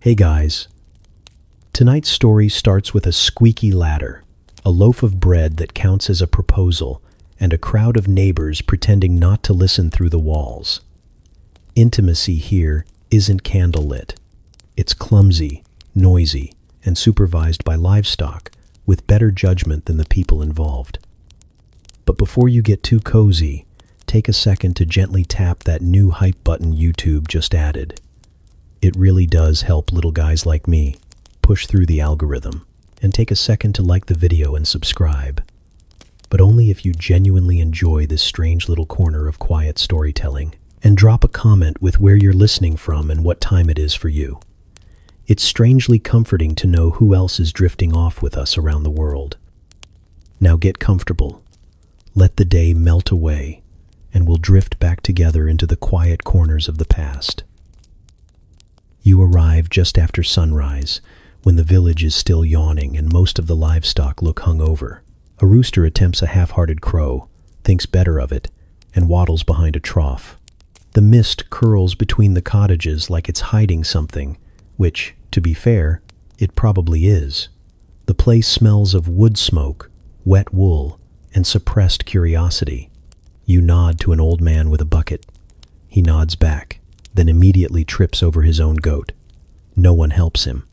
Hey guys, tonight's story starts with a squeaky ladder, a loaf of bread that counts as a proposal, and a crowd of neighbors pretending not to listen through the walls. Intimacy here isn't candlelit. It's clumsy, noisy, and supervised by livestock, with better judgment than the people involved. But before you get too cozy, take a second to gently tap that new hype button YouTube just added. It really does help little guys like me push through the algorithm, and take a second to like the video and subscribe. But only if you genuinely enjoy this strange little corner of quiet storytelling, and drop a comment with where you're listening from and what time it is for you. It's strangely comforting to know who else is drifting off with us around the world. Now get comfortable. Let the day melt away, and we'll drift back together into the quiet corners of the past. You arrive just after sunrise, when the village is still yawning and most of the livestock look hungover. A rooster attempts a half-hearted crow, thinks better of it, and waddles behind a trough. The mist curls between the cottages like it's hiding something, which, to be fair, it probably is. The place smells of wood smoke, wet wool, and suppressed curiosity. You nod to an old man with a bucket. He nods back, then immediately trips over his own goat. No one helps him.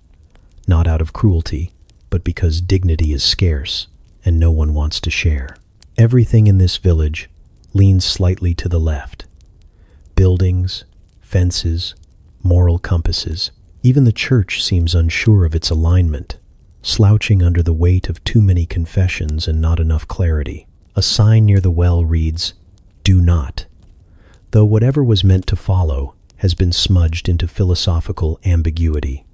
Not out of cruelty, but because dignity is scarce, and no one wants to share. Everything in this village leans slightly to the left. Buildings, fences, moral compasses. Even the church seems unsure of its alignment, slouching under the weight of too many confessions and not enough clarity. A sign near the well reads, "Do not," though whatever was meant to follow has been smudged into philosophical ambiguity.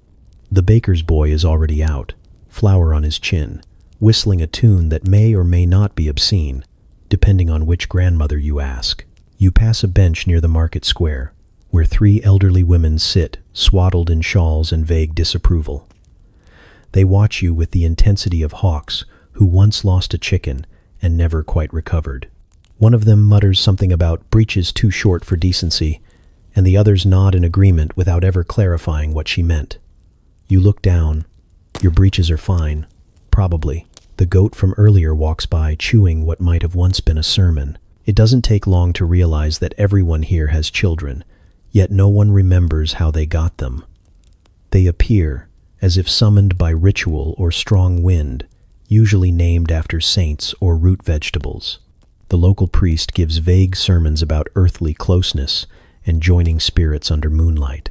The baker's boy is already out, flour on his chin, whistling a tune that may or may not be obscene, depending on which grandmother you ask. You pass a bench near the market square, where 3 elderly women sit, swaddled in shawls and vague disapproval. They watch you with the intensity of hawks who once lost a chicken and never quite recovered. One of them mutters something about breeches too short for decency, and the others nod in agreement without ever clarifying what she meant. You look down. Your breeches are fine, probably. The goat from earlier walks by, chewing what might have once been a sermon. It doesn't take long to realize that everyone here has children, yet no one remembers how they got them. They appear, as if summoned by ritual or strong wind, usually named after saints or root vegetables. The local priest gives vague sermons about earthly closeness and joining spirits under moonlight.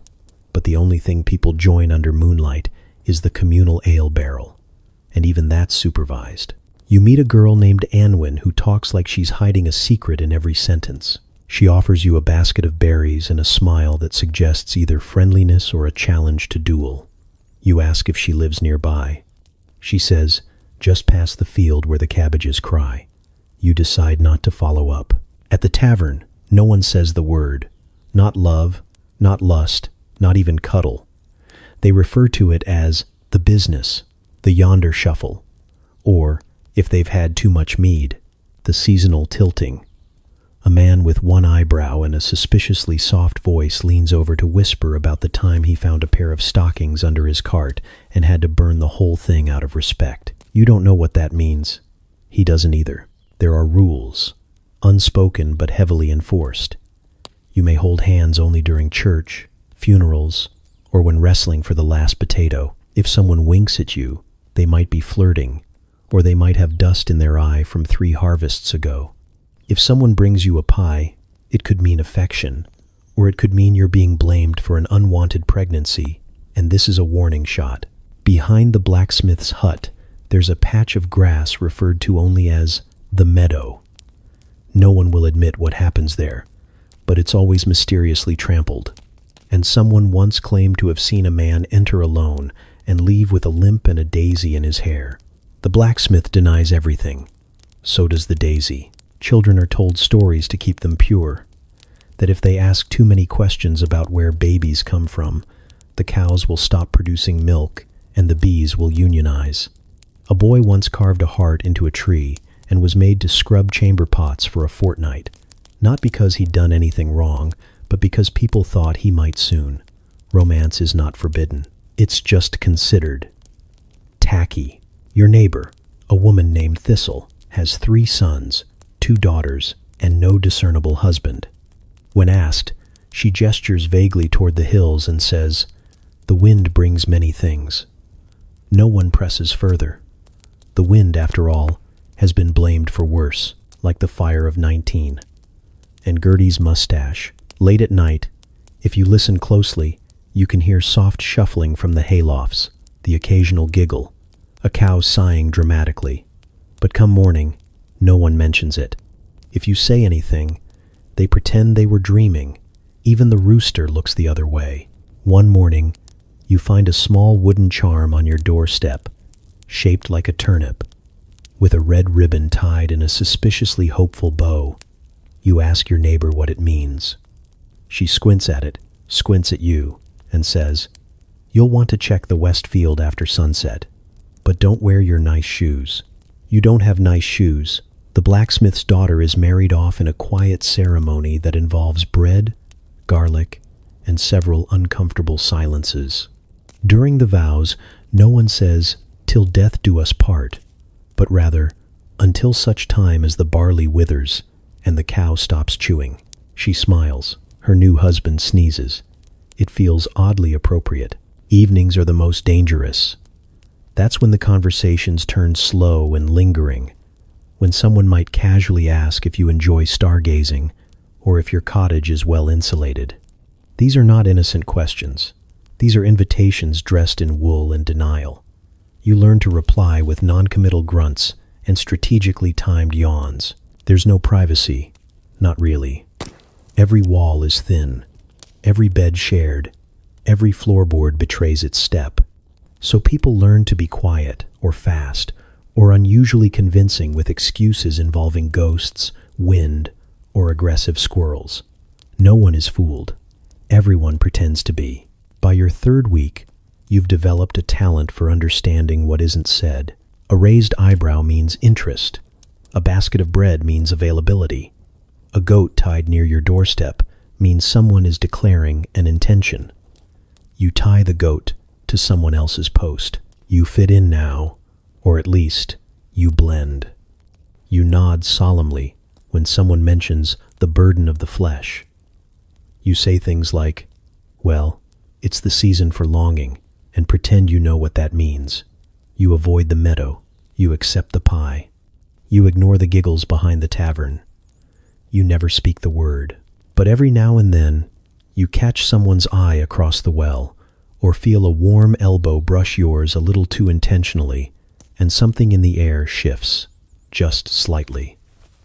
But the only thing people join under moonlight is the communal ale barrel, and even that's supervised. You meet a girl named Anwin who talks like she's hiding a secret in every sentence. She offers you a basket of berries and a smile that suggests either friendliness or a challenge to duel. You ask if she lives nearby. She says, just past the field where the cabbages cry. You decide not to follow up. At the tavern, no one says the word. Not love, not lust, not even cuddle. They refer to it as the business, the yonder shuffle, or, if they've had too much mead, the seasonal tilting. A man with one eyebrow and a suspiciously soft voice leans over to whisper about the time he found a pair of stockings under his cart and had to burn the whole thing out of respect. You don't know what that means. He doesn't either. There are rules, unspoken but heavily enforced. You may hold hands only during church, funerals, or when wrestling for the last potato. If someone winks at you, they might be flirting, or they might have dust in their eye from 3 harvests ago. If someone brings you a pie, it could mean affection, or it could mean you're being blamed for an unwanted pregnancy, and this is a warning shot. Behind the blacksmith's hut, there's a patch of grass referred to only as the meadow. No one will admit what happens there, but it's always mysteriously trampled. And someone once claimed to have seen a man enter alone and leave with a limp and a daisy in his hair. The blacksmith denies everything. So does the daisy. Children are told stories to keep them pure. That if they ask too many questions about where babies come from, the cows will stop producing milk and the bees will unionize. A boy once carved a heart into a tree and was made to scrub chamber pots for a fortnight, not because he'd done anything wrong, but because people thought he might soon. Romance is not forbidden. It's just considered tacky. Your neighbor, a woman named Thistle, has 3 sons, 2 daughters, and no discernible husband. When asked, she gestures vaguely toward the hills and says, "The wind brings many things." No one presses further. The wind, after all, has been blamed for worse, like the fire of 19. And Gertie's mustache. Late at night, if you listen closely, you can hear soft shuffling from the haylofts, the occasional giggle, a cow sighing dramatically. But come morning, no one mentions it. If you say anything, they pretend they were dreaming. Even the rooster looks the other way. One morning, you find a small wooden charm on your doorstep, shaped like a turnip, with a red ribbon tied in a suspiciously hopeful bow. You ask your neighbor what it means. She squints at it, squints at you, and says, "You'll want to check the west field after sunset, but don't wear your nice shoes." You don't have nice shoes. The blacksmith's daughter is married off in a quiet ceremony that involves bread, garlic, and several uncomfortable silences. During the vows, no one says, "Till death do us part," but rather, "Until such time as the barley withers and the cow stops chewing." She smiles. Her new husband sneezes. It feels oddly appropriate. Evenings are the most dangerous. That's when the conversations turn slow and lingering, when someone might casually ask if you enjoy stargazing or if your cottage is well insulated. These are not innocent questions. These are invitations dressed in wool and denial. You learn to reply with noncommittal grunts and strategically timed yawns. There's no privacy. Not really. Every wall is thin. Every bed shared. Every floorboard betrays its step. So people learn to be quiet or fast or unusually convincing with excuses involving ghosts, wind, or aggressive squirrels. No one is fooled. Everyone pretends to be. By your 3rd week, you've developed a talent for understanding what isn't said. A raised eyebrow means interest. A basket of bread means availability. A goat tied near your doorstep means someone is declaring an intention. You tie the goat to someone else's post. You fit in now, or at least, you blend. You nod solemnly when someone mentions the burden of the flesh. You say things like, "Well, it's the season for longing," and pretend you know what that means. You avoid the meadow. You accept the pie. You ignore the giggles behind the tavern. You never speak the word. But every now and then, you catch someone's eye across the well, or feel a warm elbow brush yours a little too intentionally, and something in the air shifts, just slightly.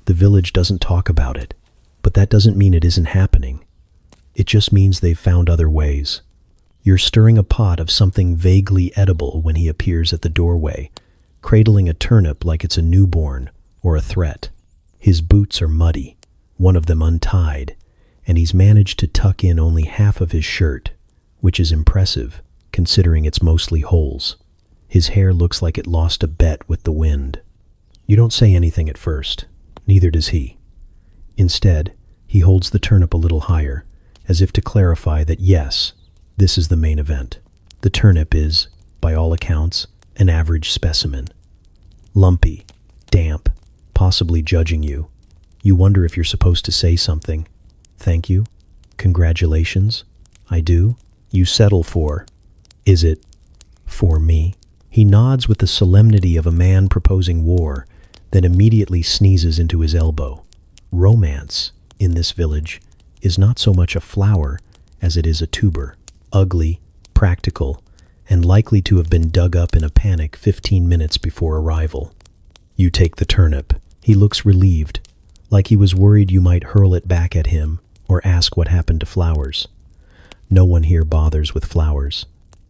The village doesn't talk about it, but that doesn't mean it isn't happening. It just means they've found other ways. You're stirring a pot of something vaguely edible when he appears at the doorway, cradling a turnip like it's a newborn or a threat. His boots are muddy, one of them untied, and he's managed to tuck in only half of his shirt, which is impressive, considering it's mostly holes. His hair looks like it lost a bet with the wind. You don't say anything at first, neither does he. Instead, he holds the turnip a little higher, as if to clarify that yes, this is the main event. The turnip is, by all accounts, an average specimen. Lumpy, damp, possibly judging you. You wonder if you're supposed to say something. "Thank you? Congratulations? I do?" You settle for, "Is it for me?" He nods with the solemnity of a man proposing war, then immediately sneezes into his elbow. Romance, in this village, is not so much a flower as it is a tuber. Ugly, practical, and likely to have been dug up in a panic 15 minutes before arrival. You take the turnip. He looks relieved, like he was worried you might hurl it back at him or ask what happened to flowers. No one here bothers with flowers.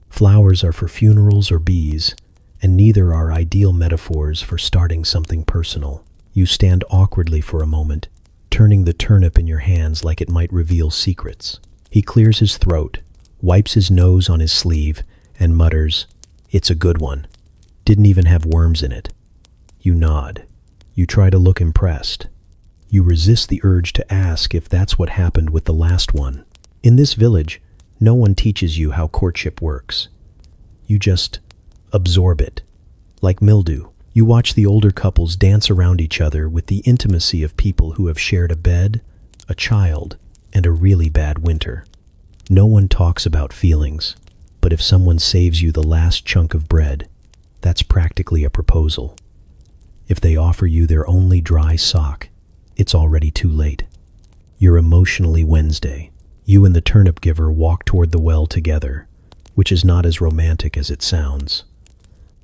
Flowers are for funerals or bees, and neither are ideal metaphors for starting something personal. You stand awkwardly for a moment, turning the turnip in your hands like it might reveal secrets. He clears his throat, wipes his nose on his sleeve, and mutters, "It's a good one. Didn't even have worms in it." You nod. You try to look impressed. You resist the urge to ask if that's what happened with the last one. In this village, no one teaches you how courtship works. You just absorb it. Like mildew, you watch the older couples dance around each other with the intimacy of people who have shared a bed, a child, and a really bad winter. No one talks about feelings, but if someone saves you the last chunk of bread, that's practically a proposal. If they offer you their only dry sock, it's already too late. You're emotionally Wednesday. You and the turnip giver walk toward the well together, which is not as romantic as it sounds.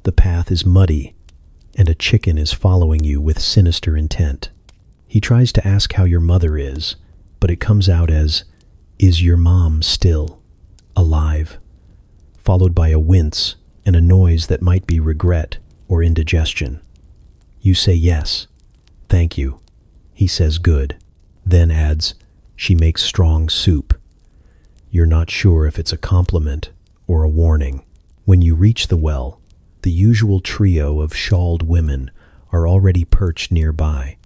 The path is muddy, and a chicken is following you with sinister intent. He tries to ask how your mother is, but it comes out as, "Is your mom still alive?" Followed by a wince and a noise that might be regret or indigestion. You say yes. "Thank you." He says good, then adds, "She makes strong soup." You're not sure if it's a compliment or a warning. When you reach the well, the usual trio of shawled women are already perched nearby,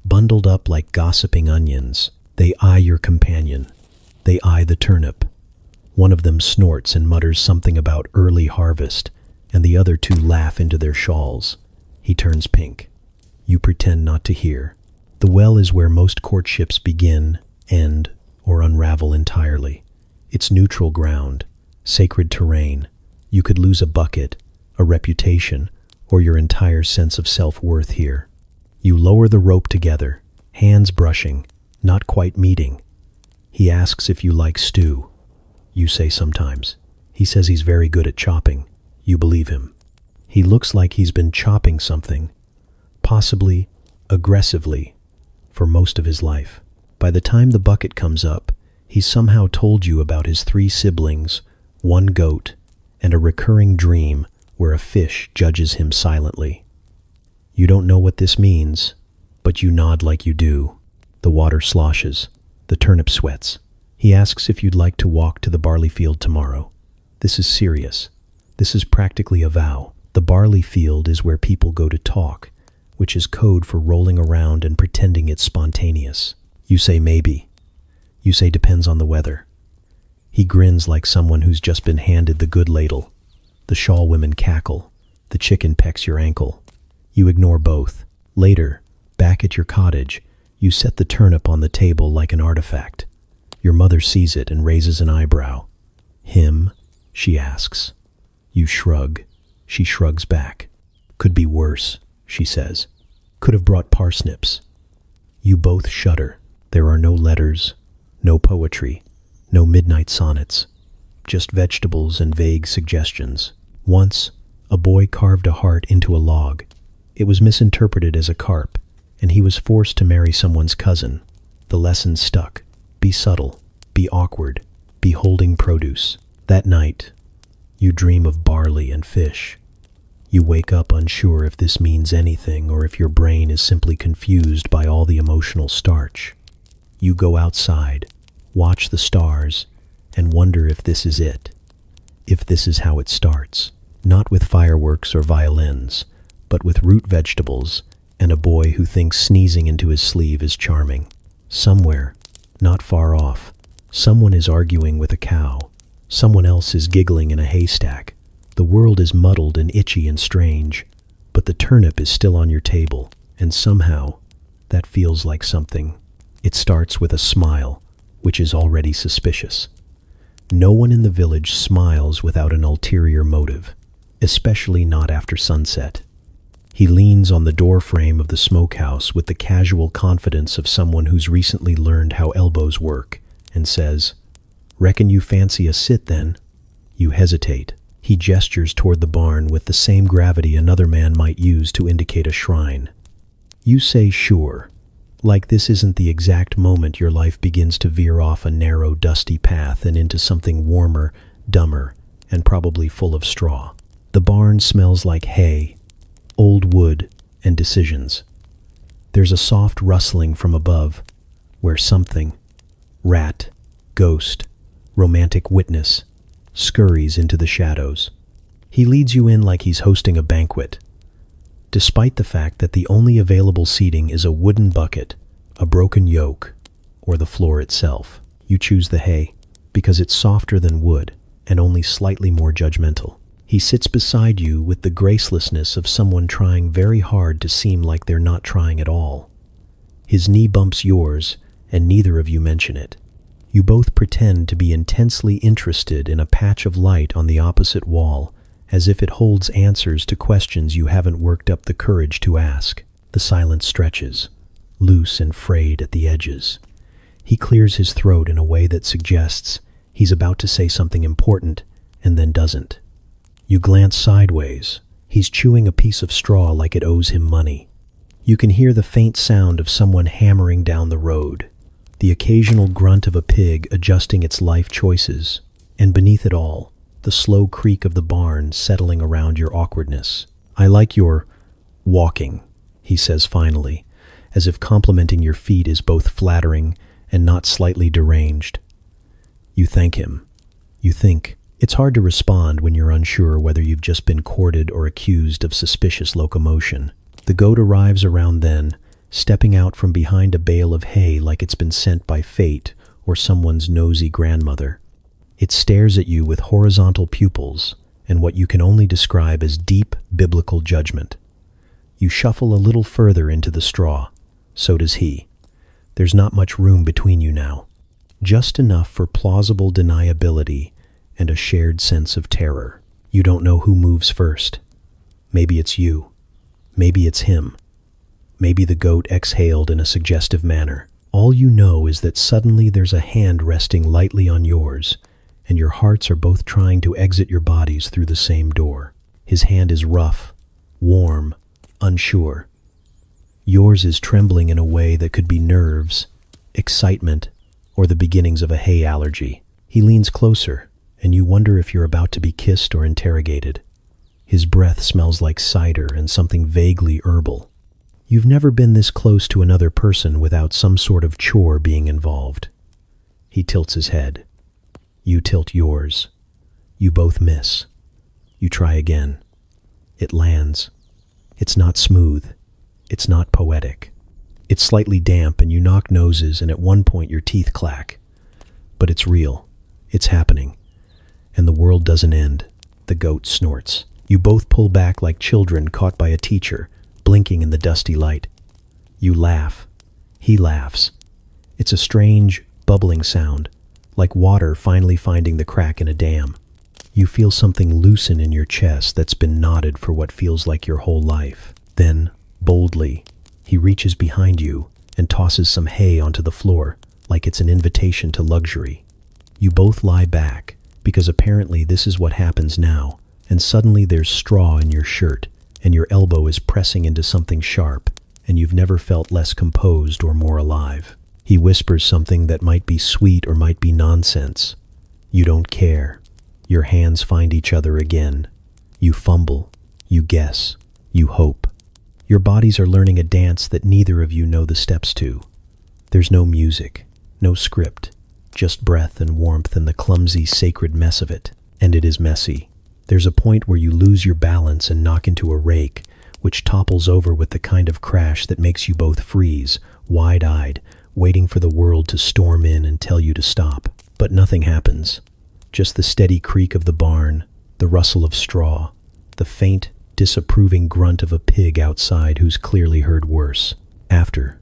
bundled up like gossiping onions. They eye your companion. They eye the turnip. One of them snorts and mutters something about early harvest, and the other two laugh into their shawls. He turns pink. You pretend not to hear. The well is where most courtships begin, end, or unravel entirely. It's neutral ground, sacred terrain. You could lose a bucket, a reputation, or your entire sense of self-worth here. You lower the rope together, hands brushing, not quite meeting. He asks if you like stew. You say sometimes. He says he's very good at chopping. You believe him. He looks like he's been chopping something, possibly aggressively, for most of his life. By the time the bucket comes up, he's somehow told you about his 3 siblings, 1 goat, and a recurring dream where a fish judges him silently. You don't know what this means, but you nod like you do. The water sloshes. The turnip sweats. He asks if you'd like to walk to the barley field tomorrow. This is serious. This is practically a vow. The barley field is where people go to talk, which is code for rolling around and pretending it's spontaneous. You say maybe. You say depends on the weather. He grins like someone who's just been handed the good ladle. The shawl women cackle. The chicken pecks your ankle. You ignore both. Later, back at your cottage, you set the turnip on the table like an artifact. Your mother sees it and raises an eyebrow. "Him?" she asks. You shrug. She shrugs back. "Could be worse," she says. "Could have brought parsnips." You both shudder. There are no letters, no poetry, no midnight sonnets, just vegetables and vague suggestions. Once, a boy carved a heart into a log. It was misinterpreted as a carp, and he was forced to marry someone's cousin. The lesson stuck. Be subtle, be awkward, be holding produce. That night, you dream of barley and fish. You wake up unsure if this means anything or if your brain is simply confused by all the emotional starch. You go outside, watch the stars, and wonder if this is it. If this is how it starts. Not with fireworks or violins, but with root vegetables and a boy who thinks sneezing into his sleeve is charming. Somewhere, not far off, someone is arguing with a cow. Someone else is giggling in a haystack. The world is muddled and itchy and strange, but the turnip is still on your table, and somehow, that feels like something. It starts with a smile, which is already suspicious. No one in the village smiles without an ulterior motive, especially not after sunset. He leans on the doorframe of the smokehouse with the casual confidence of someone who's recently learned how elbows work, and says, "Reckon you fancy a sit then?" You hesitate. He gestures toward the barn with the same gravity another man might use to indicate a shrine. You say sure, like this isn't the exact moment your life begins to veer off a narrow, dusty path and into something warmer, dumber, and probably full of straw. The barn smells like hay, old wood, and decisions. There's a soft rustling from above, where something, rat, ghost, romantic witness, scurries into the shadows. He leads you in like he's hosting a banquet. Despite the fact that the only available seating is a wooden bucket, a broken yoke, or the floor itself, you choose the hay because it's softer than wood and only slightly more judgmental. He sits beside you with the gracelessness of someone trying very hard to seem like they're not trying at all. His knee bumps yours, and neither of you mention it. You both pretend to be intensely interested in a patch of light on the opposite wall, as if it holds answers to questions you haven't worked up the courage to ask. The silence stretches, loose and frayed at the edges. He clears his throat in a way that suggests he's about to say something important, and then doesn't. You glance sideways. He's chewing a piece of straw like it owes him money. You can hear the faint sound of someone hammering down the road, the occasional grunt of a pig adjusting its life choices, and beneath it all, the slow creak of the barn settling around your awkwardness. "I like your walking," he says finally, as if complimenting your feet is both flattering and not slightly deranged. You thank him. You think. It's hard to respond when you're unsure whether you've just been courted or accused of suspicious locomotion. The goat arrives around then, stepping out from behind a bale of hay like it's been sent by fate or someone's nosy grandmother. It stares at you with horizontal pupils and what you can only describe as deep biblical judgment. You shuffle a little further into the straw. So does he. There's not much room between you now. Just enough for plausible deniability and a shared sense of terror. You don't know who moves first. Maybe it's you. Maybe it's him. Maybe the goat exhaled in a suggestive manner. All you know is that suddenly there's a hand resting lightly on yours, and your hearts are both trying to exit your bodies through the same door. His hand is rough, warm, unsure. Yours is trembling in a way that could be nerves, excitement, or the beginnings of a hay allergy. He leans closer, and you wonder if you're about to be kissed or interrogated. His breath smells like cider and something vaguely herbal. You've never been this close to another person without some sort of chore being involved. He tilts his head. You tilt yours. You both miss. You try again. It lands. It's not smooth. It's not poetic. It's slightly damp and you knock noses and at one point your teeth clack. But it's real. It's happening. And the world doesn't end. The goat snorts. You both pull back like children caught by a teacher, blinking in the dusty light. You laugh. He laughs. It's a strange, bubbling sound, like water finally finding the crack in a dam. You feel something loosen in your chest that's been knotted for what feels like your whole life. Then, boldly, he reaches behind you and tosses some hay onto the floor, like it's an invitation to luxury. You both lie back, because apparently this is what happens now, and suddenly there's straw in your shirt, and your elbow is pressing into something sharp, and you've never felt less composed or more alive. He whispers something that might be sweet or might be nonsense. You don't care. Your hands find each other again. You fumble. You guess. You hope. Your bodies are learning a dance that neither of you know the steps to. There's no music, no script, just breath and warmth and the clumsy, sacred mess of it. And it is messy. There's a point where you lose your balance and knock into a rake, which topples over with the kind of crash that makes you both freeze, wide-eyed, waiting for the world to storm in and tell you to stop. But nothing happens. Just the steady creak of the barn, the rustle of straw, the faint, disapproving grunt of a pig outside who's clearly heard worse. After,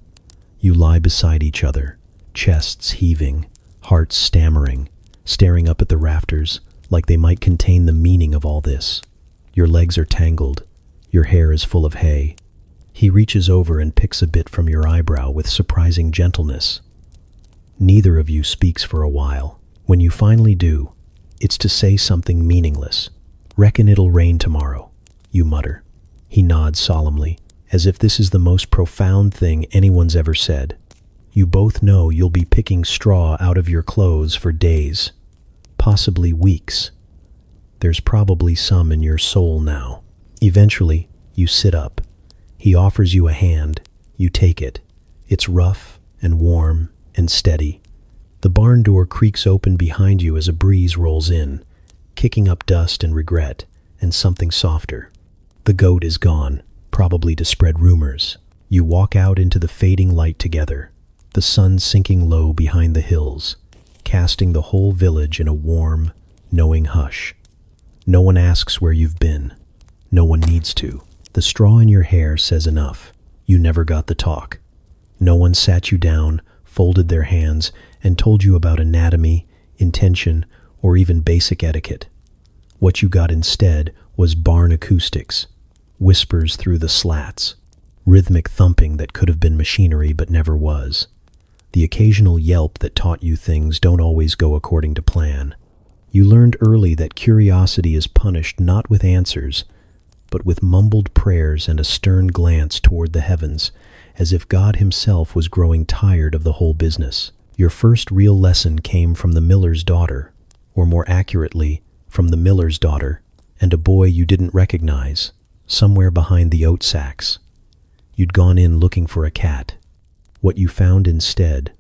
you lie beside each other, chests heaving, hearts stammering, staring up at the rafters like they might contain the meaning of all this. Your legs are tangled. Your hair is full of hay. He reaches over and picks a bit from your eyebrow with surprising gentleness. Neither of you speaks for a while. When you finally do, it's to say something meaningless. "Reckon it'll rain tomorrow," you mutter. He nods solemnly, as if this is the most profound thing anyone's ever said. You both know you'll be picking straw out of your clothes for days, possibly weeks. There's probably some in your soul now. Eventually, you sit up. He offers you a hand. You take it. It's rough and warm and steady. The barn door creaks open behind you as a breeze rolls in, kicking up dust and regret and something softer. The goat is gone, probably to spread rumors. You walk out into the fading light together, the sun sinking low behind the hills, casting the whole village in a warm, knowing hush. No one asks where you've been. No one needs to. The straw in your hair says enough. You never got the talk. No one sat you down, folded their hands, and told you about anatomy, intention, or even basic etiquette. What you got instead was barn acoustics, whispers through the slats, rhythmic thumping that could have been machinery but never was. The occasional yelp that taught you things don't always go according to plan. You learned early that curiosity is punished not with answers, but with mumbled prayers and a stern glance toward the heavens, as if God himself was growing tired of the whole business. Your first real lesson came from the miller's daughter, or more accurately, from the miller's daughter, and a boy you didn't recognize, somewhere behind the oat sacks. You'd gone in looking for a cat. What you found instead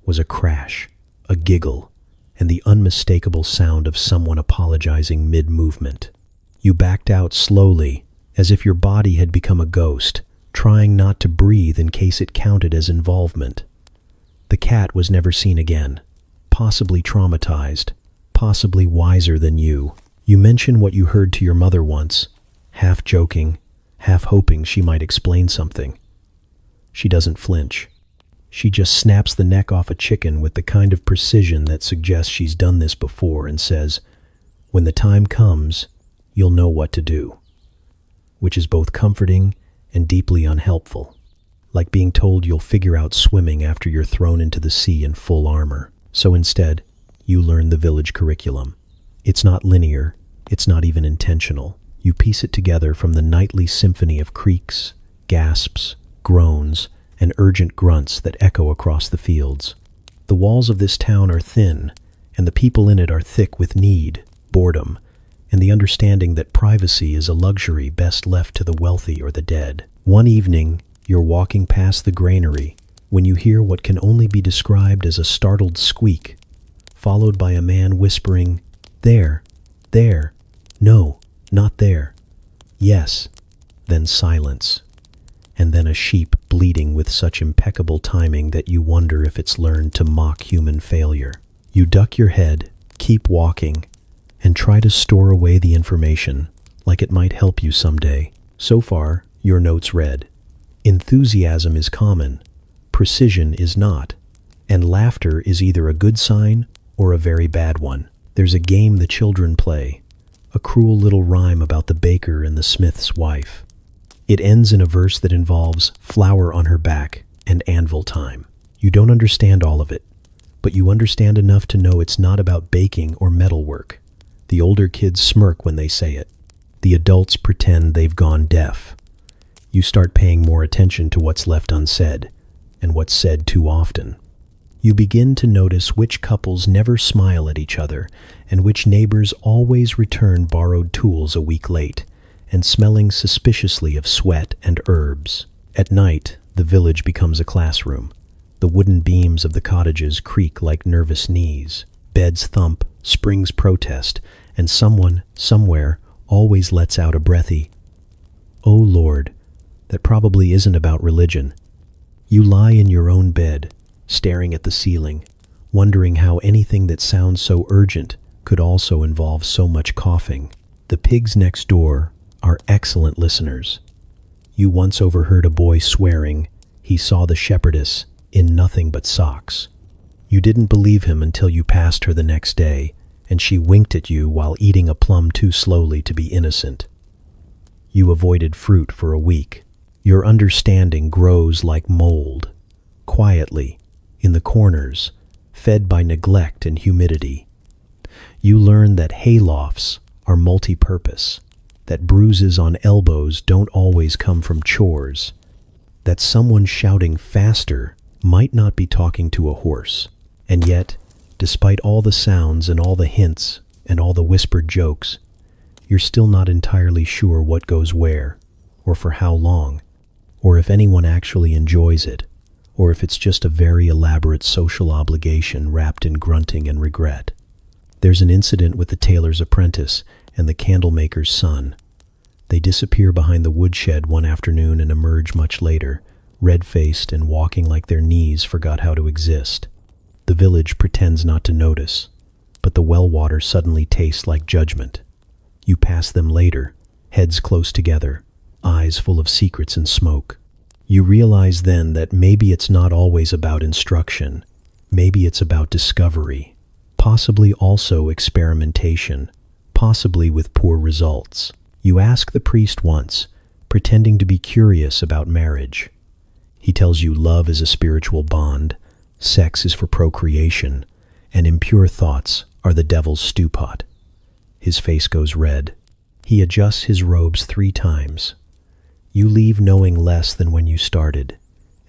was a crash, a giggle, and the unmistakable sound of someone apologizing mid-movement. You backed out slowly, as if your body had become a ghost, trying not to breathe in case it counted as involvement. The cat was never seen again, possibly traumatized, possibly wiser than you. You mention what you heard to your mother once, half joking, half hoping she might explain something. She doesn't flinch. She just snaps the neck off a chicken with the kind of precision that suggests she's done this before and says, "When the time comes, you'll know what to do," which is both comforting and deeply unhelpful, like being told you'll figure out swimming after you're thrown into the sea in full armor. So instead, you learn the village curriculum. It's not linear, it's not even intentional. You piece it together from the nightly symphony of creaks, gasps, groans, and urgent grunts that echo across the fields. The walls of this town are thin, and the people in it are thick with need, boredom, and the understanding that privacy is a luxury best left to the wealthy or the dead. One evening, you're walking past the granary when you hear what can only be described as a startled squeak, followed by a man whispering, "There, there, no, not there, yes," then silence, and then a sheep bleating with such impeccable timing that you wonder if it's learned to mock human failure. You duck your head, keep walking, and try to store away the information like it might help you someday. So far, your notes read, enthusiasm is common, precision is not, and laughter is either a good sign or a very bad one. There's a game the children play, a cruel little rhyme about the baker and the smith's wife. It ends in a verse that involves flour on her back and anvil time. You don't understand all of it, but you understand enough to know it's not about baking or metalwork. The older kids smirk when they say it. The adults pretend they've gone deaf. You start paying more attention to what's left unsaid, and what's said too often. You begin to notice which couples never smile at each other, and which neighbors always return borrowed tools a week late, and smelling suspiciously of sweat and herbs. At night, the village becomes a classroom. The wooden beams of the cottages creak like nervous knees. Beds thump, springs protest, and someone, somewhere, always lets out a breathy, "Oh Lord," that probably isn't about religion. You lie in your own bed, staring at the ceiling, wondering how anything that sounds so urgent could also involve so much coughing. The pigs next door are excellent listeners. You once overheard a boy swearing he saw the shepherdess in nothing but socks. You didn't believe him until you passed her the next day, and she winked at you while eating a plum too slowly to be innocent. You avoided fruit for a week. Your understanding grows like mold, quietly, in the corners, fed by neglect and humidity. You learn that haylofts are multi-purpose, that bruises on elbows don't always come from chores, that someone shouting faster might not be talking to a horse, and yet, despite all the sounds and all the hints and all the whispered jokes, you're still not entirely sure what goes where, or for how long, or if anyone actually enjoys it, or if it's just a very elaborate social obligation wrapped in grunting and regret. There's an incident with the tailor's apprentice and the candlemaker's son. They disappear behind the woodshed one afternoon and emerge much later, red-faced and walking like their knees forgot how to exist. The village pretends not to notice, but the well water suddenly tastes like judgment. You past them later, heads close together, eyes full of secrets and smoke. You realize then that maybe it's not always about instruction. Maybe it's about discovery, possibly also experimentation, possibly with poor results. You ask the priest once, pretending to be curious about marriage. He tells you love is a spiritual bond, sex is for procreation, and impure thoughts are the devil's stew pot. His face goes red. He adjusts his robes 3 times. You leave knowing less than when you started,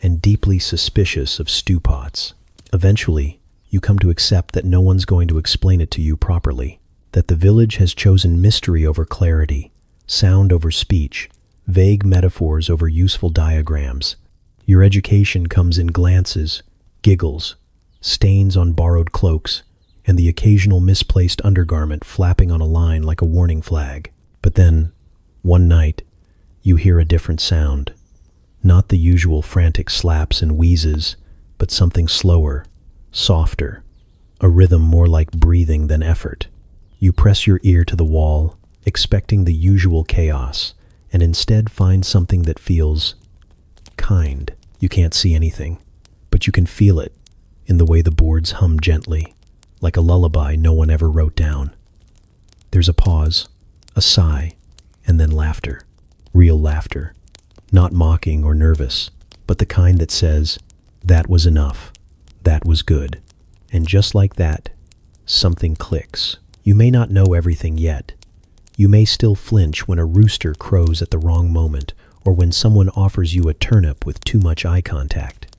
and deeply suspicious of stew pots. Eventually, you come to accept that no one's going to explain it to you properly, that the village has chosen mystery over clarity, sound over speech, vague metaphors over useful diagrams. Your education comes in glances, giggles, stains on borrowed cloaks, and the occasional misplaced undergarment flapping on a line like a warning flag. But then, one night, you hear a different sound. Not the usual frantic slaps and wheezes, but something slower, softer, a rhythm more like breathing than effort. You press your ear to the wall, expecting the usual chaos, and instead find something that feels kind. You can't see anything, but you can feel it in the way the boards hum gently, like a lullaby no one ever wrote down. There's a pause, a sigh, and then laughter. Real laughter. Not mocking or nervous, but the kind that says, "That was enough. That was good." And just like that, something clicks. You may not know everything yet. You may still flinch when a rooster crows at the wrong moment, or when someone offers you a turnip with too much eye contact.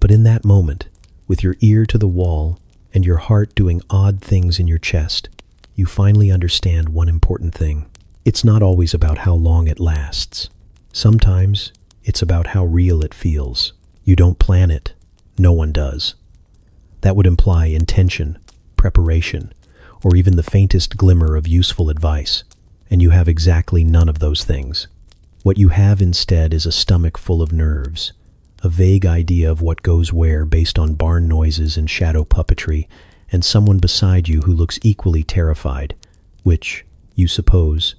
But in that moment, with your ear to the wall and your heart doing odd things in your chest, you finally understand one important thing. It's not always about how long it lasts. Sometimes it's about how real it feels. You don't plan it. No one does. That would imply intention, preparation, or even the faintest glimmer of useful advice, and you have exactly none of those things. What you have instead is a stomach full of nerves, a vague idea of what goes where based on barn noises and shadow puppetry, and someone beside you who looks equally terrified, which, you suppose,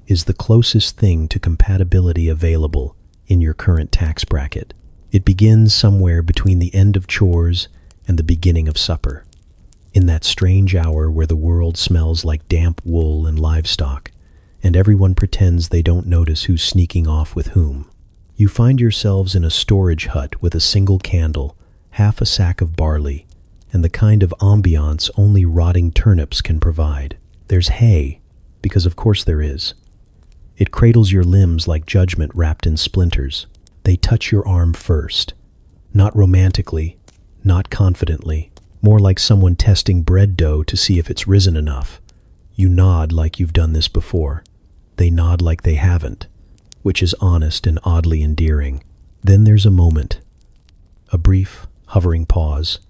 is the closest thing to compatibility available in your current tax bracket. It begins somewhere between the end of chores and the beginning of supper, in that strange hour where the world smells like damp wool and livestock, and everyone pretends they don't notice who's sneaking off with whom. You find yourselves in a storage hut with a single candle, half a sack of barley, and the kind of ambiance only rotting turnips can provide. There's hay, because of course there is. It cradles your limbs like judgment wrapped in splinters. They touch your arm first, not romantically, not confidently, more like someone testing bread dough to see if it's risen enough. You nod like you've done this before. They nod like they haven't, which is honest and oddly endearing. Then there's a moment, a brief, hovering pause,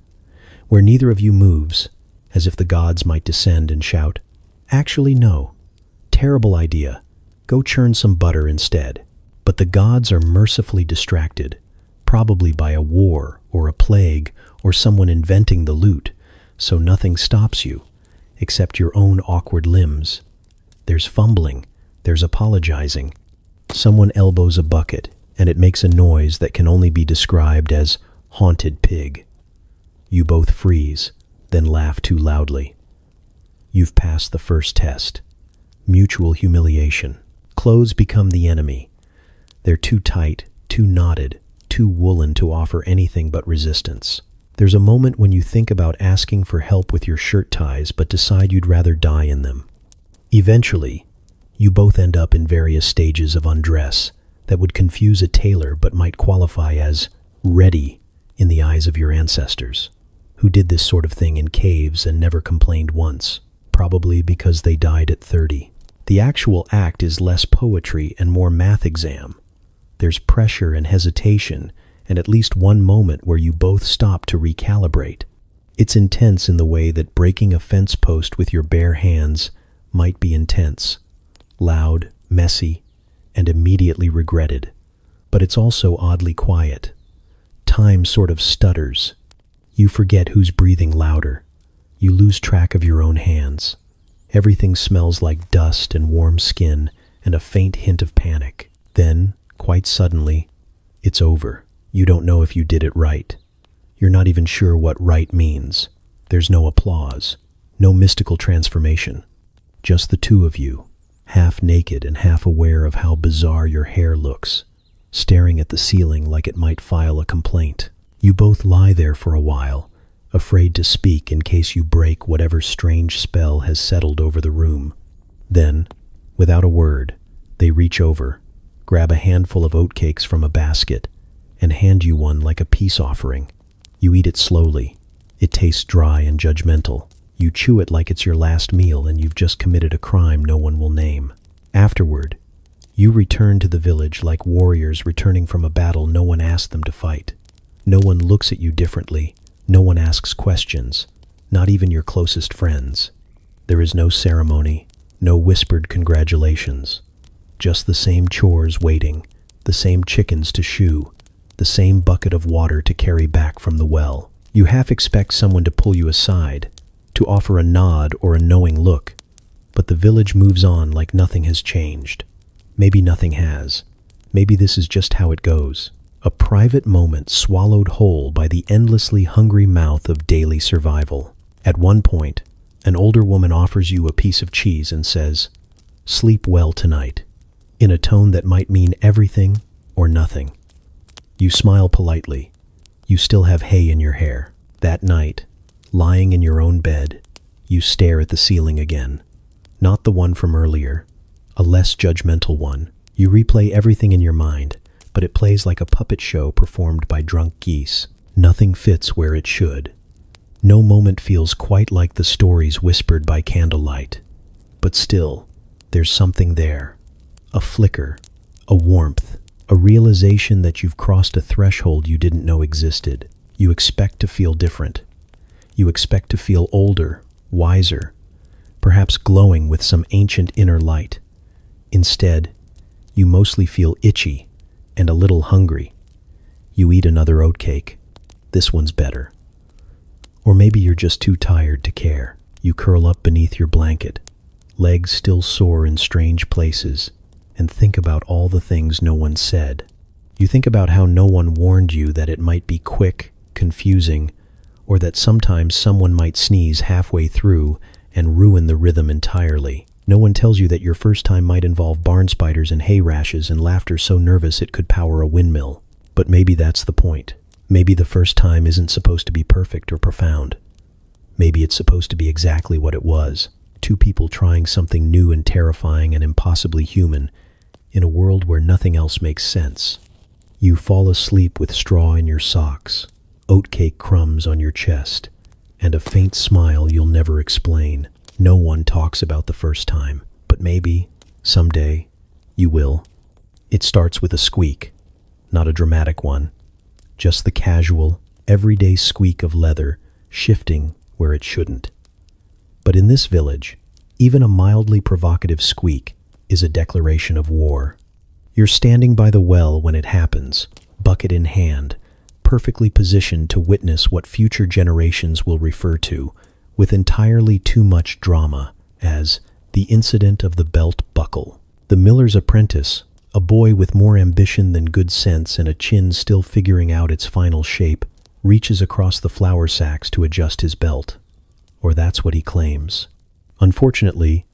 where neither of you moves, as if the gods might descend and shout, "Actually, no. Terrible idea. Go churn some butter instead." But the gods are mercifully distracted, probably by a war or a plague or someone inventing the loot, so nothing stops you, except your own awkward limbs. There's fumbling, there's apologizing. Someone elbows a bucket, and it makes a noise that can only be described as haunted pig. You both freeze, then laugh too loudly. You've passed the first test. Mutual humiliation. Clothes become the enemy. They're too tight, too knotted, too woolen to offer anything but resistance. There's a moment when you think about asking for help with your shirt ties but decide you'd rather die in them. Eventually, you both end up in various stages of undress that would confuse a tailor but might qualify as ready in the eyes of your ancestors, who did this sort of thing in caves and never complained once, probably because they died at 30. The actual act is less poetry and more math exam. There's pressure and hesitation, and at least one moment where you both stop to recalibrate. It's intense in the way that breaking a fence post with your bare hands might be intense, loud, messy, and immediately regretted. But it's also oddly quiet. Time sort of stutters. You forget who's breathing louder. You lose track of your own hands. Everything smells like dust and warm skin and a faint hint of panic. Then, quite suddenly, it's over. You don't know if you did it right. You're not even sure what right means. There's no applause, no mystical transformation. Just the two of you, half naked and half aware of how bizarre your hair looks, staring at the ceiling like it might file a complaint. You both lie there for a while, afraid to speak in case you break whatever strange spell has settled over the room. Then, without a word, they reach over, grab a handful of oatcakes from a basket, and hand you one like a peace offering. You eat it slowly. It tastes dry and judgmental. You chew it like it's your last meal and you've just committed a crime no one will name. Afterward, you return to the village like warriors returning from a battle no one asked them to fight. No one looks at you differently. No one asks questions, not even your closest friends. There is no ceremony, no whispered congratulations. Just the same chores waiting, the same chickens to shoe, the same bucket of water to carry back from the well. You half expect someone to pull you aside, to offer a nod or a knowing look, but the village moves on like nothing has changed. Maybe nothing has. Maybe this is just how it goes. A private moment swallowed whole by the endlessly hungry mouth of daily survival. At one point, an older woman offers you a piece of cheese and says, "Sleep well tonight," in a tone that might mean everything or nothing. You smile politely. You still have hay in your hair. That night, lying in your own bed, you stare at the ceiling again. Not the one from earlier, a less judgmental one. You replay everything in your mind, but it plays like a puppet show performed by drunk geese. Nothing fits where it should. No moment feels quite like the stories whispered by candlelight. But still, there's something there. A flicker, a warmth, a realization that you've crossed a threshold you didn't know existed. You expect to feel different. You expect to feel older, wiser, perhaps glowing with some ancient inner light. Instead, you mostly feel itchy and a little hungry. You eat another oatcake. This one's better. Or maybe you're just too tired to care. You curl up beneath your blanket, legs still sore in strange places, and think about all the things no one said. You think about how no one warned you that it might be quick, confusing, or that sometimes someone might sneeze halfway through and ruin the rhythm entirely. No one tells you that your first time might involve barn spiders and hay rashes and laughter so nervous it could power a windmill. But maybe that's the point. Maybe the first time isn't supposed to be perfect or profound. Maybe it's supposed to be exactly what it was. Two people trying something new and terrifying and impossibly human in a world where nothing else makes sense. You fall asleep with straw in your socks, oatcake crumbs on your chest, and a faint smile you'll never explain. No one talks about the first time, but maybe, someday, you will. It starts with a squeak, not a dramatic one, just the casual, everyday squeak of leather shifting where it shouldn't. But in this village, even a mildly provocative squeak is a declaration of war. You're standing by the well when it happens, bucket in hand, perfectly positioned to witness what future generations will refer to with entirely too much drama as the incident of the belt buckle. The miller's apprentice, a boy with more ambition than good sense and a chin still figuring out its final shape, reaches across the flour sacks to adjust his belt. Or that's what he claims. Unfortunately,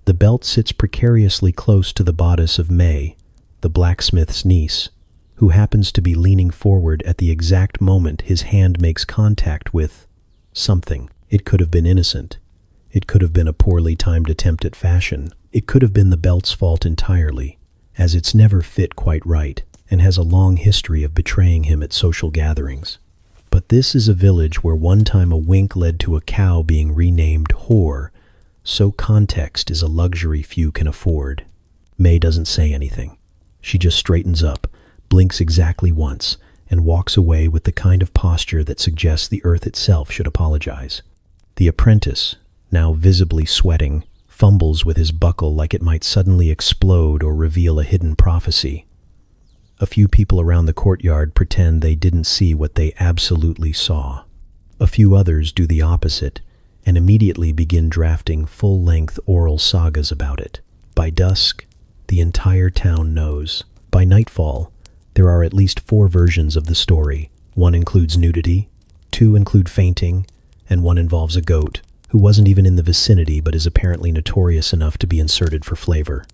the belt sits precariously close to the bodice of May, the blacksmith's niece, who happens to be leaning forward at the exact moment his hand makes contact with something. It could have been innocent. It could have been a poorly timed attempt at fashion. It could have been the belt's fault entirely, as it's never fit quite right and has a long history of betraying him at social gatherings. But this is a village where one time a wink led to a cow being renamed Whore, so context is a luxury few can afford. May doesn't say anything. She just straightens up, blinks exactly once, and walks away with the kind of posture that suggests the earth itself should apologize. The apprentice, now visibly sweating, fumbles with his buckle like it might suddenly explode or reveal a hidden prophecy. A few people around the courtyard pretend they didn't see what they absolutely saw. A few others do the opposite and immediately begin drafting full-length oral sagas about it. By dusk, the entire town knows. By nightfall, there are at least 4 versions of the story. One includes nudity, 2 include fainting, and 1 involves a goat, who wasn't even in the vicinity but is apparently notorious enough to be inserted for flavor.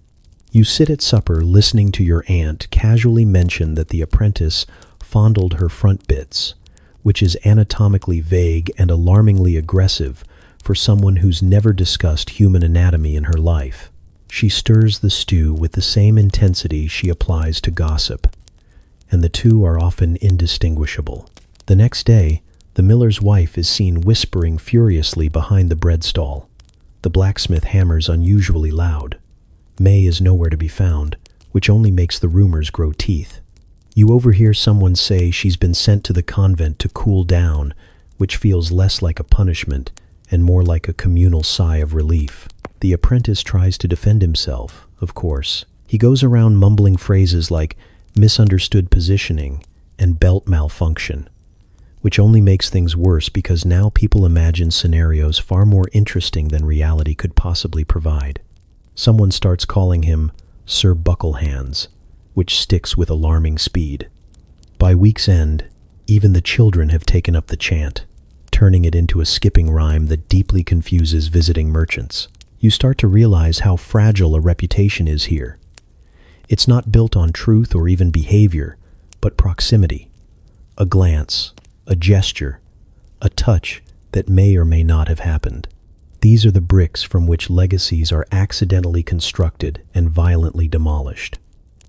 You sit at supper listening to your aunt casually mention that the apprentice fondled her front bits, which is anatomically vague and alarmingly aggressive for someone who's never discussed human anatomy in her life. She stirs the stew with the same intensity she applies to gossip, and the two are often indistinguishable. The next day, the miller's wife is seen whispering furiously behind the bread stall. The blacksmith hammers unusually loud. May is nowhere to be found, which only makes the rumors grow teeth. You overhear someone say she's been sent to the convent to cool down, which feels less like a punishment and more like a communal sigh of relief. The apprentice tries to defend himself, of course. He goes around mumbling phrases like misunderstood positioning and belt malfunction, which only makes things worse because now people imagine scenarios far more interesting than reality could possibly provide. Someone starts calling him Sir Bucklehands, which sticks with alarming speed. By week's end, even the children have taken up the chant, turning it into a skipping rhyme that deeply confuses visiting merchants. You start to realize how fragile a reputation is here. It's not built on truth or even behavior, but proximity. A glance, a gesture, a touch that may or may not have happened. These are the bricks from which legacies are accidentally constructed and violently demolished.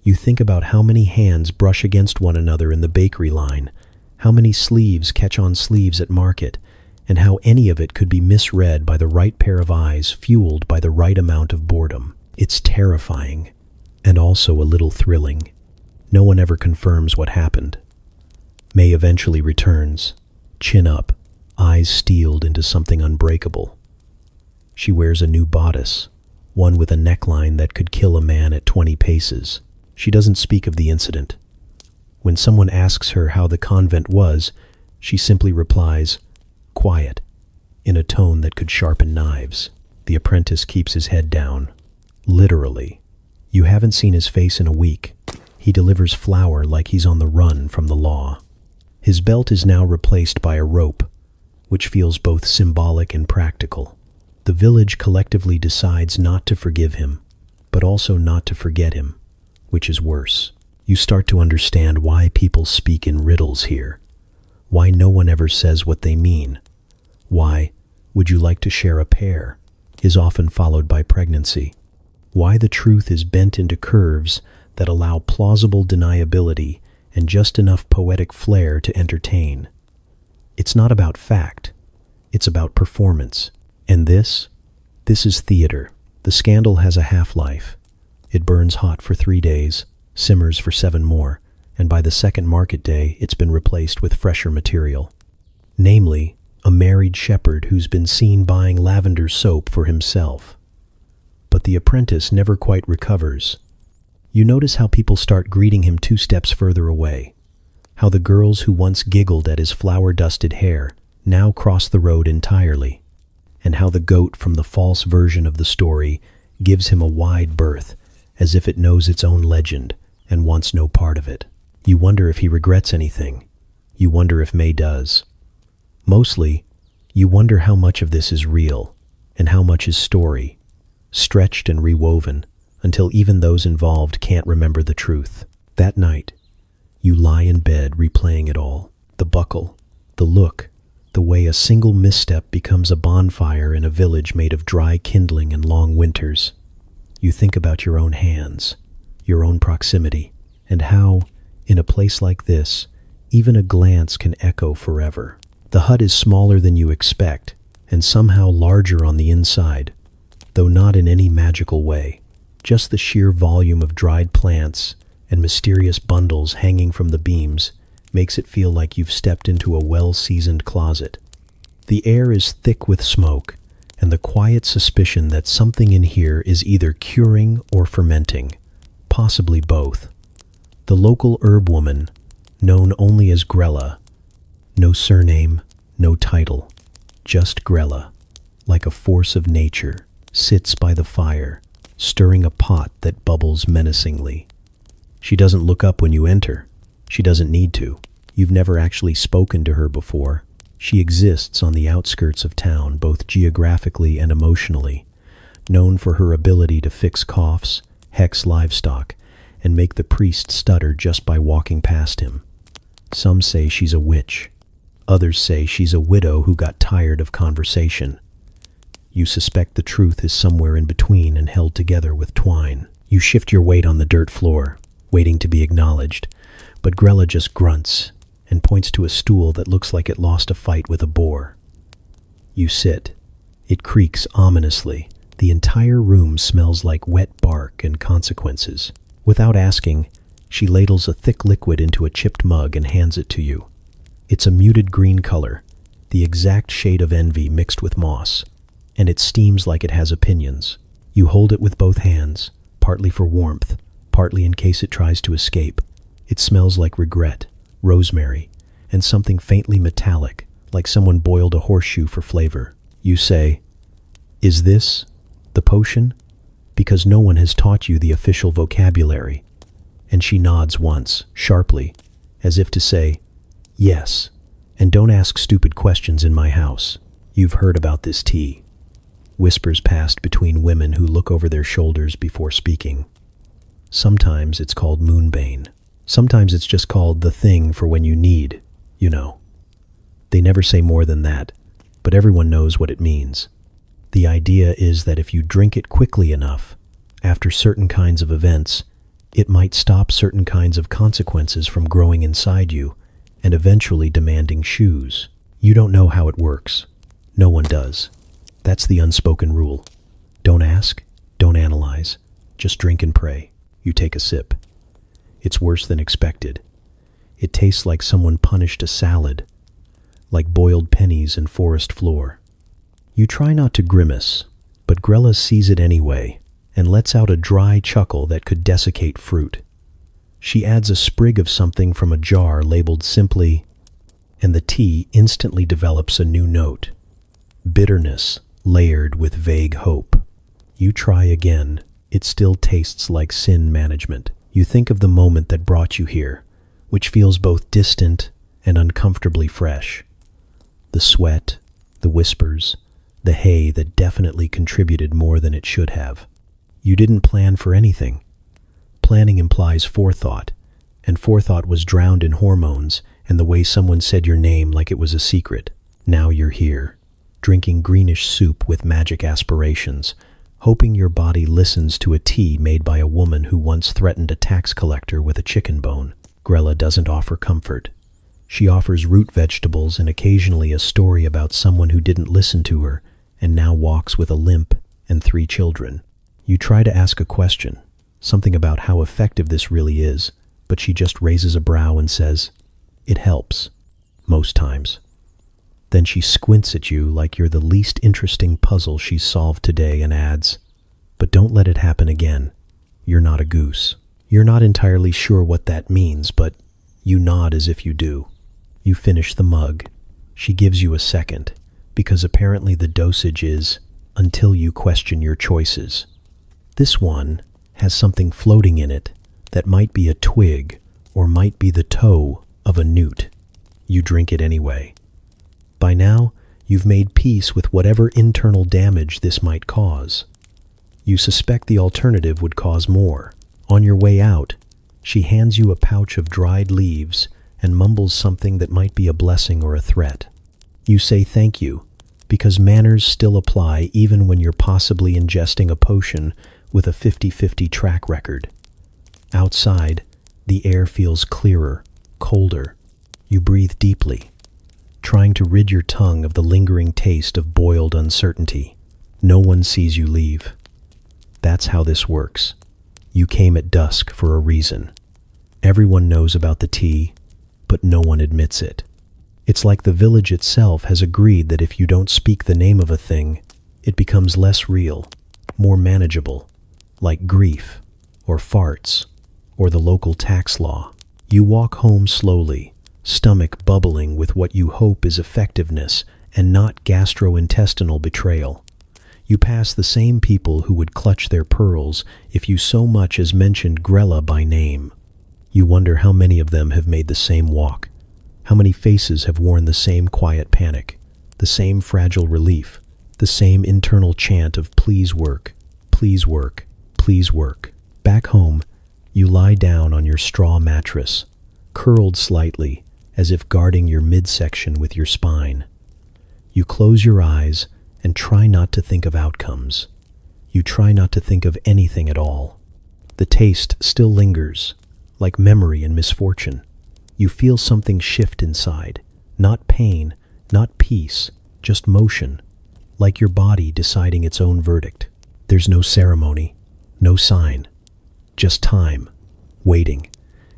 You think about how many hands brush against one another in the bakery line, how many sleeves catch on sleeves at market, and how any of it could be misread by the right pair of eyes fueled by the right amount of boredom. It's terrifying, and also a little thrilling. No one ever confirms what happened. May eventually returns, chin up, eyes steeled into something unbreakable. She wears a new bodice, one with a neckline that could kill a man at 20 paces. She doesn't speak of the incident. When someone asks her how the convent was, she simply replies, "Quiet," in a tone that could sharpen knives. The apprentice keeps his head down. Literally. You haven't seen his face in a week. He delivers flour like he's on the run from the law. His belt is now replaced by a rope, which feels both symbolic and practical. The village collectively decides not to forgive him, but also not to forget him, which is worse. You start to understand why people speak in riddles here, why no one ever says what they mean, why "would you like to share a pear" is often followed by pregnancy, why the truth is bent into curves that allow plausible deniability and just enough poetic flair to entertain. It's not about fact, it's about performance. And this is theater. The scandal has a half-life. It burns hot for 3 days, simmers for 7 more, and by the second market day, it's been replaced with fresher material. Namely, a married shepherd who's been seen buying lavender soap for himself. But the apprentice never quite recovers. You notice how people start greeting him 2 steps further away, how the girls who once giggled at his flour-dusted hair now cross the road entirely, and how the goat from the false version of the story gives him a wide berth, as if it knows its own legend and wants no part of it. You wonder if he regrets anything. You wonder if May does. Mostly, you wonder how much of this is real and how much is story, stretched and rewoven until even those involved can't remember the truth. That night, you lie in bed replaying it all. The buckle, the look, the way a single misstep becomes a bonfire in a village made of dry kindling and long winters. You think about your own hands, your own proximity, and how, in a place like this, even a glance can echo forever. The hut is smaller than you expect, and somehow larger on the inside, though not in any magical way. Just the sheer volume of dried plants and mysterious bundles hanging from the beams makes it feel like you've stepped into a well-seasoned closet. The air is thick with smoke, and the quiet suspicion that something in here is either curing or fermenting, possibly both. The local herb woman, known only as Grella, no surname, no title, just Grella, like a force of nature, sits by the fire, stirring a pot that bubbles menacingly. She doesn't look up when you enter. She doesn't need to. You've never actually spoken to her before. She exists on the outskirts of town, both geographically and emotionally, known for her ability to fix coughs, hex livestock, and make the priest stutter just by walking past him. Some say she's a witch. Others say she's a widow who got tired of conversation. You suspect the truth is somewhere in between and held together with twine. You shift your weight on the dirt floor, waiting to be acknowledged, but Grella just grunts and points to a stool that looks like it lost a fight with a boar. You sit. It creaks ominously. The entire room smells like wet bark and consequences. Without asking, she ladles a thick liquid into a chipped mug and hands it to you. It's a muted green color, the exact shade of envy mixed with moss, and it steams like it has opinions. You hold it with both hands, partly for warmth, partly in case it tries to escape. It smells like regret, rosemary, and something faintly metallic, like someone boiled a horseshoe for flavor. You say, "Is this the potion?" Because no one has taught you the official vocabulary. And she nods once, sharply, as if to say, "Yes, and don't ask stupid questions in my house. You've heard about this tea." Whispers passed between women who look over their shoulders before speaking. Sometimes it's called moonbane. Sometimes it's just called the thing for when you need, you know. They never say more than that, but everyone knows what it means. The idea is that if you drink it quickly enough, after certain kinds of events, it might stop certain kinds of consequences from growing inside you and eventually demanding shoes. You don't know how it works. No one does. That's the unspoken rule. Don't ask, don't analyze, just drink and pray. You take a sip. It's worse than expected. It tastes like someone punished a salad, like boiled pennies and forest floor. You try not to grimace, but Grella sees it anyway and lets out a dry chuckle that could desiccate fruit. She adds a sprig of something from a jar labeled simply, and the tea instantly develops a new note. Bitterness layered with vague hope. You try again. It still tastes like sin management. You think of the moment that brought you here, which feels both distant and uncomfortably fresh. The sweat, the whispers, the hay that definitely contributed more than it should have. You didn't plan for anything. Planning implies forethought, and forethought was drowned in hormones and the way someone said your name like it was a secret. Now you're here, drinking greenish soup with magic aspirations, hoping your body listens to a tea made by a woman who once threatened a tax collector with a chicken bone. Grella doesn't offer comfort. She offers root vegetables and occasionally a story about someone who didn't listen to her and now walks with a limp and 3 children. You try to ask a question, something about how effective this really is, but she just raises a brow and says, "It helps. Most times." Then she squints at you like you're the least interesting puzzle she's solved today and adds, "But don't let it happen again. You're not a goose." You're not entirely sure what that means, but you nod as if you do. You finish the mug. She gives you a second, because apparently the dosage is until you question your choices. This one has something floating in it that might be a twig or might be the toe of a newt. You drink it anyway. By now, you've made peace with whatever internal damage this might cause. You suspect the alternative would cause more. On your way out, she hands you a pouch of dried leaves and mumbles something that might be a blessing or a threat. You say thank you, because manners still apply even when you're possibly ingesting a potion with a 50-50 track record. Outside, the air feels clearer, colder. You breathe deeply, trying to rid your tongue of the lingering taste of boiled uncertainty. No one sees you leave. That's how this works. You came at dusk for a reason. Everyone knows about the tea, but no one admits it. It's like the village itself has agreed that if you don't speak the name of a thing, it becomes less real, more manageable, like grief, or farts, or the local tax law. You walk home slowly, stomach bubbling with what you hope is effectiveness and not gastrointestinal betrayal. You pass the same people who would clutch their pearls if you so much as mentioned Grella by name. You wonder how many of them have made the same walk, how many faces have worn the same quiet panic, the same fragile relief, the same internal chant of please work, please work, please work. Back home, you lie down on your straw mattress, curled slightly, as if guarding your midsection with your spine. You close your eyes and try not to think of outcomes. You try not to think of anything at all. The taste still lingers, like memory and misfortune. You feel something shift inside, not pain, not peace, just motion, like your body deciding its own verdict. There's no ceremony, no sign, just time, waiting,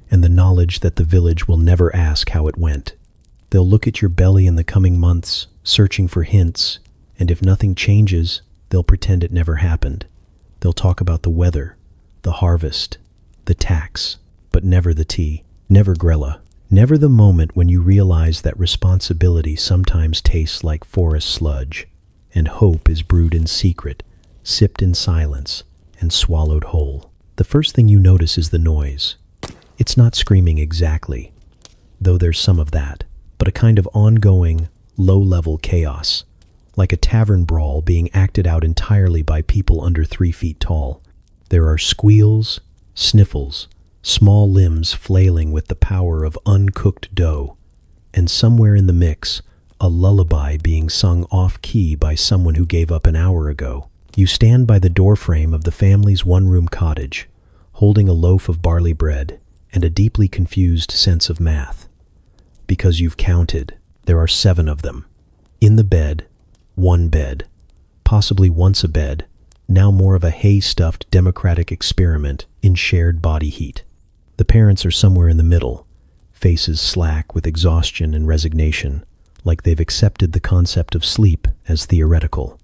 and the knowledge that the village will never ask how it went. They'll look at your belly in the coming months, searching for hints, and if nothing changes, they'll pretend it never happened. They'll talk about the weather, the harvest, the tax, but never the tea, never Grella, never the moment when you realize that responsibility sometimes tastes like forest sludge, and hope is brewed in secret, sipped in silence, and swallowed whole. The first thing you notice is the noise. It's not screaming exactly, though there's some of that, but a kind of ongoing, low-level chaos, like a tavern brawl being acted out entirely by people under 3 feet tall. There are squeals, sniffles, small limbs flailing with the power of uncooked dough, and somewhere in the mix, a lullaby being sung off-key by someone who gave up an hour ago. You stand by the doorframe of the family's one-room cottage, holding a loaf of barley bread and a deeply confused sense of math. Because you've counted, there are 7 of them. In the bed, 1 bed, possibly once a bed, now more of a hay-stuffed democratic experiment in shared body heat. The parents are somewhere in the middle, faces slack with exhaustion and resignation, like they've accepted the concept of sleep as theoretical.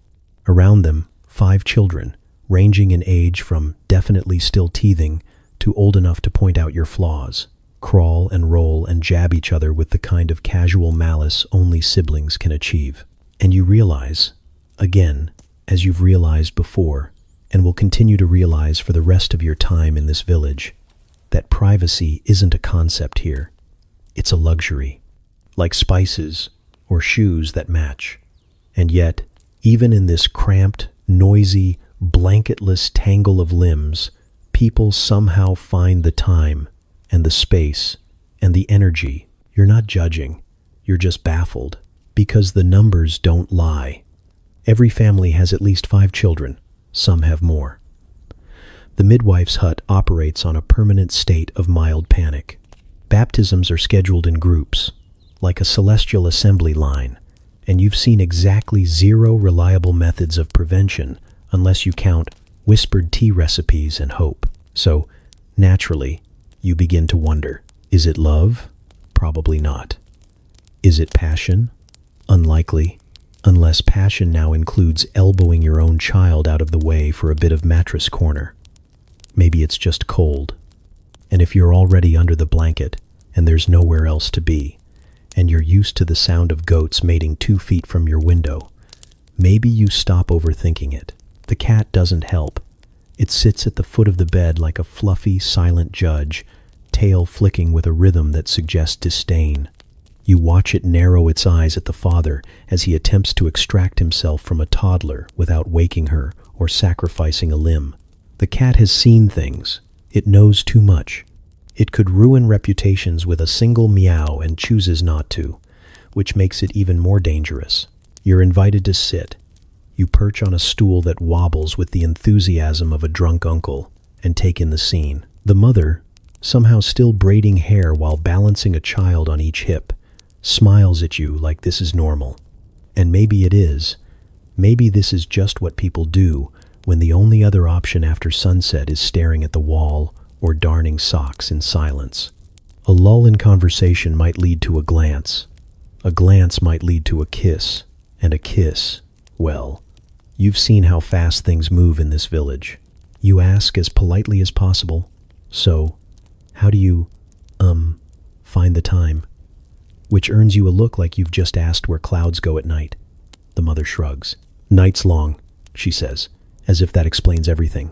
Around them, 5 children, ranging in age from definitely still teething to old enough to point out your flaws, crawl and roll and jab each other with the kind of casual malice only siblings can achieve. And you realize, again, as you've realized before, and will continue to realize for the rest of your time in this village, that privacy isn't a concept here. It's a luxury, like spices or shoes that match. And yet, even in this cramped, noisy, blanketless tangle of limbs, people somehow find the time and the space and the energy. You're not judging, you're just baffled, because the numbers don't lie. Every family has at least 5 children, some have more. The midwife's hut operates on a permanent state of mild panic. Baptisms are scheduled in groups, like a celestial assembly line, and you've seen exactly 0 reliable methods of prevention unless you count whispered tea recipes and hope. So, naturally, you begin to wonder, is it love? Probably not. Is it passion? Unlikely, unless passion now includes elbowing your own child out of the way for a bit of mattress corner. Maybe it's just cold. And if you're already under the blanket and there's nowhere else to be, and you're used to the sound of goats mating 2 feet from your window, maybe you stop overthinking it. The cat doesn't help. It sits at the foot of the bed like a fluffy, silent judge, tail flicking with a rhythm that suggests disdain. You watch it narrow its eyes at the father as he attempts to extract himself from a toddler without waking her or sacrificing a limb. The cat has seen things. It knows too much. It could ruin reputations with a single meow and chooses not to, which makes it even more dangerous. You're invited to sit. You perch on a stool that wobbles with the enthusiasm of a drunk uncle and take in the scene. The mother, somehow still braiding hair while balancing a child on each hip, smiles at you like this is normal. And maybe it is. Maybe this is just what people do when the only other option after sunset is staring at the wall or darning socks in silence. A lull in conversation might lead to a glance. A glance might lead to a kiss. And a kiss, well, you've seen how fast things move in this village. You ask as politely as possible, so, how do you, find the time? Which earns you a look like you've just asked where clouds go at night. The mother shrugs. Nights long, she says, as if that explains everything.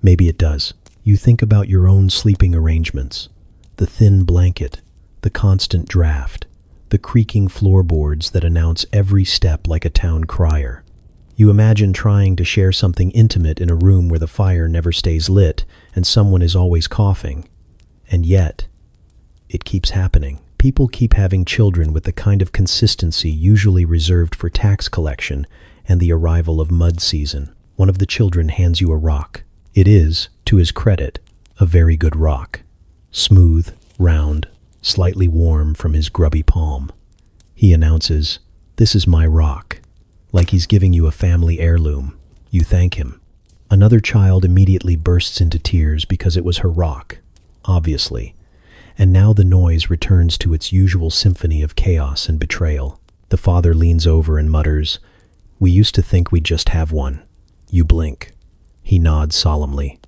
Maybe it does. You think about your own sleeping arrangements. The thin blanket, the constant draft, the creaking floorboards that announce every step like a town crier. You imagine trying to share something intimate in a room where the fire never stays lit and someone is always coughing. And yet, it keeps happening. People keep having children with the kind of consistency usually reserved for tax collection and the arrival of mud season. One of the children hands you a rock. It is, to his credit, a very good rock. Smooth, round, slightly warm from his grubby palm. He announces, "This is my rock." Like he's giving you a family heirloom. You thank him. Another child immediately bursts into tears because it was her rock, obviously. And now the noise returns to its usual symphony of chaos and betrayal. The father leans over and mutters, "We used to think we'd just have one." You blink. He nods solemnly.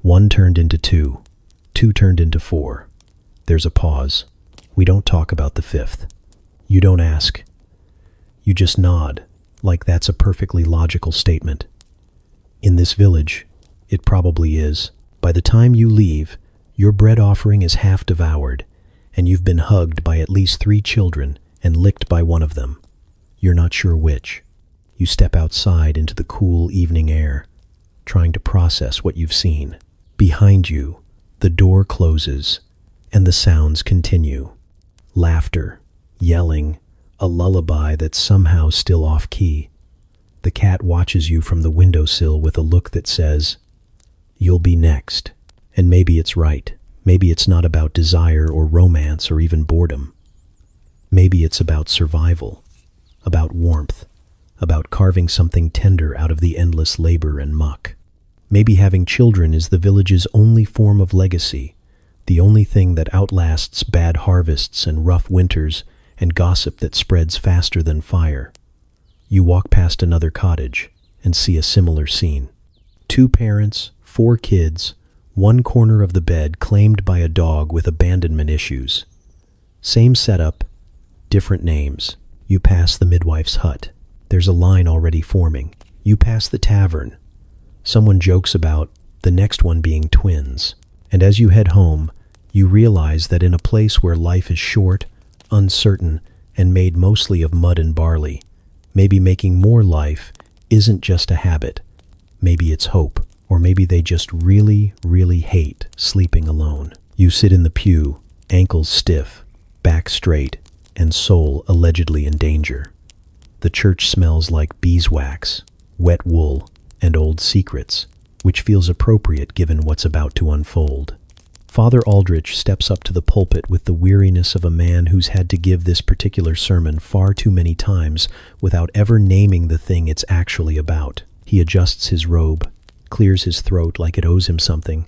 One turned into two. Two turned into four. There's a pause. We don't talk about the fifth. You don't ask. You just nod, like that's a perfectly logical statement. In this village, it probably is. By the time you leave, your bread offering is half devoured, and you've been hugged by at least 3 children and licked by one of them. You're not sure which. You step outside into the cool evening air, trying to process what you've seen. Behind you, the door closes, and the sounds continue. Laughter, yelling, a lullaby that's somehow still off-key. The cat watches you from the windowsill with a look that says, "You'll be next." And maybe it's right. Maybe it's not about desire or romance or even boredom. Maybe it's about survival, about warmth, about carving something tender out of the endless labor and muck. Maybe having children is the village's only form of legacy, the only thing that outlasts bad harvests and rough winters and gossip that spreads faster than fire. You walk past another cottage and see a similar scene. 2 parents, 4 kids, one corner of the bed claimed by a dog with abandonment issues. Same setup, different names. You pass the midwife's hut. There's a line already forming. You pass the tavern. Someone jokes about the next one being twins. And as you head home, you realize that in a place where life is short, uncertain, and made mostly of mud and barley, maybe making more life isn't just a habit. Maybe it's hope. Or maybe they just really, really hate sleeping alone. You sit in the pew, ankles stiff, back straight, and soul allegedly in danger. The church smells like beeswax, wet wool, and old secrets, which feels appropriate given what's about to unfold. Father Aldrich steps up to the pulpit with the weariness of a man who's had to give this particular sermon far too many times without ever naming the thing it's actually about. He adjusts his robe, clears his throat like it owes him something,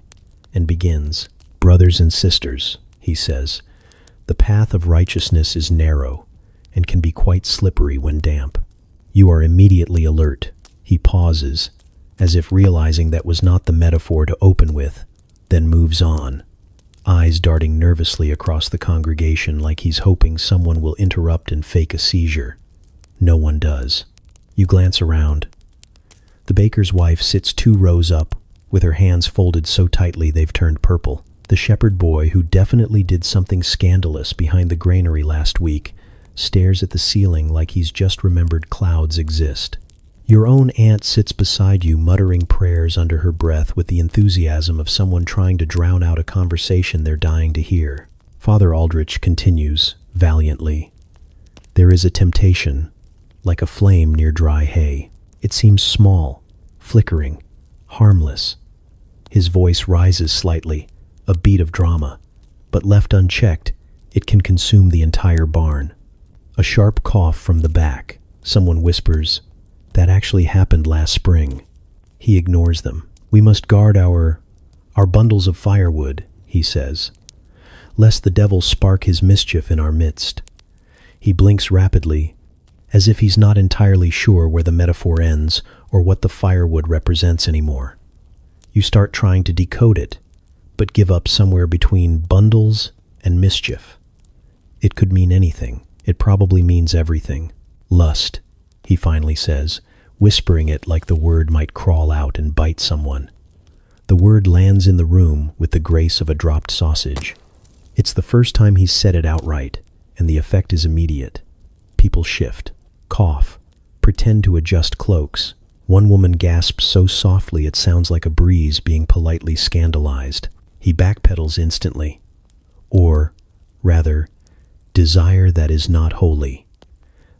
and begins. "Brothers and sisters," he says, "the path of righteousness is narrow and can be quite slippery when damp." You are immediately alert. He pauses, as if realizing that was not the metaphor to open with, then moves on, eyes darting nervously across the congregation like he's hoping someone will interrupt and fake a seizure. No one does. You glance around. The baker's wife sits 2 rows up, with her hands folded so tightly they've turned purple. The shepherd boy, who definitely did something scandalous behind the granary last week, stares at the ceiling like he's just remembered clouds exist. Your own aunt sits beside you, muttering prayers under her breath with the enthusiasm of someone trying to drown out a conversation they're dying to hear. Father Aldrich continues, valiantly. There is a temptation, like a flame near dry hay. It seems small, flickering, harmless. His voice rises slightly, a beat of drama, but left unchecked, it can consume the entire barn. A sharp cough from the back. Someone whispers, "That actually happened last spring." He ignores them. "We must guard our bundles of firewood," he says, "lest the devil spark his mischief in our midst." He blinks rapidly, as if he's not entirely sure where the metaphor ends or what the firewood represents anymore. You start trying to decode it, but give up somewhere between bundles and mischief. It could mean anything. It probably means everything. Lust, he finally says, whispering it like the word might crawl out and bite someone. The word lands in the room with the grace of a dropped sausage. It's the first time he's said it outright, and the effect is immediate. People shift, cough, pretend to adjust cloaks. One woman gasps so softly it sounds like a breeze being politely scandalized. He backpedals instantly. Or, rather, desire that is not holy.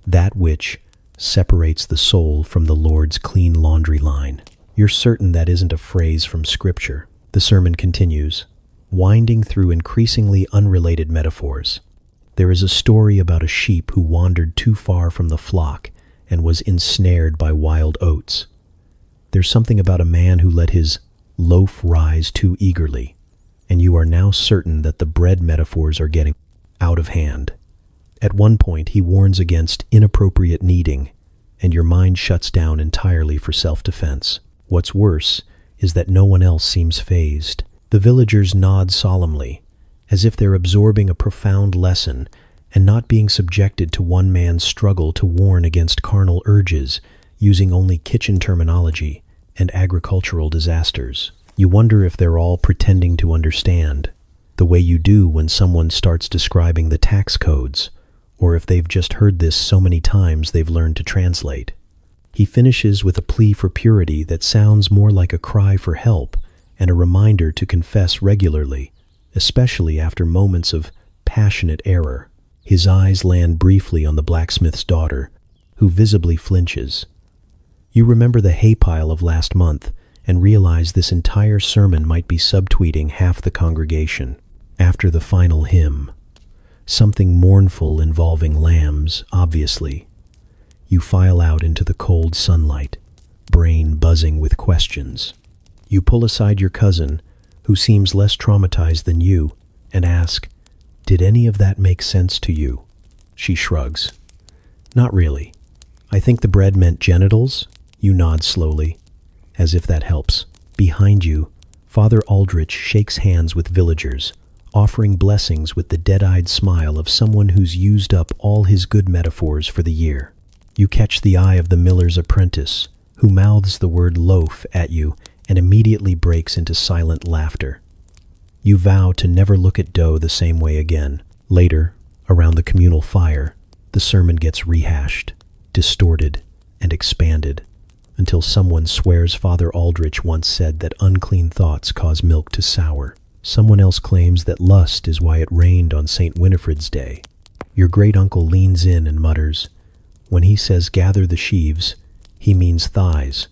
That which separates the soul from the Lord's clean laundry line. You're certain that isn't a phrase from Scripture. The sermon continues, winding through increasingly unrelated metaphors. There is a story about a sheep who wandered too far from the flock and was ensnared by wild oats. There's something about a man who let his loaf rise too eagerly, and you are now certain that the bread metaphors are getting out of hand. At one point, he warns against inappropriate kneading, and your mind shuts down entirely for self-defense. What's worse is that no one else seems fazed. The villagers nod solemnly, as if they're absorbing a profound lesson and not being subjected to one man's struggle to warn against carnal urges, using only kitchen terminology and agricultural disasters. You wonder if they're all pretending to understand, the way you do when someone starts describing the tax codes, or if they've just heard this so many times they've learned to translate. He finishes with a plea for purity that sounds more like a cry for help and a reminder to confess regularly, especially after moments of passionate error. His eyes land briefly on the blacksmith's daughter, who visibly flinches. You remember the hay pile of last month and realize this entire sermon might be subtweeting half the congregation. After the final hymn, something mournful involving lambs, obviously, you file out into the cold sunlight, brain buzzing with questions. You pull aside your cousin, who seems less traumatized than you, and ask, "Did any of that make sense to you?" She shrugs. "Not really. I think the bread meant genitals." You nod slowly, as if that helps. Behind you, Father Aldrich shakes hands with villagers, offering blessings with the dead-eyed smile of someone who's used up all his good metaphors for the year. You catch the eye of the miller's apprentice, who mouths the word loaf at you and immediately breaks into silent laughter. You vow to never look at dough the same way again. Later, around the communal fire, the sermon gets rehashed, distorted, and expanded, until someone swears Father Aldrich once said that unclean thoughts cause milk to sour. Someone else claims that lust is why it rained on St. Winifred's Day. Your great-uncle leans in and mutters, when he says gather the sheaves, he means thighs,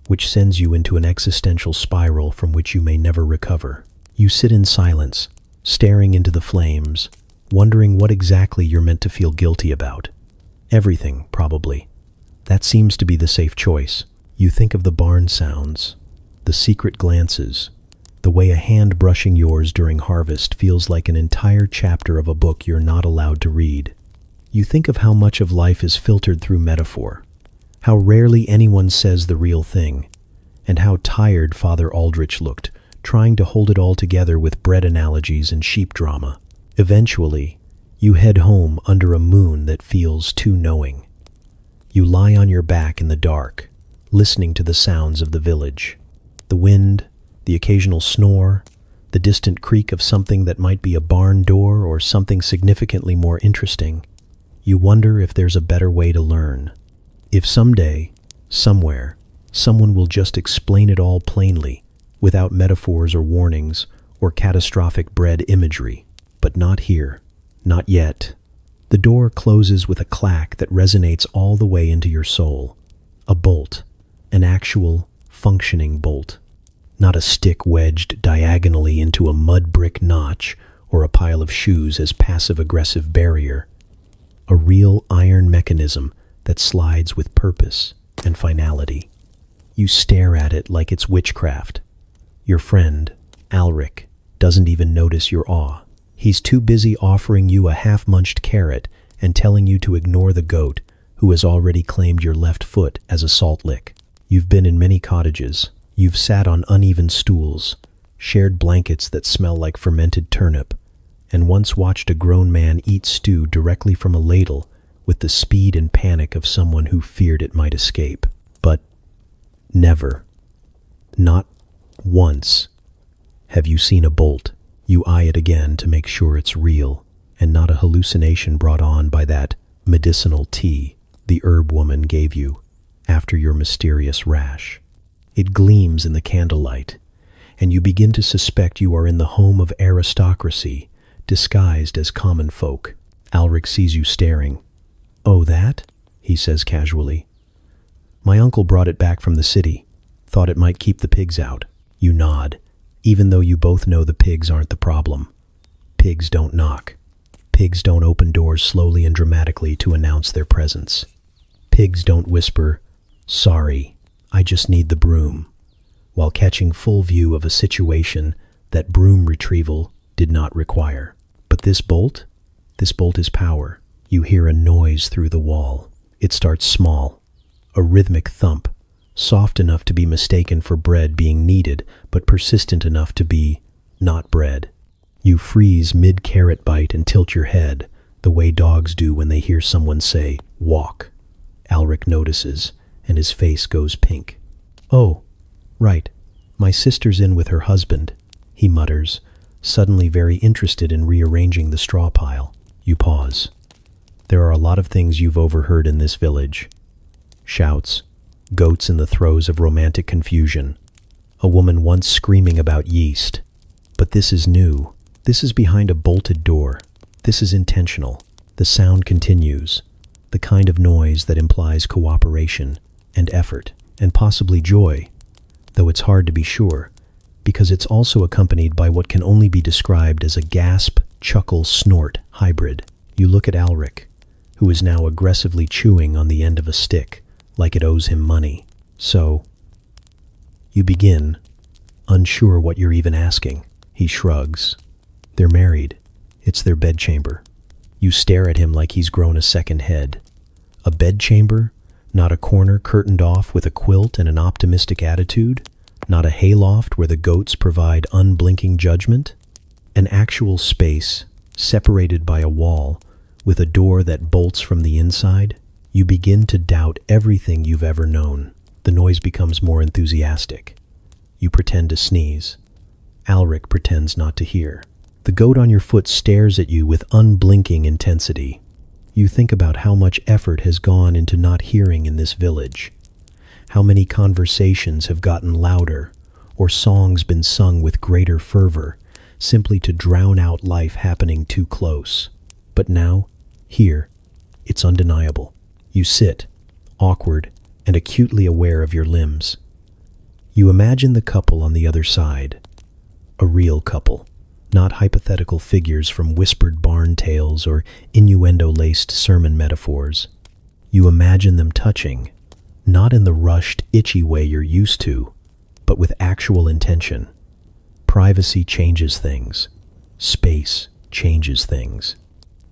which sends you into an existential spiral from which you may never recover. You sit in silence, staring into the flames, wondering what exactly you're meant to feel guilty about. Everything, probably. That seems to be the safe choice. You think of the barn sounds, the secret glances, the way a hand brushing yours during harvest feels like an entire chapter of a book you're not allowed to read. You think of how much of life is filtered through metaphor, how rarely anyone says the real thing, and how tired Father Aldrich looked, trying to hold it all together with bread analogies and sheep drama. Eventually, you head home under a moon that feels too knowing. You lie on your back in the dark, listening to the sounds of the village. The wind, the occasional snore, the distant creak of something that might be a barn door or something significantly more interesting. You wonder if there's a better way to learn. If someday, somewhere, someone will just explain it all plainly, without metaphors or warnings or catastrophic bread imagery. But not here. Not yet. The door closes with a clack that resonates all the way into your soul. A bolt. An actual, functioning bolt. Not a stick wedged diagonally into a mud brick notch or a pile of shoes as passive-aggressive barrier. A real iron mechanism that slides with purpose and finality. You stare at it like it's witchcraft. Your friend, Alric, doesn't even notice your awe. He's too busy offering you a half-munched carrot and telling you to ignore the goat, who has already claimed your left foot as a salt lick. You've been in many cottages. You've sat on uneven stools, shared blankets that smell like fermented turnip, and once watched a grown man eat stew directly from a ladle with the speed and panic of someone who feared it might escape. But never, not once, have you seen a bolt. You eye it again to make sure it's real and not a hallucination brought on by that medicinal tea the herb woman gave you after your mysterious rash. It gleams in the candlelight, and you begin to suspect you are in the home of aristocracy, disguised as common folk. Alric sees you staring. "Oh, that?" he says casually. "My uncle brought it back from the city. Thought it might keep the pigs out." You nod, even though you both know the pigs aren't the problem. Pigs don't knock. Pigs don't open doors slowly and dramatically to announce their presence. Pigs don't whisper, "Sorry, I just need the broom," while catching full view of a situation that broom retrieval did not require. But this bolt is power. You hear a noise through the wall. It starts small, a rhythmic thump, soft enough to be mistaken for bread being kneaded, but persistent enough to be not bread. You freeze mid-carrot bite and tilt your head, the way dogs do when they hear someone say, "Walk." Alric notices, and his face goes pink. "Oh, right. My sister's in with her husband," he mutters, suddenly very interested in rearranging the straw pile. You pause. There are a lot of things you've overheard in this village. Shouts, goats in the throes of romantic confusion, a woman once screaming about yeast. But this is new. This is behind a bolted door. This is intentional. The sound continues, the kind of noise that implies cooperation and effort and possibly joy, though it's hard to be sure, because it's also accompanied by what can only be described as a gasp, chuckle, snort hybrid. You look at Alric, who is now aggressively chewing on the end of a stick, like it owes him money. So, you begin, unsure what you're even asking. He shrugs. They're married. It's their bedchamber. You stare at him like he's grown a second head. A bedchamber? Not a corner curtained off with a quilt and an optimistic attitude? Not a hayloft where the goats provide unblinking judgment? An actual space, separated by a wall, with a door that bolts from the inside? You begin to doubt everything you've ever known. The noise becomes more enthusiastic. You pretend to sneeze. Alric pretends not to hear. The goat on your foot stares at you with unblinking intensity. You think about how much effort has gone into not hearing in this village. How many conversations have gotten louder, or songs been sung with greater fervor, simply to drown out life happening too close. But now, here, it's undeniable. You sit, awkward and acutely aware of your limbs. You imagine the couple on the other side. A real couple, not hypothetical figures from whispered barn tales or innuendo-laced sermon metaphors. You imagine them touching, not in the rushed, itchy way you're used to, but with actual intention. Privacy changes things. Space changes things.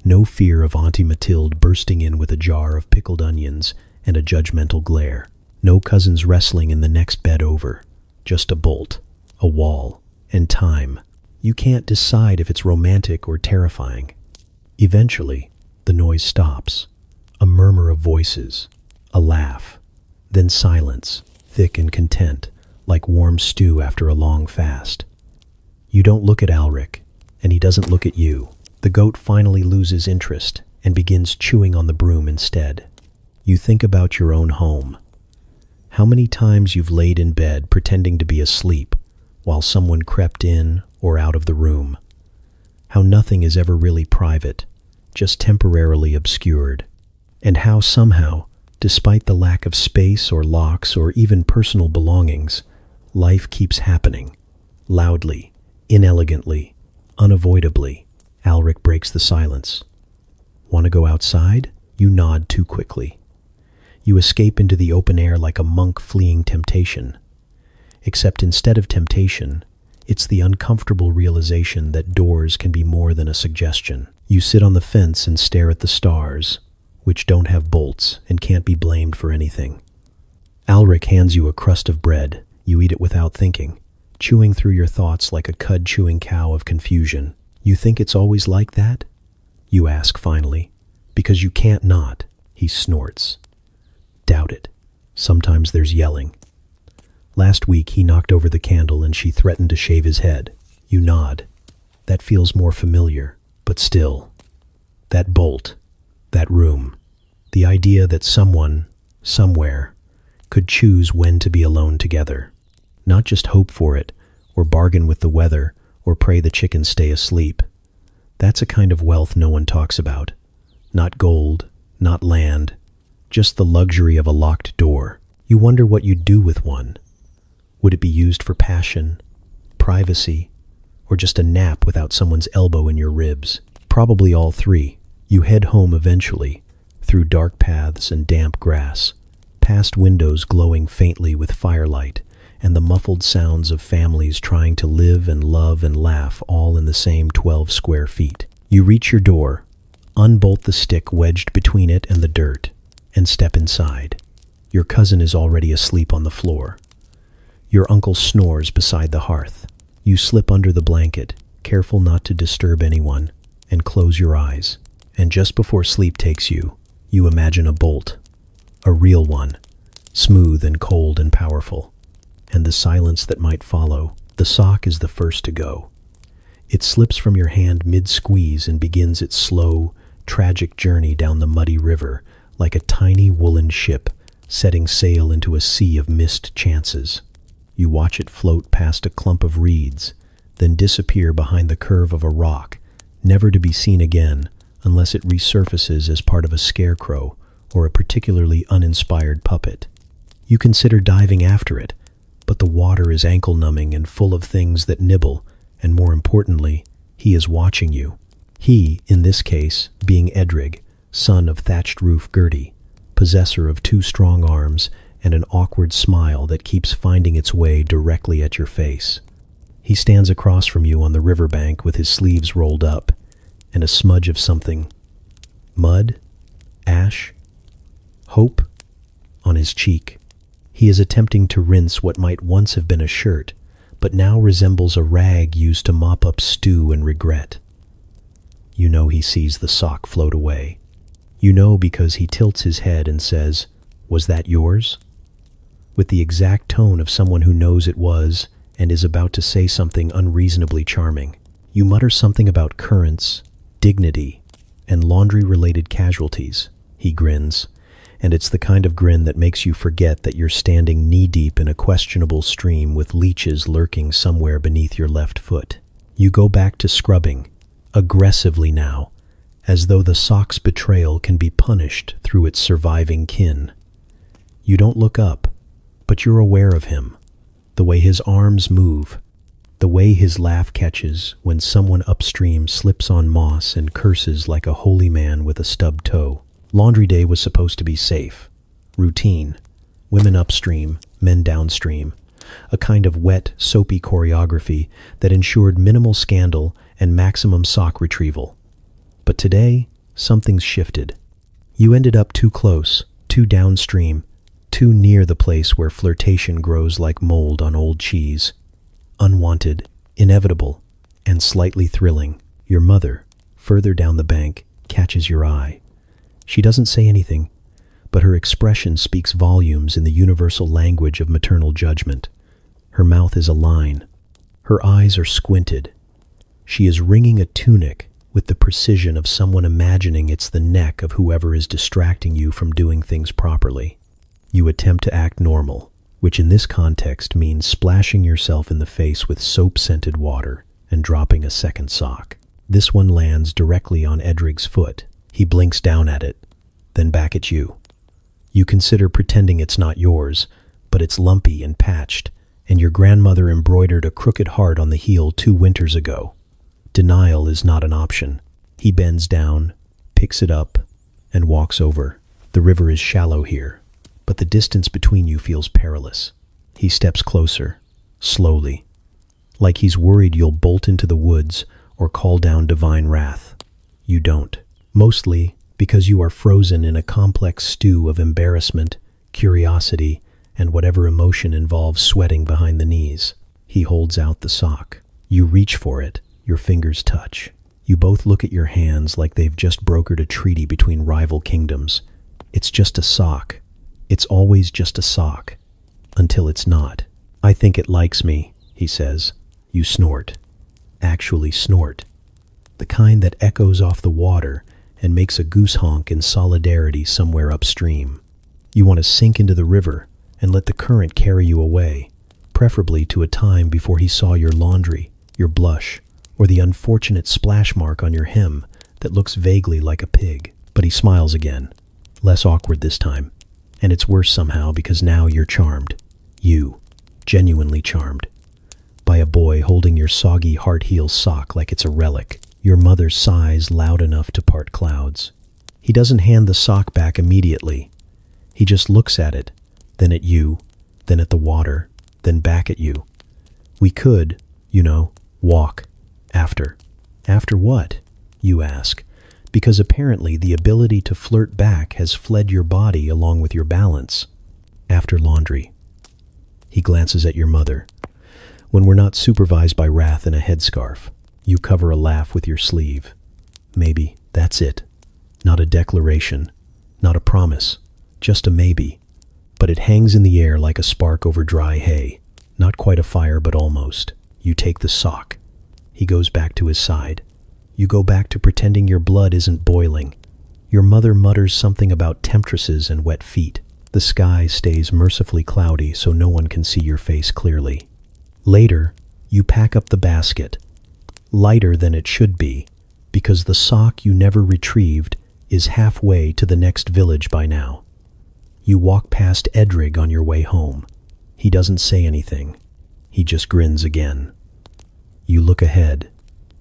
No fear of Auntie Mathilde bursting in with a jar of pickled onions and a judgmental glare. No cousins wrestling in the next bed over. Just a bolt, a wall, and time. You can't decide if it's romantic or terrifying. Eventually, the noise stops. A murmur of voices, a laugh, then silence, thick and content, like warm stew after a long fast. You don't look at Alric, and he doesn't look at you. The goat finally loses interest and begins chewing on the broom instead. You think about your own home. How many times you've laid in bed pretending to be asleep while someone crept in or out of the room. How nothing is ever really private, just temporarily obscured. And how somehow, despite the lack of space or locks or even personal belongings, life keeps happening. Loudly, inelegantly, unavoidably. Alric breaks the silence. Want to go outside? You nod too quickly. You escape into the open air like a monk fleeing temptation. Except instead of temptation, it's the uncomfortable realization that doors can be more than a suggestion. You sit on the fence and stare at the stars, which don't have bolts and can't be blamed for anything. Alric hands you a crust of bread. You eat it without thinking, chewing through your thoughts like a cud-chewing cow of confusion. You think it's always like that? You ask finally, Because you can't not, he snorts. Doubt it. Sometimes there's yelling. Last week he knocked over the candle and she threatened to shave his head. You nod. That feels more familiar, but still. That bolt, that room, the idea that someone, somewhere, could choose when to be alone together. Not just hope for it, or bargain with the weather, or pray the chickens stay asleep. That's a kind of wealth no one talks about. Not gold, not land, just the luxury of a locked door. You wonder what you'd do with one. Would it be used for passion, privacy, or just a nap without someone's elbow in your ribs? Probably all three. You head home eventually, through dark paths and damp grass, past windows glowing faintly with firelight, and the muffled sounds of families trying to live and love and laugh all in the same 12 square feet. You reach your door, unbolt the stick wedged between it and the dirt, and step inside. Your cousin is already asleep on the floor. Your uncle snores beside the hearth. You slip under the blanket, careful not to disturb anyone, and close your eyes. And just before sleep takes you, you imagine a bolt. A real one, smooth and cold and powerful. And the silence that might follow. The sock is the first to go. It slips from your hand mid-squeeze and begins its slow, tragic journey down the muddy river like a tiny woolen ship setting sail into a sea of missed chances. You watch it float past a clump of reeds, then disappear behind the curve of a rock, never to be seen again unless it resurfaces as part of a scarecrow or a particularly uninspired puppet. You consider diving after it, but the water is ankle-numbing and full of things that nibble, and more importantly, he is watching you. He, in this case, being Edrig, son of thatched-roof Gertie, possessor of 2 strong arms and an awkward smile that keeps finding its way directly at your face. He stands across from you on the riverbank with his sleeves rolled up, and a smudge of something, mud, ash, hope, on his cheek. He is attempting to rinse what might once have been a shirt, but now resembles a rag used to mop up stew and regret. You know he sees the sock float away. You know because he tilts his head and says, "Was that yours?" With the exact tone of someone who knows it was and is about to say something unreasonably charming. You mutter something about currents, dignity, and laundry-related casualties. He grins, and it's the kind of grin that makes you forget that you're standing knee-deep in a questionable stream with leeches lurking somewhere beneath your left foot. You go back to scrubbing, aggressively now, as though the sock's betrayal can be punished through its surviving kin. You don't look up, but you're aware of him, the way his arms move, the way his laugh catches when someone upstream slips on moss and curses like a holy man with a stubbed toe. Laundry day was supposed to be safe, routine, women upstream, men downstream, a kind of wet, soapy choreography that ensured minimal scandal and maximum sock retrieval. But today, something's shifted. You ended up too close, too downstream, too near the place where flirtation grows like mold on old cheese. Unwanted, inevitable, and slightly thrilling. Your mother, further down the bank, catches your eye. She doesn't say anything, but her expression speaks volumes in the universal language of maternal judgment. Her mouth is a line. Her eyes are squinted. She is wringing a tunic with the precision of someone imagining it's the neck of whoever is distracting you from doing things properly. You attempt to act normal, which in this context means splashing yourself in the face with soap-scented water and dropping a second sock. This one lands directly on Edrig's foot. He blinks down at it, then back at you. You consider pretending it's not yours, but it's lumpy and patched, and your grandmother embroidered a crooked heart on the heel 2 winters ago. Denial is not an option. He bends down, picks it up, and walks over. The river is shallow here, but the distance between you feels perilous. He steps closer, slowly, like he's worried you'll bolt into the woods or call down divine wrath. You don't. Mostly because you are frozen in a complex stew of embarrassment, curiosity, and whatever emotion involves sweating behind the knees. He holds out the sock. You reach for it. Your fingers touch. You both look at your hands like they've just brokered a treaty between rival kingdoms. It's just a sock. It's always just a sock. Until it's not. I think it likes me, he says. You snort. Actually snort. The kind that echoes off the water and makes a goose honk in solidarity somewhere upstream. You want to sink into the river and let the current carry you away, preferably to a time before he saw your laundry, your blush, or the unfortunate splash mark on your hem that looks vaguely like a pig. But he smiles again, less awkward this time, and it's worse somehow because now you're charmed. You, genuinely charmed. By a boy holding your soggy heart-heel sock like it's a relic. Your mother sighs loud enough to part clouds. He doesn't hand the sock back immediately. He just looks at it, then at you, then at the water, then back at you. We could, walk. After. After what? You ask, because apparently the ability to flirt back has fled your body along with your balance. After laundry. He glances at your mother. When we're not supervised by wrath and a headscarf, you cover a laugh with your sleeve. Maybe, that's it. Not a declaration, not a promise, just a maybe. But it hangs in the air like a spark over dry hay. Not quite a fire, but almost. You take the sock. He goes back to his side. You go back to pretending your blood isn't boiling. Your mother mutters something about temptresses and wet feet. The sky stays mercifully cloudy so no one can see your face clearly. Later, you pack up the basket. Lighter than it should be, because the sock you never retrieved is halfway to the next village by now. You walk past Edrig on your way home. He doesn't say anything. He just grins again. You look ahead,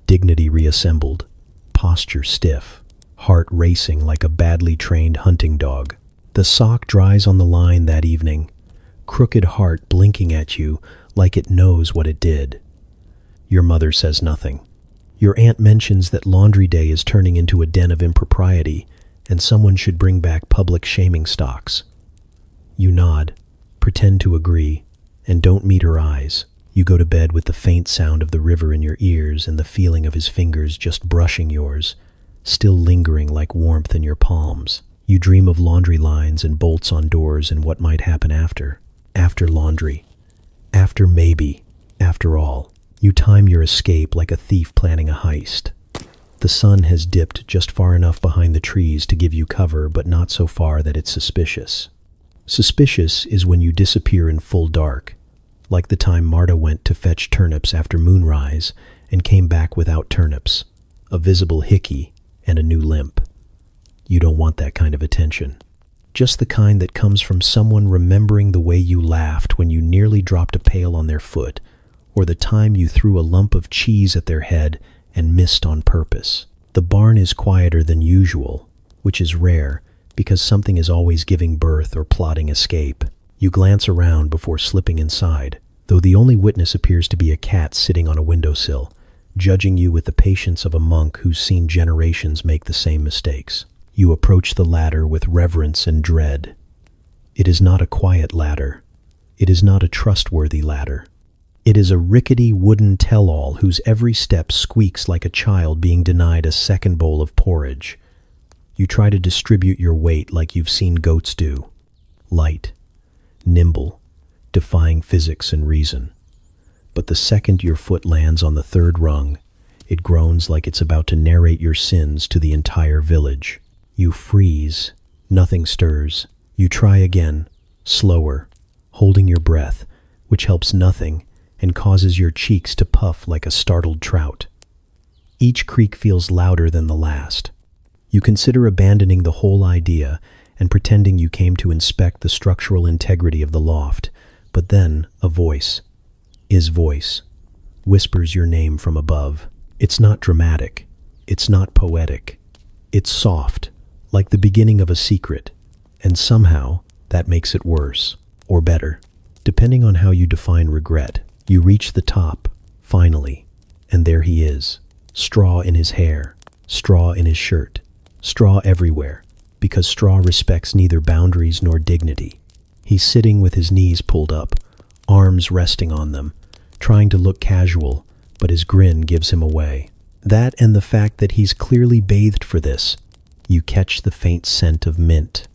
dignity reassembled, posture stiff, heart racing like a badly trained hunting dog. The sock dries on the line that evening, crooked heart blinking at you like it knows what it did. Your mother says nothing. Your aunt mentions that laundry day is turning into a den of impropriety and someone should bring back public shaming stocks. You nod, pretend to agree, and don't meet her eyes. You go to bed with the faint sound of the river in your ears and the feeling of his fingers just brushing yours, still lingering like warmth in your palms. You dream of laundry lines and bolts on doors and what might happen after. After laundry. After maybe. After all. You time your escape like a thief planning a heist. The sun has dipped just far enough behind the trees to give you cover, but not so far that it's suspicious. Suspicious is when you disappear in full dark, like the time Marta went to fetch turnips after moonrise and came back without turnips, a visible hickey, and a new limp. You don't want that kind of attention. Just the kind that comes from someone remembering the way you laughed when you nearly dropped a pail on their foot, or the time you threw a lump of cheese at their head and missed on purpose. The barn is quieter than usual, which is rare because something is always giving birth or plotting escape. You glance around before slipping inside, though the only witness appears to be a cat sitting on a windowsill, judging you with the patience of a monk who's seen generations make the same mistakes. You approach the ladder with reverence and dread. It is not a quiet ladder. It is not a trustworthy ladder. It is a rickety wooden tell-all whose every step squeaks like a child being denied a second bowl of porridge. You try to distribute your weight like you've seen goats do. Light, nimble, defying physics and reason. But the second your foot lands on the third rung, it groans like it's about to narrate your sins to the entire village. You freeze. Nothing stirs. You try again, slower, holding your breath, which helps nothing and causes your cheeks to puff like a startled trout. Each creak feels louder than the last. You consider abandoning the whole idea and pretending you came to inspect the structural integrity of the loft, but then a voice, his voice, whispers your name from above. It's not dramatic. It's not poetic. It's soft, like the beginning of a secret, and somehow that makes it worse, or better, depending on how you define regret. You reach the top, finally, and there he is, straw in his hair, straw in his shirt, straw everywhere, because straw respects neither boundaries nor dignity. He's sitting with his knees pulled up, arms resting on them, trying to look casual, but his grin gives him away. That and the fact that he's clearly bathed for this. You catch the faint scent of mint,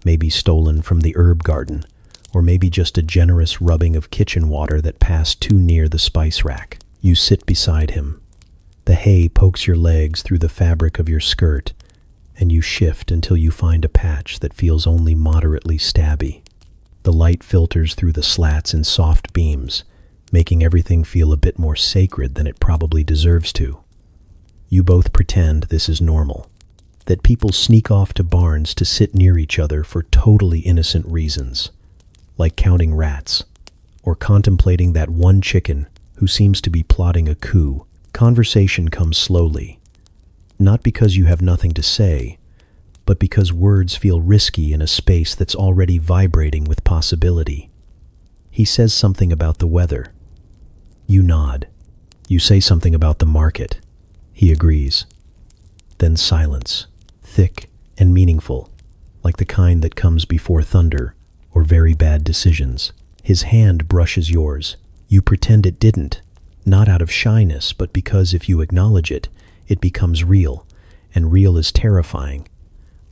maybe stolen from the herb garden, or maybe just a generous rubbing of kitchen water that passed too near the spice rack. You sit beside him. The hay pokes your legs through the fabric of your skirt, and you shift until you find a patch that feels only moderately stabby. The light filters through the slats in soft beams, making everything feel a bit more sacred than it probably deserves to. You both pretend this is normal, that people sneak off to barns to sit near each other for totally innocent reasons, like counting rats, or contemplating that one chicken who seems to be plotting a coup. Conversation comes slowly, not because you have nothing to say, but because words feel risky in a space that's already vibrating with possibility. He says something about the weather. You nod. You say something about the market. He agrees. Then silence, thick and meaningful, like the kind that comes before thunder or very bad decisions. His hand brushes yours. You pretend it didn't, not out of shyness, but because if you acknowledge it, it becomes real, and real is terrifying.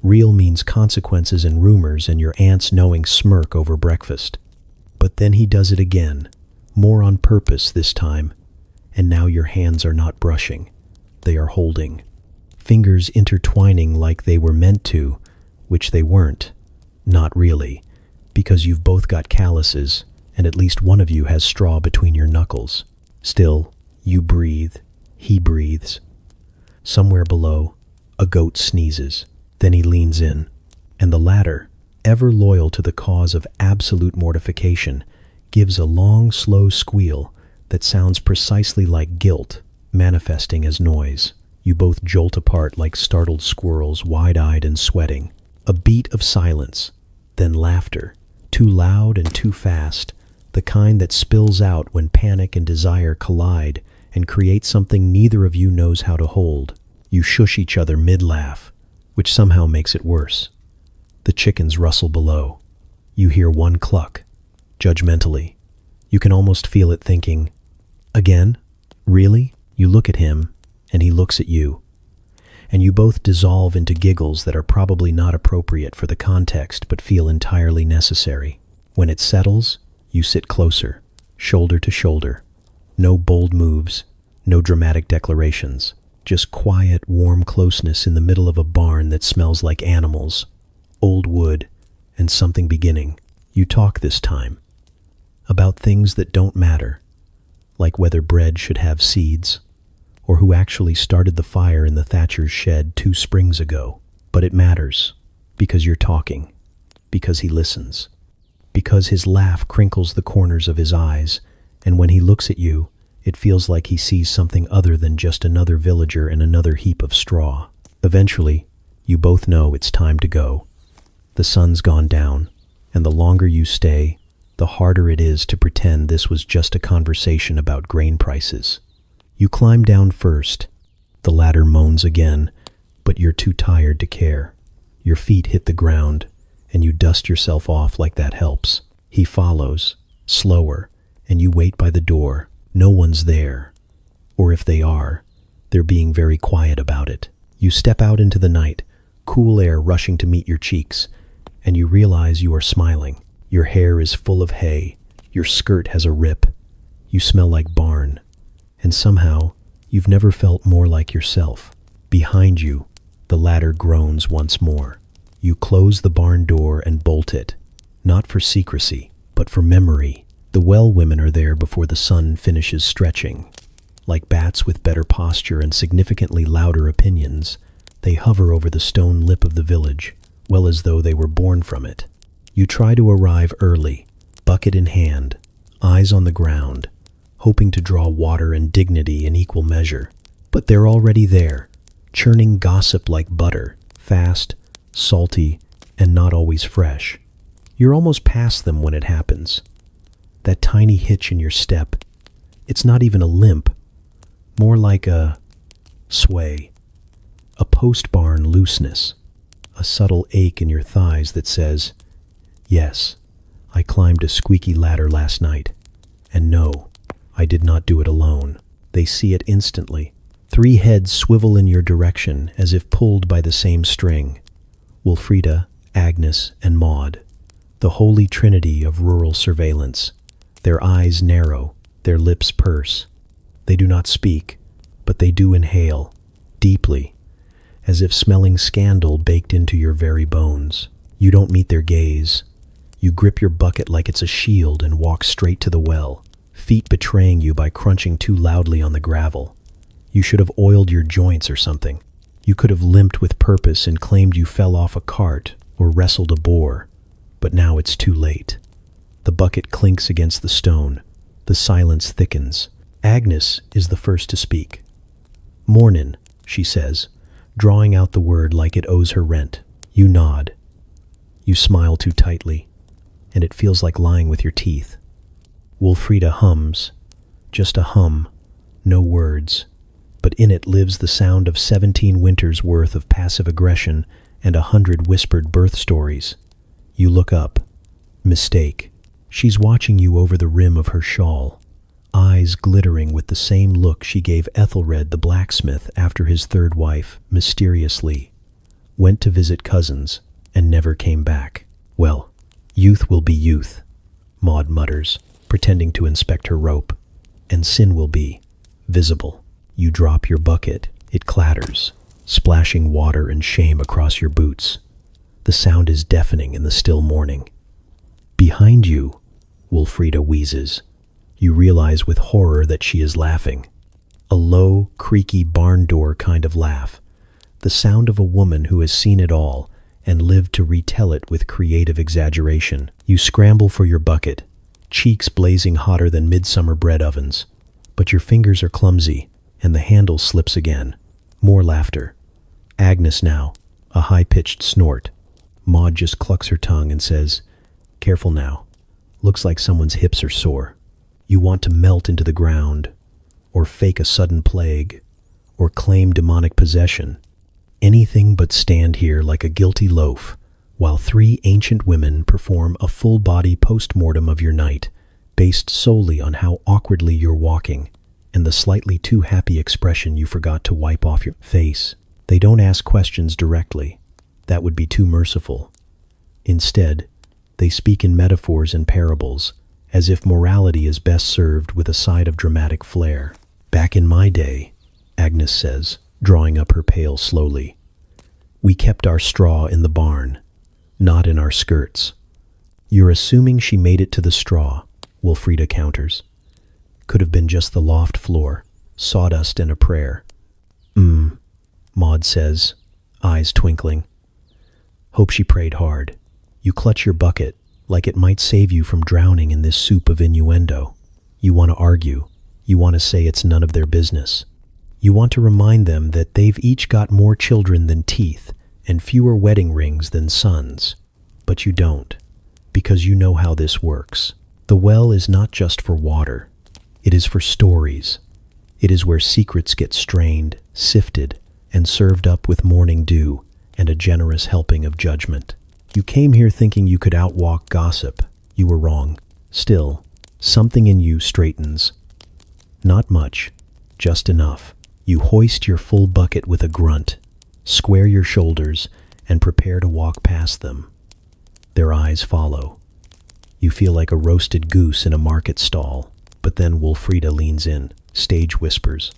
Real means consequences and rumors and your aunt's knowing smirk over breakfast. But then he does it again, more on purpose this time, and now your hands are not brushing. They are holding, fingers intertwining like they were meant to, which they weren't. Not really, because you've both got calluses, and at least one of you has straw between your knuckles. Still, you breathe, he breathes. Somewhere below, a goat sneezes. Then he leans in, and the latter, ever loyal to the cause of absolute mortification, gives a long, slow squeal that sounds precisely like guilt, manifesting as noise. You both jolt apart like startled squirrels, wide-eyed and sweating. A beat of silence, then laughter, too loud and too fast, the kind that spills out when panic and desire collide and create something neither of you knows how to hold. You shush each other mid-laugh, which somehow makes it worse. The chickens rustle below. You hear one cluck, judgmentally. You can almost feel it thinking, "Again? Really?" You look at him, and he looks at you. And you both dissolve into giggles that are probably not appropriate for the context but feel entirely necessary. When it settles, you sit closer, shoulder to shoulder. No bold moves, no dramatic declarations. Just quiet, warm closeness in the middle of a barn that smells like animals, old wood, and something beginning. You talk this time about things that don't matter, like whether bread should have seeds, or who actually started the fire in the Thatcher's shed 2 springs ago. But it matters, because you're talking, because he listens, because his laugh crinkles the corners of his eyes, and when he looks at you, it feels like he sees something other than just another villager in another heap of straw. Eventually, you both know it's time to go. The sun's gone down, and the longer you stay, the harder it is to pretend this was just a conversation about grain prices. You climb down first. The ladder moans again, but you're too tired to care. Your feet hit the ground, and you dust yourself off like that helps. He follows, slower, and you wait by the door. No one's there. Or if they are, they're being very quiet about it. You step out into the night, cool air rushing to meet your cheeks, and you realize you are smiling. Your hair is full of hay. Your skirt has a rip. You smell like barn. And somehow, you've never felt more like yourself. Behind you, the ladder groans once more. You close the barn door and bolt it, not for secrecy, but for memory. The well women are there before the sun finishes stretching. Like bats with better posture and significantly louder opinions, they hover over the stone lip of the village, well as though they were born from it. You try to arrive early, bucket in hand, eyes on the ground, hoping to draw water and dignity in equal measure. But they're already there, churning gossip like butter, fast, salty, and not always fresh. You're almost past them when it happens. That tiny hitch in your step, it's not even a limp, more like a sway, a post-barn looseness, a subtle ache in your thighs that says, "Yes, I climbed a squeaky ladder last night, and no, I did not do it alone." They see it instantly, Three heads swivel in your direction as if pulled by the same string. Wilfrida, Agnes, and Maud, the holy trinity of rural surveillance. Their eyes narrow, their lips purse. They do not speak, but they do inhale, deeply, as if smelling scandal baked into your very bones. You don't meet their gaze. You grip your bucket like it's a shield and walk straight to the well, feet betraying you by crunching too loudly on the gravel. You should have oiled your joints or something. You could have limped with purpose and claimed you fell off a cart or wrestled a boar, but now it's too late. The bucket clinks against the stone. The silence thickens. Agnes is the first to speak. "Mornin'," she says, drawing out the word like it owes her rent. You nod. You smile too tightly, and it feels like lying with your teeth. Wilfrida hums, just a hum, no words, but in it lives the sound of 17 winters' worth of passive aggression and 100 whispered birth stories. You look up. Mistake. She's watching you over the rim of her shawl, eyes glittering with the same look she gave Ethelred the blacksmith after his third wife, mysteriously, went to visit cousins and never came back. Well, youth will be youth, Maud mutters, pretending to inspect her rope, and sin will be visible. You drop your bucket. It clatters, splashing water and shame across your boots. The sound is deafening in the still morning. Behind you, Wilfrida wheezes. You realize with horror that she is laughing. A low, creaky barn door kind of laugh. The sound of a woman who has seen it all and lived to retell it with creative exaggeration. You scramble for your bucket, cheeks blazing hotter than midsummer bread ovens. But your fingers are clumsy, and the handle slips again. More laughter. Agnes now, a high-pitched snort. Maud just clucks her tongue and says, "Careful now. Looks like someone's hips are sore." You want to melt into the ground, or fake a sudden plague, or claim demonic possession. Anything but stand here like a guilty loaf, while three ancient women perform a full-body post-mortem of your night, based solely on how awkwardly you're walking, and the slightly too happy expression you forgot to wipe off your face. They don't ask questions directly. That would be too merciful. Instead, they speak in metaphors and parables, as if morality is best served with a side of dramatic flair. "Back in my day," Agnes says, drawing up her pail slowly, "we kept our straw in the barn, not in our skirts." "You're assuming she made it to the straw," Wilfrida counters. "Could have been just the loft floor, sawdust and a prayer." Maud says, eyes twinkling. "Hope she prayed hard." You clutch your bucket, like it might save you from drowning in this soup of innuendo. You want to argue. You want to say it's none of their business. You want to remind them that they've each got more children than teeth and fewer wedding rings than sons. But you don't, because you know how this works. The well is not just for water. It is for stories. It is where secrets get strained, sifted, and served up with morning dew and a generous helping of judgment. You came here thinking you could outwalk gossip. You were wrong. Still, something in you straightens. Not much, just enough. You hoist your full bucket with a grunt, square your shoulders, and prepare to walk past them. Their eyes follow. You feel like a roasted goose in a market stall, but then Wilfrida leans in, stage whispers.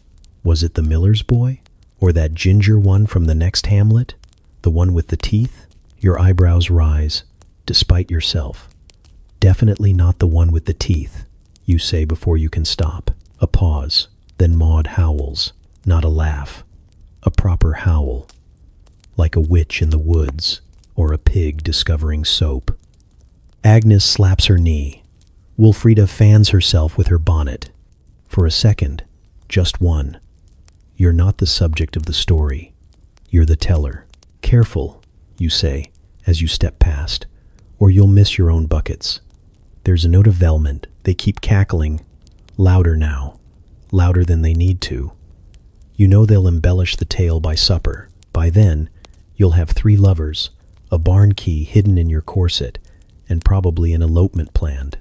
"Was it the miller's boy? Or that ginger one from the next hamlet? The one with the teeth?" Your eyebrows rise, despite yourself. "Definitely not the one with the teeth," you say before you can stop. A pause, then Maud howls, not a laugh, a proper howl, like a witch in the woods or a pig discovering soap. Agnes slaps her knee. Wilfrida fans herself with her bonnet. For a second, just one. You're not the subject of the story. You're the teller. "Careful," you say, as you step past, "or you'll miss your own buckets." There's a note of velment. They keep cackling, louder now, louder than they need to. You know they'll embellish the tale by supper. By then, you'll have 3 lovers, a barn key hidden in your corset, and probably an elopement planned.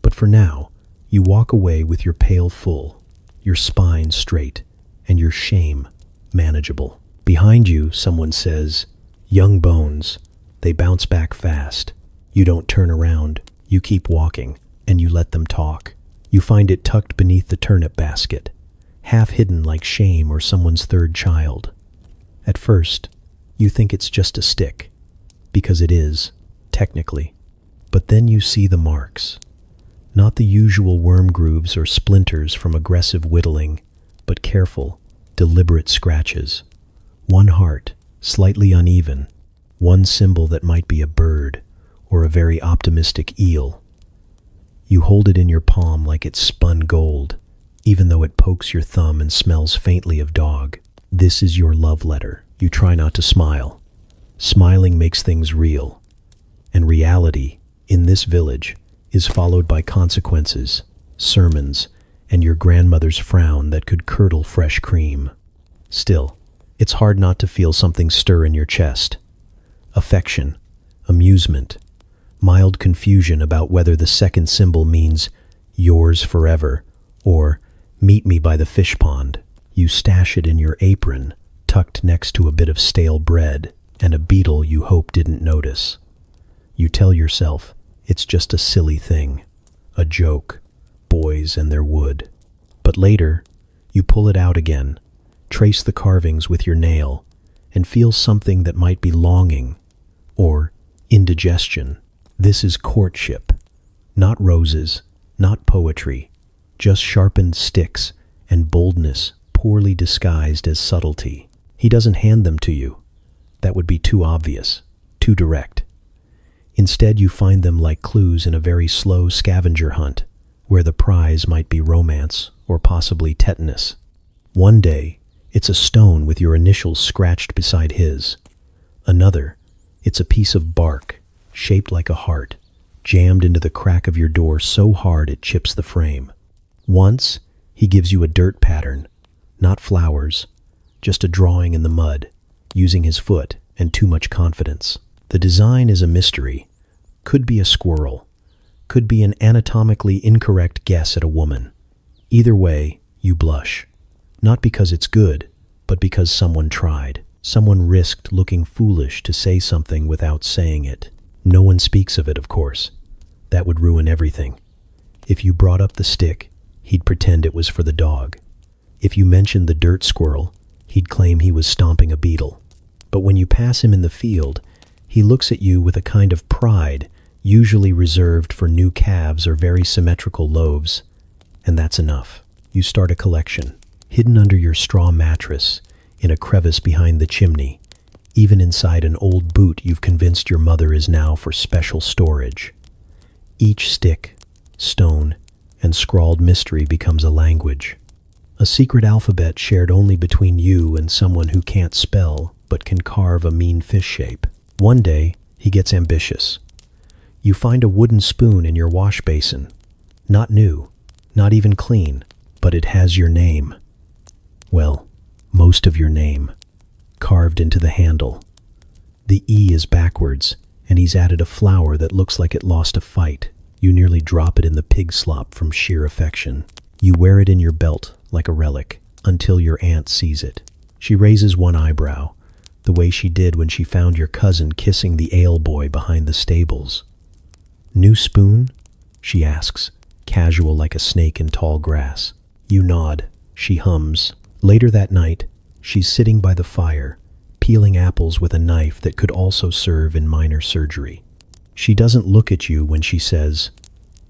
But for now, you walk away with your pail full, your spine straight, and your shame manageable. Behind you, someone says, "Young bones." They bounce back fast. You don't turn around. You keep walking, and you let them talk. You find it tucked beneath the turnip basket, half hidden like shame or someone's third child. At first, you think it's just a stick, because it is, technically. But then you see the marks. Not the usual worm grooves or splinters from aggressive whittling, but careful, deliberate scratches. One heart, slightly uneven. One symbol that might be a bird or a very optimistic eel. You hold it in your palm like it's spun gold, even though it pokes your thumb and smells faintly of dog. This is your love letter. You try not to smile. Smiling makes things real. And reality, in this village, is followed by consequences, sermons, and your grandmother's frown that could curdle fresh cream. Still, it's hard not to feel something stir in your chest. Affection, amusement, mild confusion about whether the second symbol means yours forever or meet me by the fish pond. You stash it in your apron, tucked next to a bit of stale bread and a beetle you hope didn't notice. You tell yourself it's just a silly thing, a joke, boys and their wood. But later, you pull it out again, trace the carvings with your nail, and feel something that might be longing or indigestion. This is courtship. Not roses, not poetry, just sharpened sticks and boldness poorly disguised as subtlety. He doesn't hand them to you. That would be too obvious, too direct. Instead, you find them like clues in a very slow scavenger hunt, where the prize might be romance or possibly tetanus. One day, it's a stone with your initials scratched beside his. Another, it's a piece of bark, shaped like a heart, jammed into the crack of your door so hard it chips the frame. Once, he gives you a dirt pattern, not flowers, just a drawing in the mud, using his foot and too much confidence. The design is a mystery. Could be a squirrel. Could be an anatomically incorrect guess at a woman. Either way, you blush. Not because it's good, but because someone tried. Someone risked looking foolish to say something without saying it. No one speaks of it, of course. That would ruin everything. If you brought up the stick, he'd pretend it was for the dog. If you mentioned the dirt squirrel, he'd claim he was stomping a beetle. But when you pass him in the field, he looks at you with a kind of pride, usually reserved for new calves or very symmetrical loaves. And that's enough. You start a collection, hidden under your straw mattress, in a crevice behind the chimney, even inside an old boot you've convinced your mother is now for special storage. Each stick, stone, and scrawled mystery becomes a language. A secret alphabet shared only between you and someone who can't spell but can carve a mean fish shape. One day, he gets ambitious. You find a wooden spoon in your wash basin. Not new, not even clean, but it has your name. Well, most of your name, carved into the handle. The E is backwards, and he's added a flower that looks like it lost a fight. You nearly drop it in the pig slop from sheer affection. You wear it in your belt like a relic until your aunt sees it. She raises one eyebrow, the way she did when she found your cousin kissing the ale boy behind the stables. "New spoon?" she asks, casual like a snake in tall grass. You nod. She hums. Later that night, she's sitting by the fire, peeling apples with a knife that could also serve in minor surgery. She doesn't look at you when she says,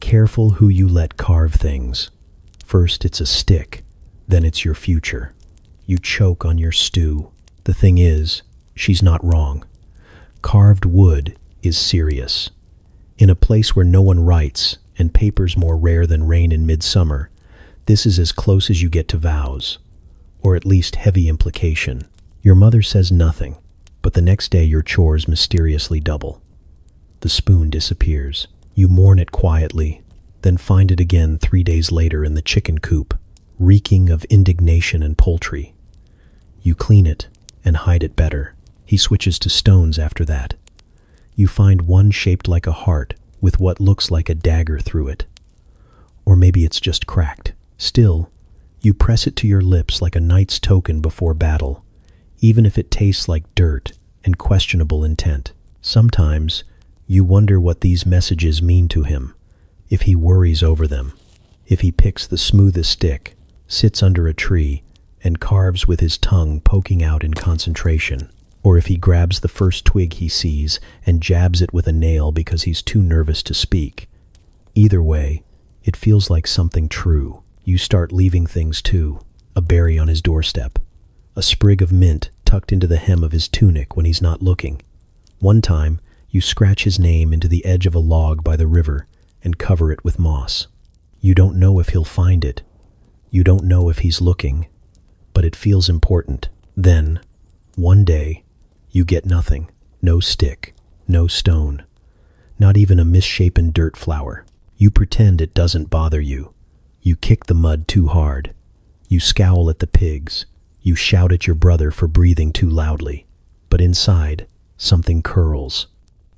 "Careful who you let carve things. First it's a stick, then it's your future." You choke on your stew. The thing is, she's not wrong. Carved wood is serious. In a place where no one writes, and paper's more rare than rain in midsummer, this is as close as you get to vows, or at least heavy implication. Your mother says nothing, but the next day your chores mysteriously double. The spoon disappears. You mourn it quietly, then find it again 3 days later in the chicken coop, reeking of indignation and poultry. You clean it and hide it better. He switches to stones after that. You find one shaped like a heart with what looks like a dagger through it. Or maybe it's just cracked. Still, You press it to your lips like a knight's token before battle, even if it tastes like dirt and questionable intent. Sometimes, you wonder what these messages mean to him, if he worries over them, if he picks the smoothest stick, sits under a tree, and carves with his tongue poking out in concentration, or if he grabs the first twig he sees and jabs it with a nail because he's too nervous to speak. Either way, it feels like something true. You start leaving things too. A berry on his doorstep, a sprig of mint tucked into the hem of his tunic when he's not looking. One time, you scratch his name into the edge of a log by the river and cover it with moss. You don't know if he'll find it. You don't know if he's looking, but it feels important. Then, one day, you get nothing. No stick, no stone, not even a misshapen dirt flower. You pretend it doesn't bother you. You kick the mud too hard. You scowl at the pigs. You shout at your brother for breathing too loudly. But inside, something curls.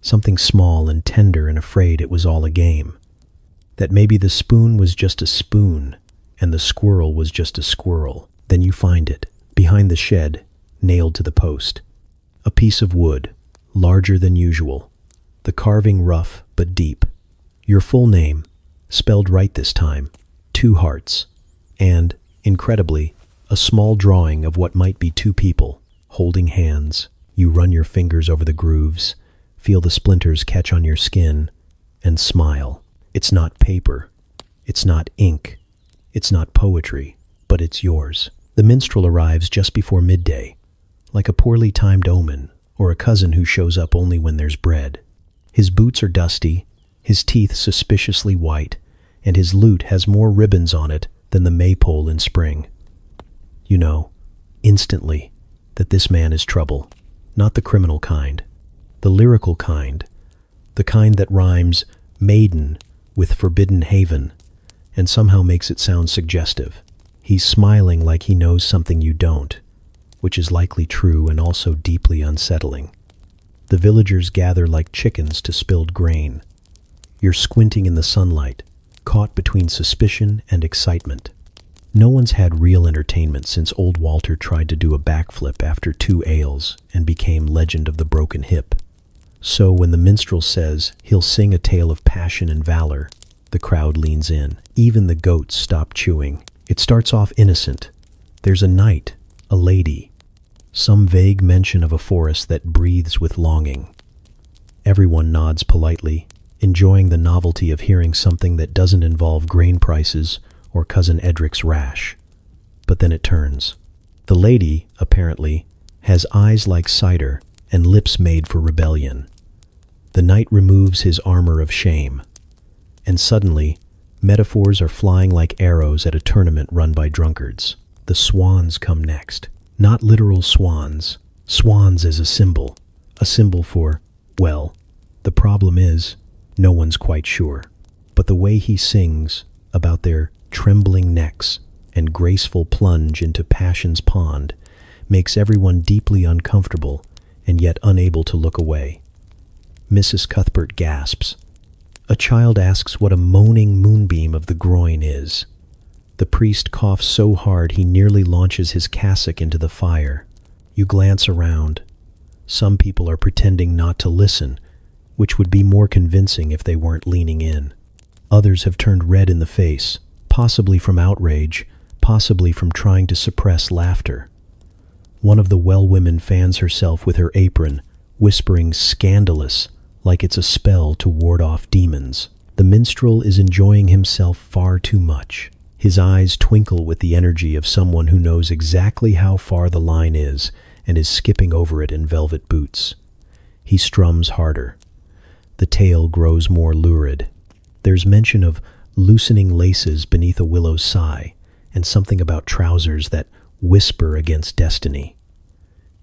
Something small and tender and afraid it was all a game. That maybe the spoon was just a spoon and the squirrel was just a squirrel. Then you find it, behind the shed, nailed to the post. A piece of wood, larger than usual. The carving rough but deep. Your full name, spelled right this time, 2 hearts, and, incredibly, a small drawing of what might be 2 people, holding hands. You run your fingers over the grooves, feel the splinters catch on your skin, and smile. It's not paper. It's not ink. It's not poetry, but it's yours. The minstrel arrives just before midday, like a poorly timed omen, or a cousin who shows up only when there's bread. His boots are dusty, his teeth suspiciously white, and his lute has more ribbons on it than the maypole in spring. You know, instantly, that this man is trouble, not the criminal kind, the lyrical kind, the kind that rhymes maiden with forbidden haven, and somehow makes it sound suggestive. He's smiling like he knows something you don't, which is likely true and also deeply unsettling. The villagers gather like chickens to spilled grain. You're squinting in the sunlight, caught between suspicion and excitement. No one's had real entertainment since old Walter tried to do a backflip after 2 ales and became legend of the broken hip. So when the minstrel says he'll sing a tale of passion and valor, the crowd leans in. Even the goats stop chewing. It starts off innocent. There's a knight, a lady, some vague mention of a forest that breathes with longing. Everyone nods politely, enjoying the novelty of hearing something that doesn't involve grain prices or Cousin Edric's rash. But then it turns. The lady, apparently, has eyes like cider and lips made for rebellion. The knight removes his armor of shame, and suddenly, metaphors are flying like arrows at a tournament run by drunkards. The swans come next. Not literal swans. Swans as a symbol for, well, the problem is, no one's quite sure. But the way he sings about their trembling necks and graceful plunge into passion's pond makes everyone deeply uncomfortable and yet unable to look away. Mrs. Cuthbert gasps. A child asks what a moaning moonbeam of the groin is. The priest coughs so hard he nearly launches his cassock into the fire. You glance around. Some people are pretending not to listen, which would be more convincing if they weren't leaning in. Others have turned red in the face, possibly from outrage, possibly from trying to suppress laughter. One of the well-women fans herself with her apron, whispering scandalous, like it's a spell to ward off demons. The minstrel is enjoying himself far too much. His eyes twinkle with the energy of someone who knows exactly how far the line is and is skipping over it in velvet boots. He strums harder. The tale grows more lurid. There's mention of loosening laces beneath a willow's sigh, and something about trousers that whisper against destiny.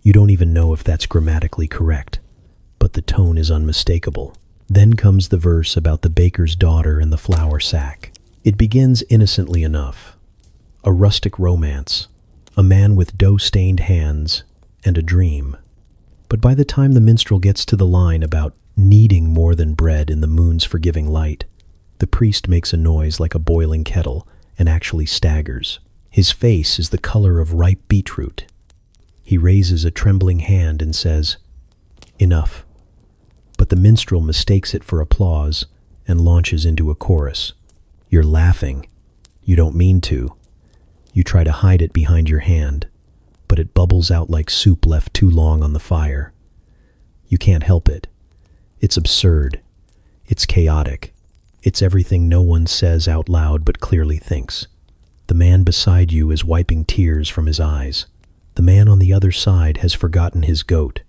You don't even know if that's grammatically correct, but the tone is unmistakable. Then comes the verse about the baker's daughter and the flour sack. It begins innocently enough. A rustic romance, a man with dough-stained hands, and a dream. But by the time the minstrel gets to the line about needing more than bread in the moon's forgiving light, the priest makes a noise like a boiling kettle and actually staggers. His face is the color of ripe beetroot. He raises a trembling hand and says, "Enough." But the minstrel mistakes it for applause and launches into a chorus. You're laughing. You don't mean to. You try to hide it behind your hand, but it bubbles out like soup left too long on the fire. You can't help it. It's absurd. It's chaotic. It's everything no one says out loud but clearly thinks. The man beside you is wiping tears from his eyes. The man on the other side has forgotten his goat,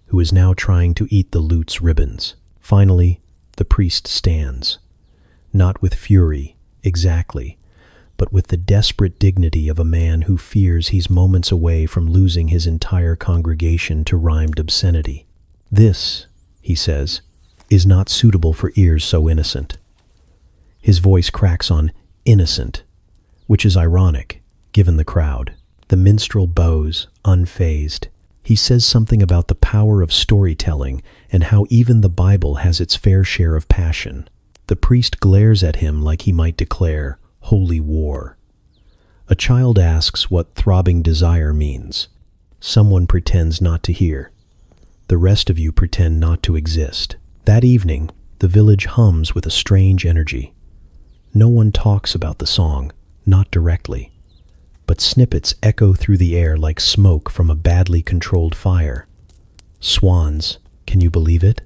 who is now trying to eat the lute's ribbons. Finally, the priest stands. Not with fury, exactly, but with the desperate dignity of a man who fears he's moments away from losing his entire congregation to rhymed obscenity. "This," he says, "is not suitable for ears so innocent." His voice cracks on innocent, which is ironic, given the crowd. The minstrel bows, unfazed. He says something about the power of storytelling and how even the Bible has its fair share of passion. The priest glares at him like he might declare holy war. A child asks what throbbing desire means. Someone pretends not to hear. The rest of you pretend not to exist. That evening, the village hums with a strange energy. No one talks about the song, not directly, but snippets echo through the air like smoke from a badly controlled fire. Swans, can you believe it?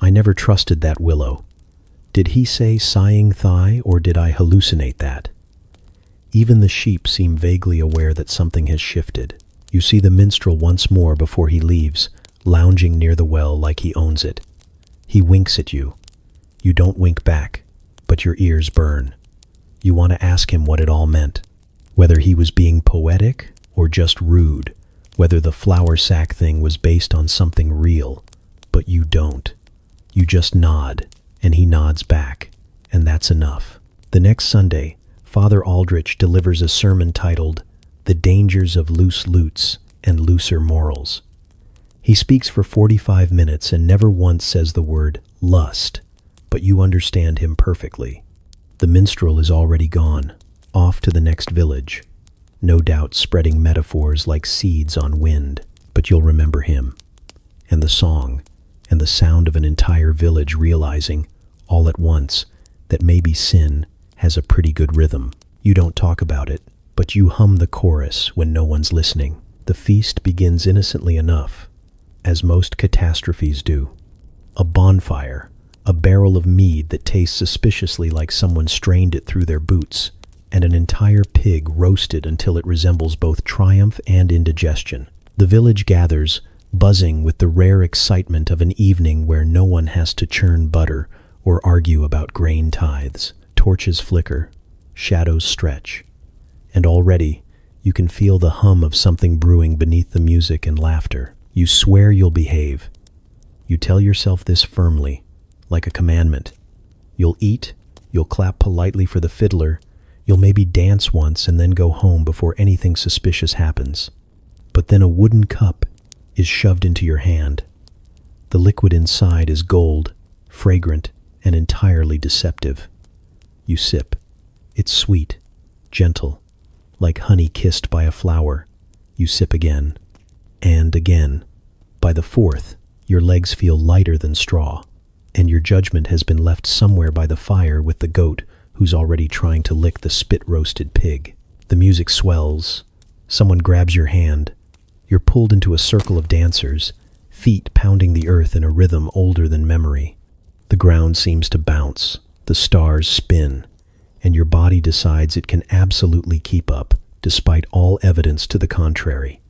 I never trusted that willow. Did he say sighing thigh, or did I hallucinate that? Even the sheep seem vaguely aware that something has shifted. You see the minstrel once more before he leaves, lounging near the well like he owns it. He winks at you. You don't wink back, but your ears burn. You want to ask him what it all meant, whether he was being poetic or just rude, whether the flour sack thing was based on something real, but you don't. You just nod, and he nods back, and that's enough. The next Sunday, Father Aldrich delivers a sermon titled, "The Dangers of Loose Lutes and Looser Morals." He speaks for 45 minutes and never once says the word lust, but you understand him perfectly. The minstrel is already gone, off to the next village, no doubt spreading metaphors like seeds on wind, but you'll remember him, and the song, and the sound of an entire village realizing, all at once, that maybe sin has a pretty good rhythm. You don't talk about it, but you hum the chorus when no one's listening. The feast begins innocently enough, as most catastrophes do. A bonfire, a barrel of mead that tastes suspiciously like someone strained it through their boots, and an entire pig roasted until it resembles both triumph and indigestion. The village gathers, buzzing with the rare excitement of an evening where no one has to churn butter or argue about grain tithes. Torches flicker, shadows stretch, and already you can feel the hum of something brewing beneath the music and laughter. You swear you'll behave. You tell yourself this firmly, like a commandment. You'll eat, you'll clap politely for the fiddler, you'll maybe dance once and then go home before anything suspicious happens. But then a wooden cup is shoved into your hand. The liquid inside is gold, fragrant, and entirely deceptive. You sip. It's sweet, gentle, like honey kissed by a flower. You sip again, and again. By the fourth, your legs feel lighter than straw, and your judgment has been left somewhere by the fire with the goat who's already trying to lick the spit-roasted pig. The music swells. Someone grabs your hand. You're pulled into a circle of dancers, feet pounding the earth in a rhythm older than memory. The ground seems to bounce, the stars spin, and your body decides it can absolutely keep up, despite all evidence to the contrary.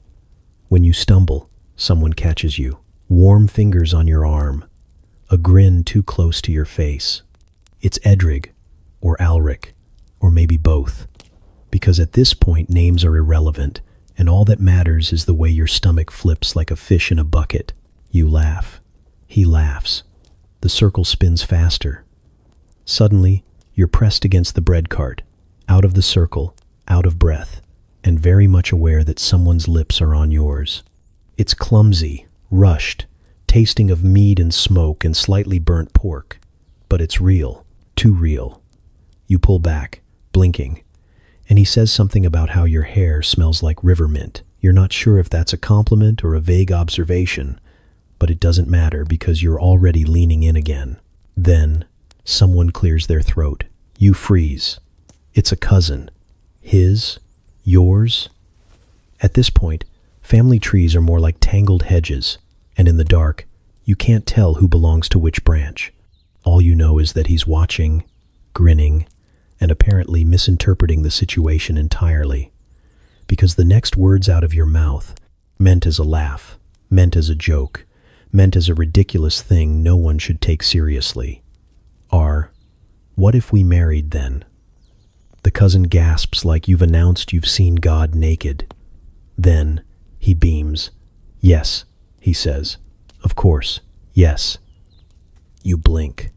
When you stumble, someone catches you. Warm fingers on your arm, a grin too close to your face. It's Edrig, or Alric, or maybe both, because at this point names are irrelevant, and all that matters is the way your stomach flips like a fish in a bucket. You laugh. He laughs. The circle spins faster. Suddenly, you're pressed against the bread cart, out of the circle, out of breath, and very much aware that someone's lips are on yours. It's clumsy, rushed, tasting of mead and smoke and slightly burnt pork, but it's real, too real. You pull back, blinking, And he says something about how your hair smells like river mint. You're not sure if that's a compliment or a vague observation, but it doesn't matter because you're already leaning in again. Then, someone clears their throat. You freeze. It's a cousin. His? Yours? At this point, family trees are more like tangled hedges, and in the dark, you can't tell who belongs to which branch. All you know is that he's watching, grinning, and apparently misinterpreting the situation entirely. Because the next words out of your mouth, meant as a laugh, meant as a joke, meant as a ridiculous thing no one should take seriously, are, "What if we married then?" The cousin gasps like you've announced you've seen God naked. Then, he beams. "Yes," he says. "Of course, yes." You blink.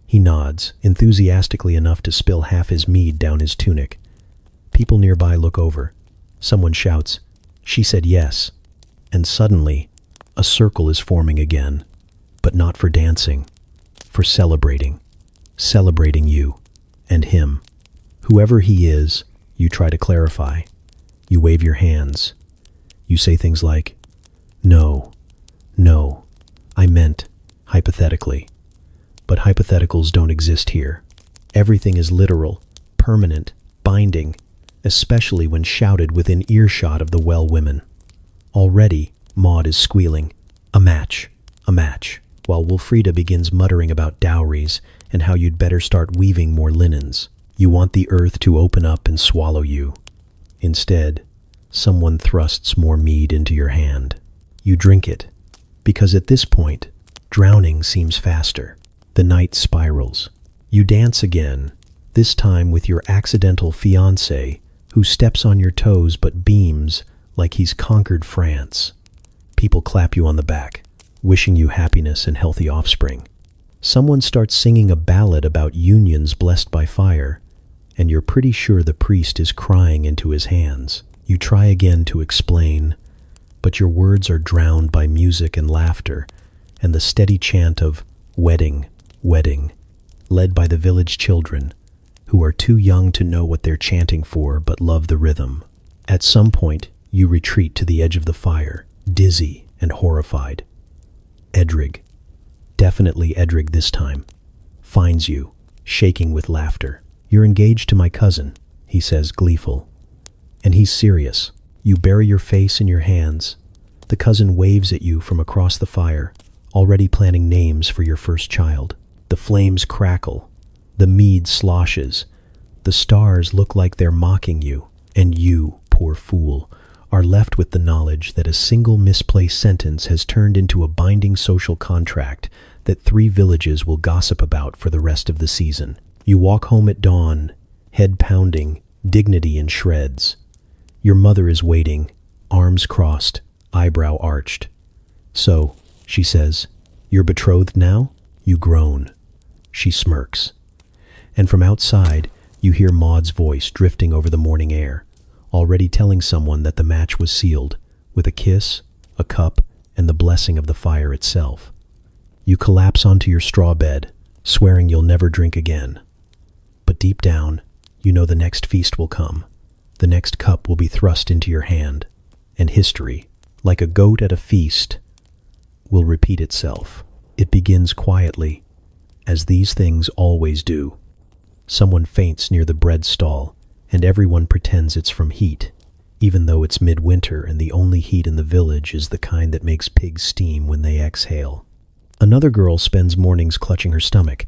He nods, enthusiastically enough to spill half his mead down his tunic. People nearby look over. Someone shouts, "She said yes." And suddenly, a circle is forming again, but not for dancing, for celebrating. Celebrating you and him. Whoever he is, you try to clarify. You wave your hands. You say things like, "No, no, I meant, hypothetically." But hypotheticals don't exist here. Everything is literal, permanent, binding, especially when shouted within earshot of the well women. Already, Maud is squealing, a match," while Wilfrida begins muttering about dowries and how you'd better start weaving more linens. You want the earth to open up and swallow you. Instead, someone thrusts more mead into your hand. You drink it, because at this point, drowning seems faster. The night spirals. You dance again, this time with your accidental fiancé, who steps on your toes but beams like he's conquered France. People clap you on the back, wishing you happiness and healthy offspring. Someone starts singing a ballad about unions blessed by fire, and you're pretty sure the priest is crying into his hands. You try again to explain, but your words are drowned by music and laughter, and the steady chant of "wedding, wedding," led by the village children, who are too young to know what they're chanting for but love the rhythm. At some point, you retreat to the edge of the fire, dizzy and horrified. Edrig, definitely Edrig this time, finds you, shaking with laughter. "You're engaged to my cousin," he says, gleeful. And he's serious. You bury your face in your hands. The cousin waves at you from across the fire, already planning names for your first child. The flames crackle. The mead sloshes. The stars look like they're mocking you. And you, poor fool, are left with the knowledge that a single misplaced sentence has turned into a binding social contract that 3 villages will gossip about for the rest of the season. You walk home at dawn, head pounding, dignity in shreds. Your mother is waiting, arms crossed, eyebrow arched. "So," she says, "you're betrothed now?" You groan. She smirks. And from outside, you hear Maud's voice drifting over the morning air, already telling someone that the match was sealed, with a kiss, a cup, and the blessing of the fire itself. You collapse onto your straw bed, swearing you'll never drink again. But deep down, you know the next feast will come. The next cup will be thrust into your hand, and history, like a goat at a feast, will repeat itself. It begins quietly, as these things always do. Someone faints near the bread stall, and everyone pretends it's from heat, even though it's midwinter and the only heat in the village is the kind that makes pigs steam when they exhale. Another girl spends mornings clutching her stomach,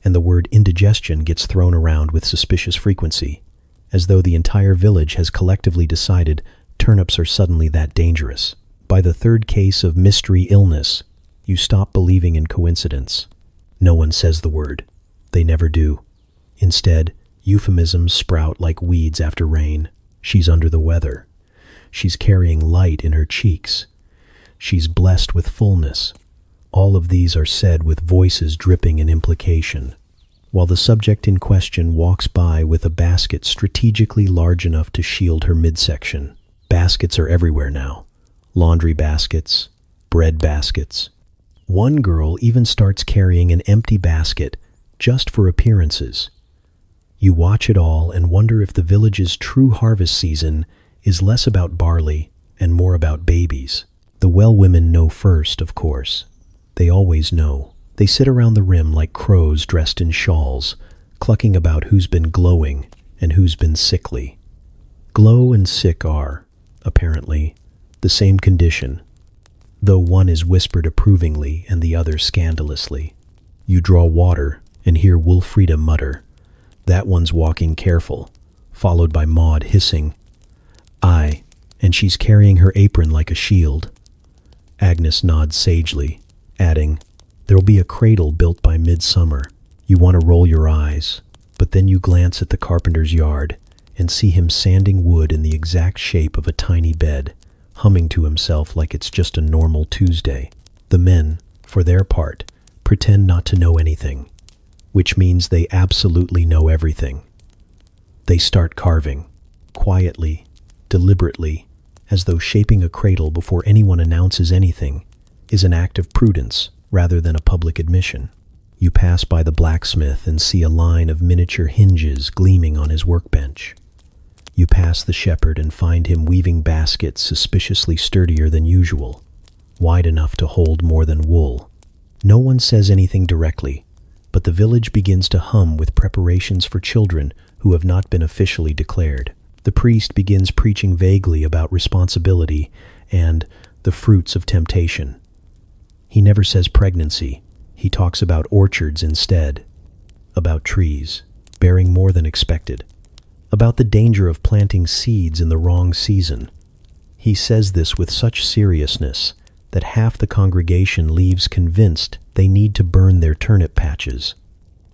and the word indigestion gets thrown around with suspicious frequency, as though the entire village has collectively decided turnips are suddenly that dangerous. By the 3rd case of mystery illness, you stop believing in coincidence. No one says the word. They never do. Instead, euphemisms sprout like weeds after rain. She's under the weather. She's carrying light in her cheeks. She's blessed with fullness. All of these are said with voices dripping in implication, while the subject in question walks by with a basket strategically large enough to shield her midsection. Baskets are everywhere now. Laundry baskets, bread baskets. One girl even starts carrying an empty basket just for appearances. You watch it all and wonder if the village's true harvest season is less about barley and more about babies. The well women know first, of course. They always know. They sit around the rim like crows dressed in shawls, clucking about who's been glowing and who's been sickly. Glow and sick are, apparently, the same condition, though one is whispered approvingly and the other scandalously. You draw water and hear Wolfrida mutter, "That one's walking careful," followed by Maud hissing, "Aye, and she's carrying her apron like a shield." Agnes nods sagely, adding, "There'll be a cradle built by midsummer." You want to roll your eyes, but then you glance at the carpenter's yard and see him sanding wood in the exact shape of a tiny bed, humming to himself like it's just a normal Tuesday. The men, for their part, pretend not to know anything, which means they absolutely know everything. They start carving, quietly, deliberately, as though shaping a cradle before anyone announces anything is an act of prudence rather than a public admission. You pass by the blacksmith and see a line of miniature hinges gleaming on his workbench. You pass the shepherd and find him weaving baskets suspiciously sturdier than usual, wide enough to hold more than wool. No one says anything directly, but the village begins to hum with preparations for children who have not been officially declared. The priest begins preaching vaguely about responsibility and the fruits of temptation. He never says pregnancy. He talks about orchards instead, about trees bearing more than expected, about the danger of planting seeds in the wrong season. He says this with such seriousness that half the congregation leaves convinced they need to burn their turnip patches.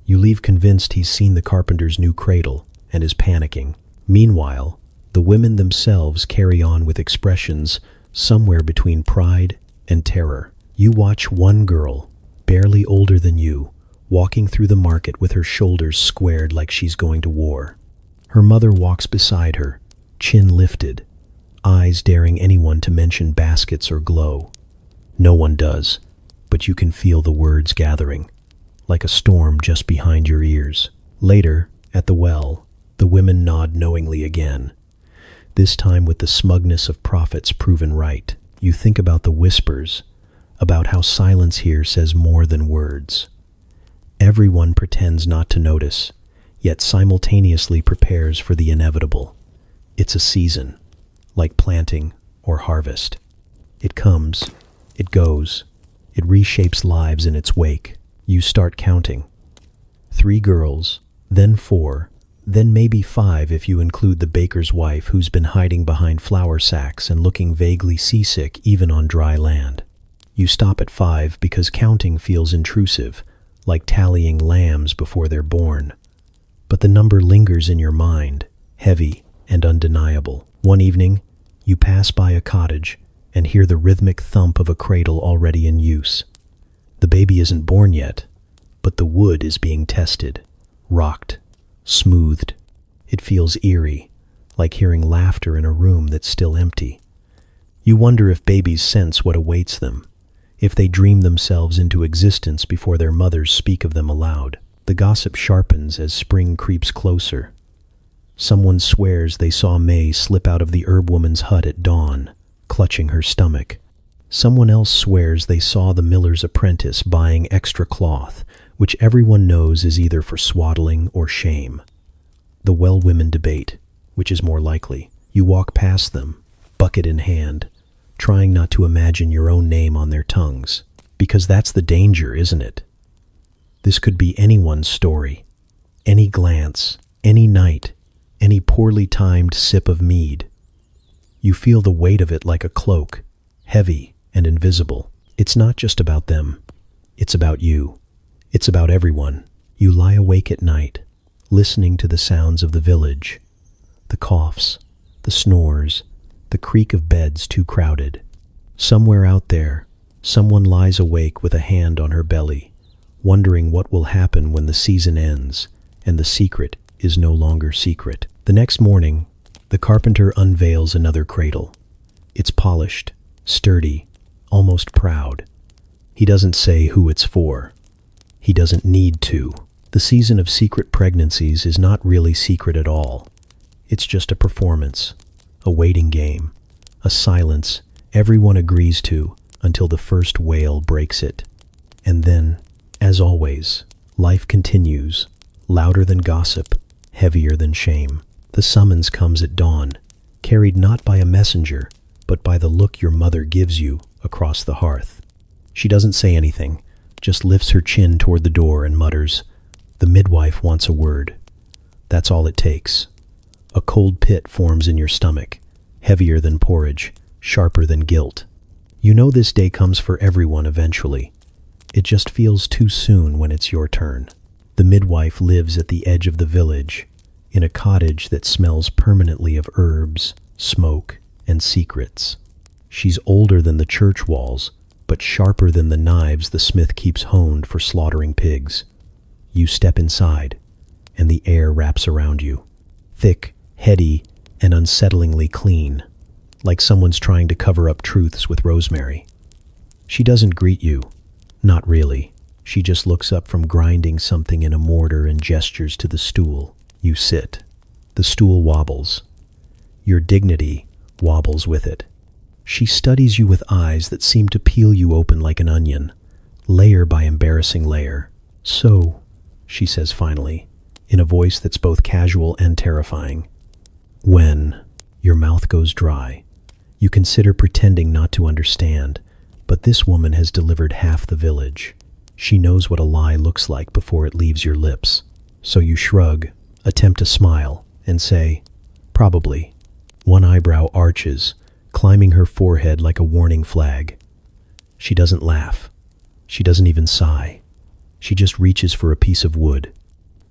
You leave convinced he's seen the carpenter's new cradle and is panicking. Meanwhile, the women themselves carry on with expressions somewhere between pride and terror. You watch one girl, barely older than you, walking through the market with her shoulders squared like she's going to war. Her mother walks beside her, chin lifted, eyes daring anyone to mention baskets or glow. No one does, but you can feel the words gathering, like a storm just behind your ears. Later, at the well, the women nod knowingly again, this time with the smugness of prophets proven right. You think about the whispers, about how silence here says more than words. Everyone pretends not to notice, yet simultaneously prepares for the inevitable. It's a season, like planting or harvest. It comes, it goes, it reshapes lives in its wake. You start counting. 3 girls, then 4, then maybe 5 if you include the baker's wife who's been hiding behind flour sacks and looking vaguely seasick even on dry land. You stop at 5 because counting feels intrusive, like tallying lambs before they're born. But the number lingers in your mind, heavy and undeniable. One evening, you pass by a cottage and hear the rhythmic thump of a cradle already in use. The baby isn't born yet, but the wood is being tested, rocked, smoothed. It feels eerie, like hearing laughter in a room that's still empty. You wonder if babies sense what awaits them, if they dream themselves into existence before their mothers speak of them aloud. The gossip sharpens as spring creeps closer. Someone swears they saw May slip out of the herb woman's hut at dawn, clutching her stomach. Someone else swears they saw the miller's apprentice buying extra cloth, which everyone knows is either for swaddling or shame. The well women debate, which is more likely. You walk past them, bucket in hand, trying not to imagine your own name on their tongues, because that's the danger, isn't it? This could be anyone's story, any glance, any night, any poorly timed sip of mead. You feel the weight of it like a cloak, heavy and invisible. It's not just about them. It's about you. It's about everyone. You lie awake at night, listening to the sounds of the village, the coughs, the snores, the creak of beds too crowded. Somewhere out there, someone lies awake with a hand on her belly, wondering what will happen when the season ends and the secret is no longer secret. The next morning, the carpenter unveils another cradle. It's polished, sturdy, almost proud. He doesn't say who it's for. He doesn't need to. The season of secret pregnancies is not really secret at all. It's just a performance, a waiting game, a silence everyone agrees to until the first wail breaks it. And then, as always, life continues, louder than gossip, heavier than shame. The summons comes at dawn, carried not by a messenger, but by the look your mother gives you across the hearth. She doesn't say anything, just lifts her chin toward the door and mutters, "The midwife wants a word." That's all it takes. A cold pit forms in your stomach, heavier than porridge, sharper than guilt. You know this day comes for everyone eventually. It just feels too soon when it's your turn. The midwife lives at the edge of the village, in a cottage that smells permanently of herbs, smoke, and secrets. She's older than the church walls, but sharper than the knives the smith keeps honed for slaughtering pigs. You step inside, and the air wraps around you. Thick, heady, and unsettlingly clean, like someone's trying to cover up truths with rosemary. She doesn't greet you. Not really. She just looks up from grinding something in a mortar and gestures to the stool. You sit. The stool wobbles. Your dignity wobbles with it. She studies you with eyes that seem to peel you open like an onion, layer by embarrassing layer. "So," she says finally, in a voice that's both casual and terrifying. When your mouth goes dry, you consider pretending not to understand, but this woman has delivered half the village. She knows what a lie looks like before it leaves your lips. So you shrug, attempt to smile, and say, "Probably." One eyebrow arches, climbing her forehead like a warning flag. She doesn't laugh. She doesn't even sigh. She just reaches for a piece of wood.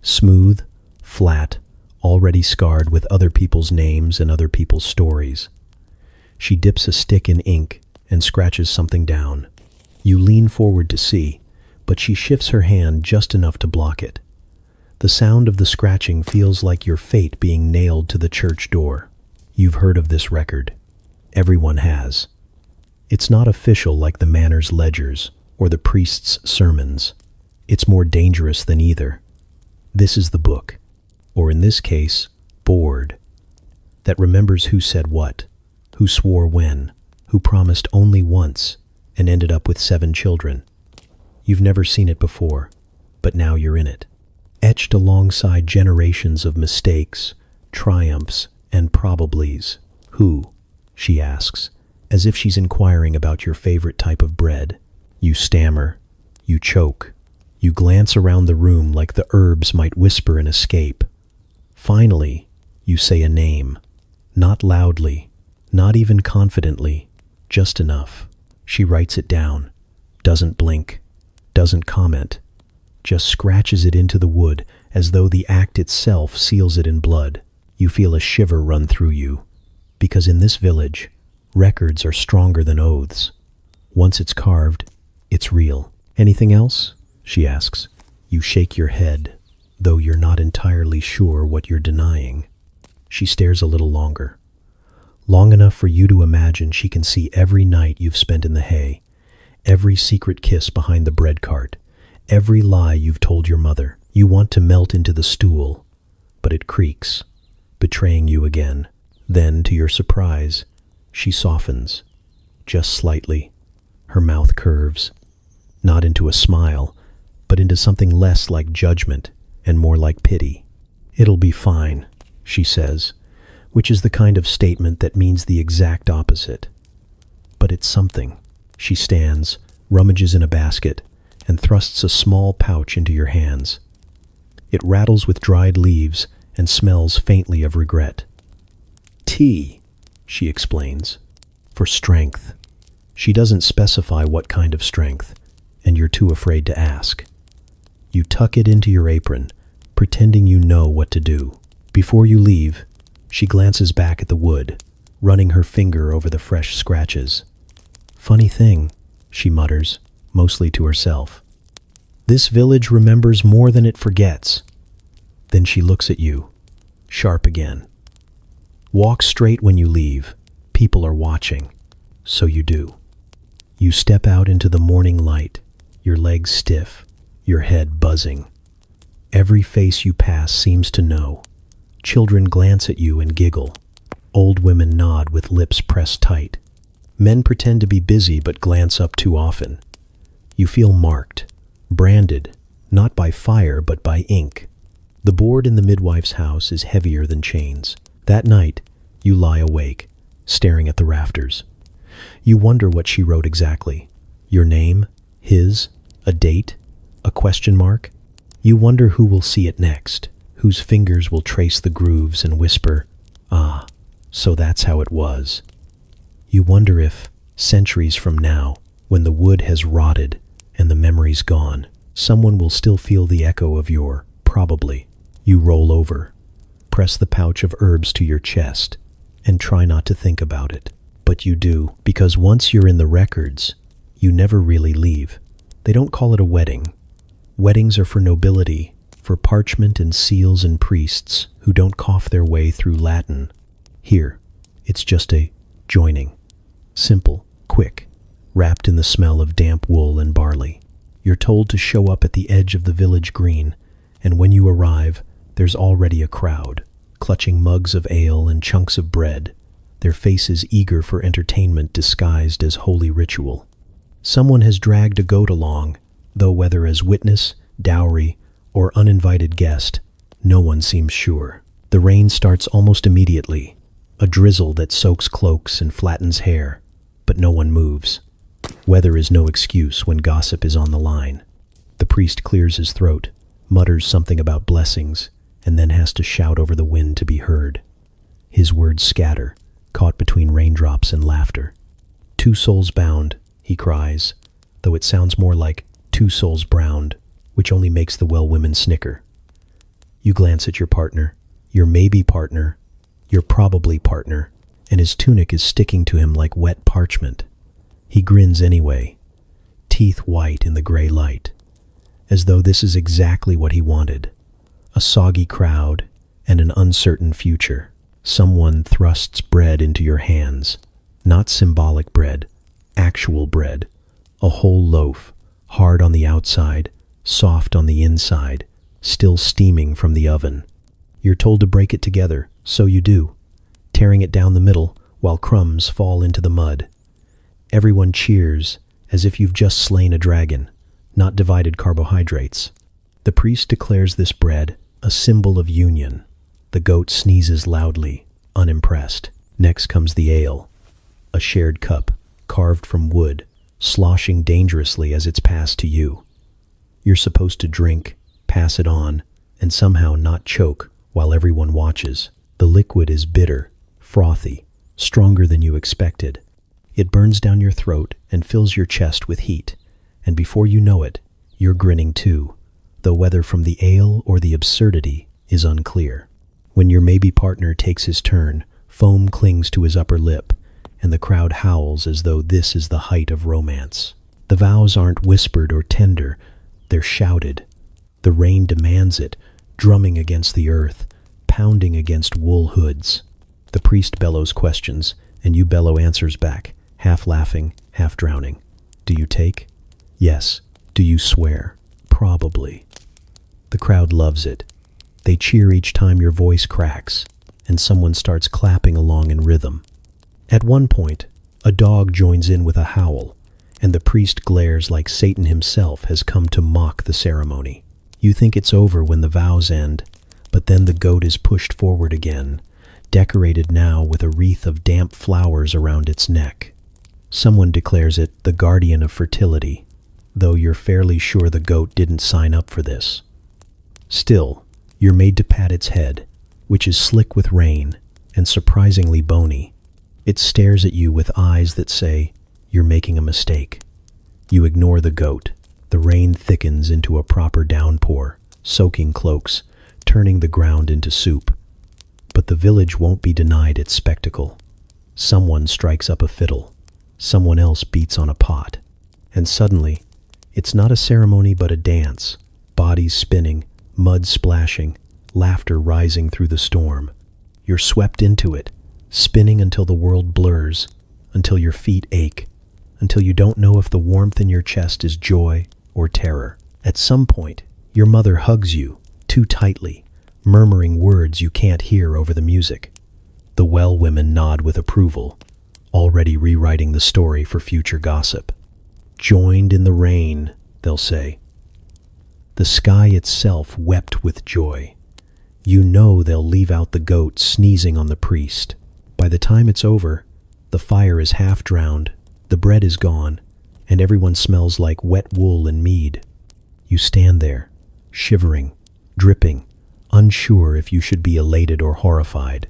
Smooth, flat, already scarred with other people's names and other people's stories. She dips a stick in ink and scratches something down. You lean forward to see, but she shifts her hand just enough to block it. The sound of the scratching feels like your fate being nailed to the church door. You've heard of this record. Everyone has. It's not official like the manor's ledgers or the priest's sermons. It's more dangerous than either. This is the book, or in this case, board, that remembers who said what, who swore when, who promised only once, and ended up with 7 children. You've never seen it before, but now you're in it. Etched alongside generations of mistakes, triumphs, and probablys. "Who?" she asks, as if she's inquiring about your favorite type of bread. You stammer. You choke. You glance around the room like the herbs might whisper an escape. Finally, you say a name. Not loudly, not even confidently, just enough. She writes it down, doesn't blink, doesn't comment, just scratches it into the wood as though the act itself seals it in blood. You feel a shiver run through you, because in this village, records are stronger than oaths. Once it's carved, it's real. "Anything else?" she asks. You shake your head, though you're not entirely sure what you're denying. She stares a little longer. Long enough for you to imagine she can see every night you've spent in the hay, every secret kiss behind the bread cart, every lie you've told your mother. You want to melt into the stool, but it creaks, betraying you again. Then, to your surprise, she softens, just slightly. Her mouth curves, not into a smile, but into something less like judgment and more like pity. "It'll be fine," she says, which is the kind of statement that means the exact opposite. But it's something. She stands, rummages in a basket, and thrusts a small pouch into your hands. It rattles with dried leaves and smells faintly of regret. "Tea," she explains, "for strength." She doesn't specify what kind of strength, and you're too afraid to ask. You tuck it into your apron, pretending you know what to do. Before you leave, she glances back at the wood, running her finger over the fresh scratches. "Funny thing," she mutters, mostly to herself. "This village remembers more than it forgets." Then she looks at you, sharp again. "Walk straight when you leave. People are watching." So you do. You step out into the morning light, your legs stiff, your head buzzing. Every face you pass seems to know. Children glance at you and giggle. Old women nod with lips pressed tight. Men pretend to be busy but glance up too often. You feel marked, branded, not by fire but by ink. The board in the midwife's house is heavier than chains. That night, you lie awake, staring at the rafters. You wonder what she wrote exactly. Your name? His? A date? A question mark? You wonder who will see it next, whose fingers will trace the grooves and whisper, "Ah, so that's how it was." You wonder if, centuries from now, when the wood has rotted and the memory's gone, someone will still feel the echo of your probably. You roll over, press the pouch of herbs to your chest, and try not to think about it. But you do, because once you're in the records, you never really leave. They don't call it a wedding. Weddings are for nobility, for parchment and seals and priests who don't cough their way through Latin. Here, it's just a joining. Simple, quick, wrapped in the smell of damp wool and barley. You're told to show up at the edge of the village green, and when you arrive, there's already a crowd, clutching mugs of ale and chunks of bread, their faces eager for entertainment disguised as holy ritual. Someone has dragged a goat along, though whether as witness, dowry, or uninvited guest, no one seems sure. The rain starts almost immediately, a drizzle that soaks cloaks and flattens hair, but no one moves. Weather is no excuse when gossip is on the line. The priest clears his throat, mutters something about blessings, and then has to shout over the wind to be heard. His words scatter, caught between raindrops and laughter. "Two souls bound," he cries, though it sounds more like "two souls browned," which only makes the well women snicker. You glance at your partner, your maybe partner, your probably partner, and his tunic is sticking to him like wet parchment. He grins anyway, teeth white in the gray light, as though this is exactly what he wanted. A soggy crowd and an uncertain future. Someone thrusts bread into your hands. Not symbolic bread, actual bread. A whole loaf, hard on the outside, soft on the inside, still steaming from the oven. You're told to break it together, so you do, tearing it down the middle while crumbs fall into the mud. Everyone cheers as if you've just slain a dragon, not divided carbohydrates. The priest declares this bread a symbol of union. The goat sneezes loudly, unimpressed. Next comes the ale, a shared cup, carved from wood, sloshing dangerously as it's passed to you. You're supposed to drink, pass it on, and somehow not choke while everyone watches. The liquid is bitter, frothy, stronger than you expected. It burns down your throat and fills your chest with heat, and before you know it, you're grinning too, though whether from the ale or the absurdity is unclear. When your maybe partner takes his turn, foam clings to his upper lip, and the crowd howls as though this is the height of romance. The vows aren't whispered or tender, they're shouted. The rain demands it, drumming against the earth, pounding against wool hoods. The priest bellows questions, and you bellow answers back, half laughing, half drowning. Do you take? Yes. Do you swear? Probably. The crowd loves it. They cheer each time your voice cracks, and someone starts clapping along in rhythm. At one point, a dog joins in with a howl, and the priest glares like Satan himself has come to mock the ceremony. You think it's over when the vows end, but then the goat is pushed forward again, decorated now with a wreath of damp flowers around its neck. Someone declares it the guardian of fertility, though you're fairly sure the goat didn't sign up for this. Still, you're made to pat its head, which is slick with rain and surprisingly bony. It stares at you with eyes that say, "You're making a mistake." You ignore the goat. The rain thickens into a proper downpour, soaking cloaks, turning the ground into soup. But the village won't be denied its spectacle. Someone strikes up a fiddle. Someone else beats on a pot. And suddenly, it's not a ceremony but a dance, bodies spinning, mud splashing, laughter rising through the storm. You're swept into it, spinning until the world blurs, until your feet ache, until you don't know if the warmth in your chest is joy or terror. At some point, your mother hugs you, too tightly, murmuring words you can't hear over the music. The well women nod with approval, already rewriting the story for future gossip. Joined in the rain, they'll say. The sky itself wept with joy. You know they'll leave out the goat sneezing on the priest. By the time it's over, the fire is half drowned, the bread is gone, and everyone smells like wet wool and mead. You stand there, shivering, dripping, unsure if you should be elated or horrified.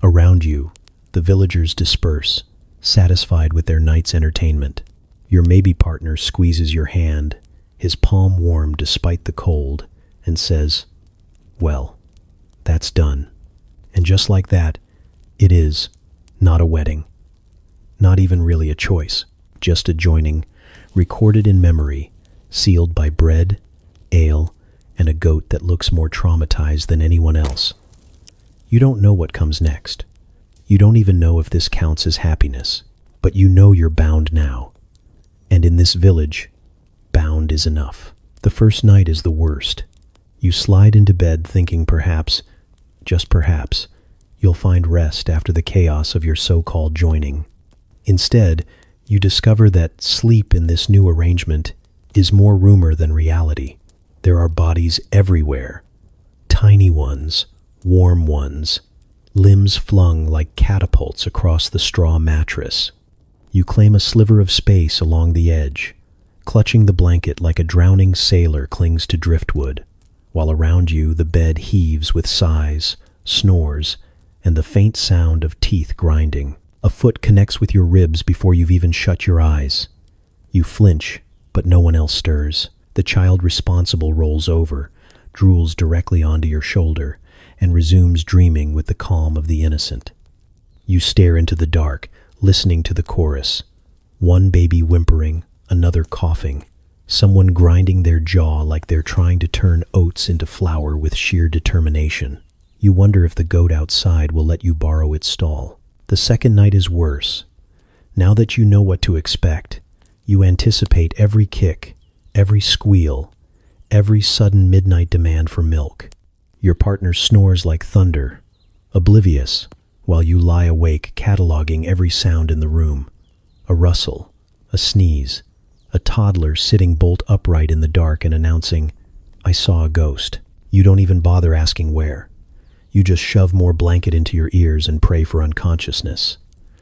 Around you, the villagers disperse, satisfied with their night's entertainment. Your maybe partner squeezes your hand, his palm warm despite the cold, and says, "Well, that's done." And just like that, it is not a wedding. Not even really a choice, just a joining, recorded in memory, sealed by bread, ale, and a goat that looks more traumatized than anyone else. You don't know what comes next. You don't even know if this counts as happiness, but you know you're bound now. And in this village, bound is enough. The first night is the worst. You slide into bed thinking perhaps, just perhaps, you'll find rest after the chaos of your so-called joining. Instead, you discover that sleep in this new arrangement is more rumor than reality. There are bodies everywhere. Tiny ones, warm ones, limbs flung like catapults across the straw mattress. You claim a sliver of space along the edge, clutching the blanket like a drowning sailor clings to driftwood, while around you the bed heaves with sighs, snores, and the faint sound of teeth grinding. A foot connects with your ribs before you've even shut your eyes. You flinch, but no one else stirs. The child responsible rolls over, drools directly onto your shoulder, and resumes dreaming with the calm of the innocent. You stare into the dark, listening to the chorus. One baby whimpering, another coughing, someone grinding their jaw like they're trying to turn oats into flour with sheer determination. You wonder if the goat outside will let you borrow its stall. The second night is worse. Now that you know what to expect, you anticipate every kick, every squeal, every sudden midnight demand for milk. Your partner snores like thunder, oblivious, while you lie awake cataloging every sound in the room. A rustle, a sneeze, a toddler sitting bolt upright in the dark and announcing, "I saw a ghost." You don't even bother asking where. You just shove more blanket into your ears and pray for unconsciousness.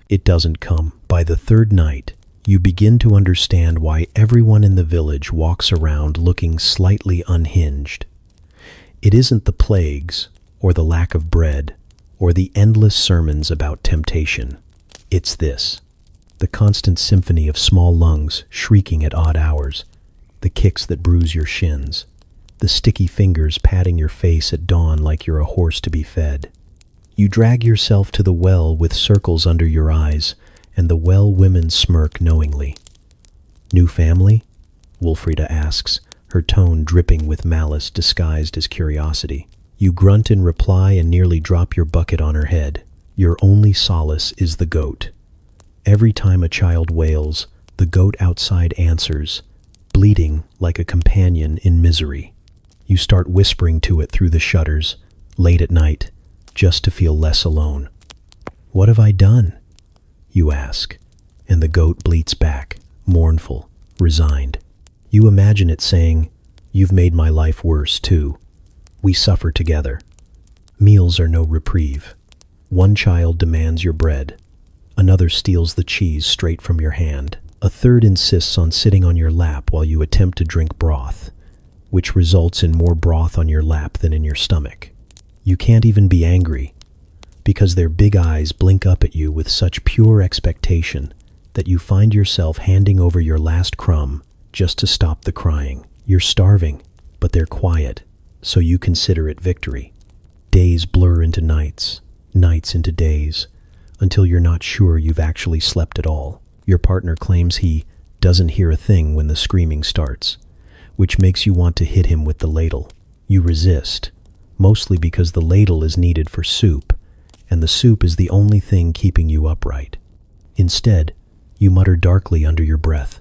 It doesn't come. By the third night, you begin to understand why everyone in the village walks around looking slightly unhinged. It isn't the plagues, or the lack of bread, or the endless sermons about temptation. It's this: the constant symphony of small lungs shrieking at odd hours, the kicks that bruise your shins, the sticky fingers patting your face at dawn like you're a horse to be fed. You drag yourself to the well with circles under your eyes, and the well women smirk knowingly. "New family?" Wolfrida asks, her tone dripping with malice disguised as curiosity. You grunt in reply and nearly drop your bucket on her head. Your only solace is the goat. Every time a child wails, the goat outside answers, bleating like a companion in misery. You start whispering to it through the shutters, late at night, just to feel less alone. "What have I done?" you ask, and the goat bleats back, mournful, resigned. You imagine it saying, "You've made my life worse, too. We suffer together." Meals are no reprieve. One child demands your bread. Another steals the cheese straight from your hand. A third insists on sitting on your lap while you attempt to drink broth, which results in more broth on your lap than in your stomach. You can't even be angry, because their big eyes blink up at you with such pure expectation that you find yourself handing over your last crumb just to stop the crying. You're starving, but they're quiet, so you consider it victory. Days blur into nights, nights into days, until you're not sure you've actually slept at all. Your partner claims he doesn't hear a thing when the screaming starts, which makes you want to hit him with the ladle. You resist, mostly because the ladle is needed for soup, and the soup is the only thing keeping you upright. Instead, you mutter darkly under your breath,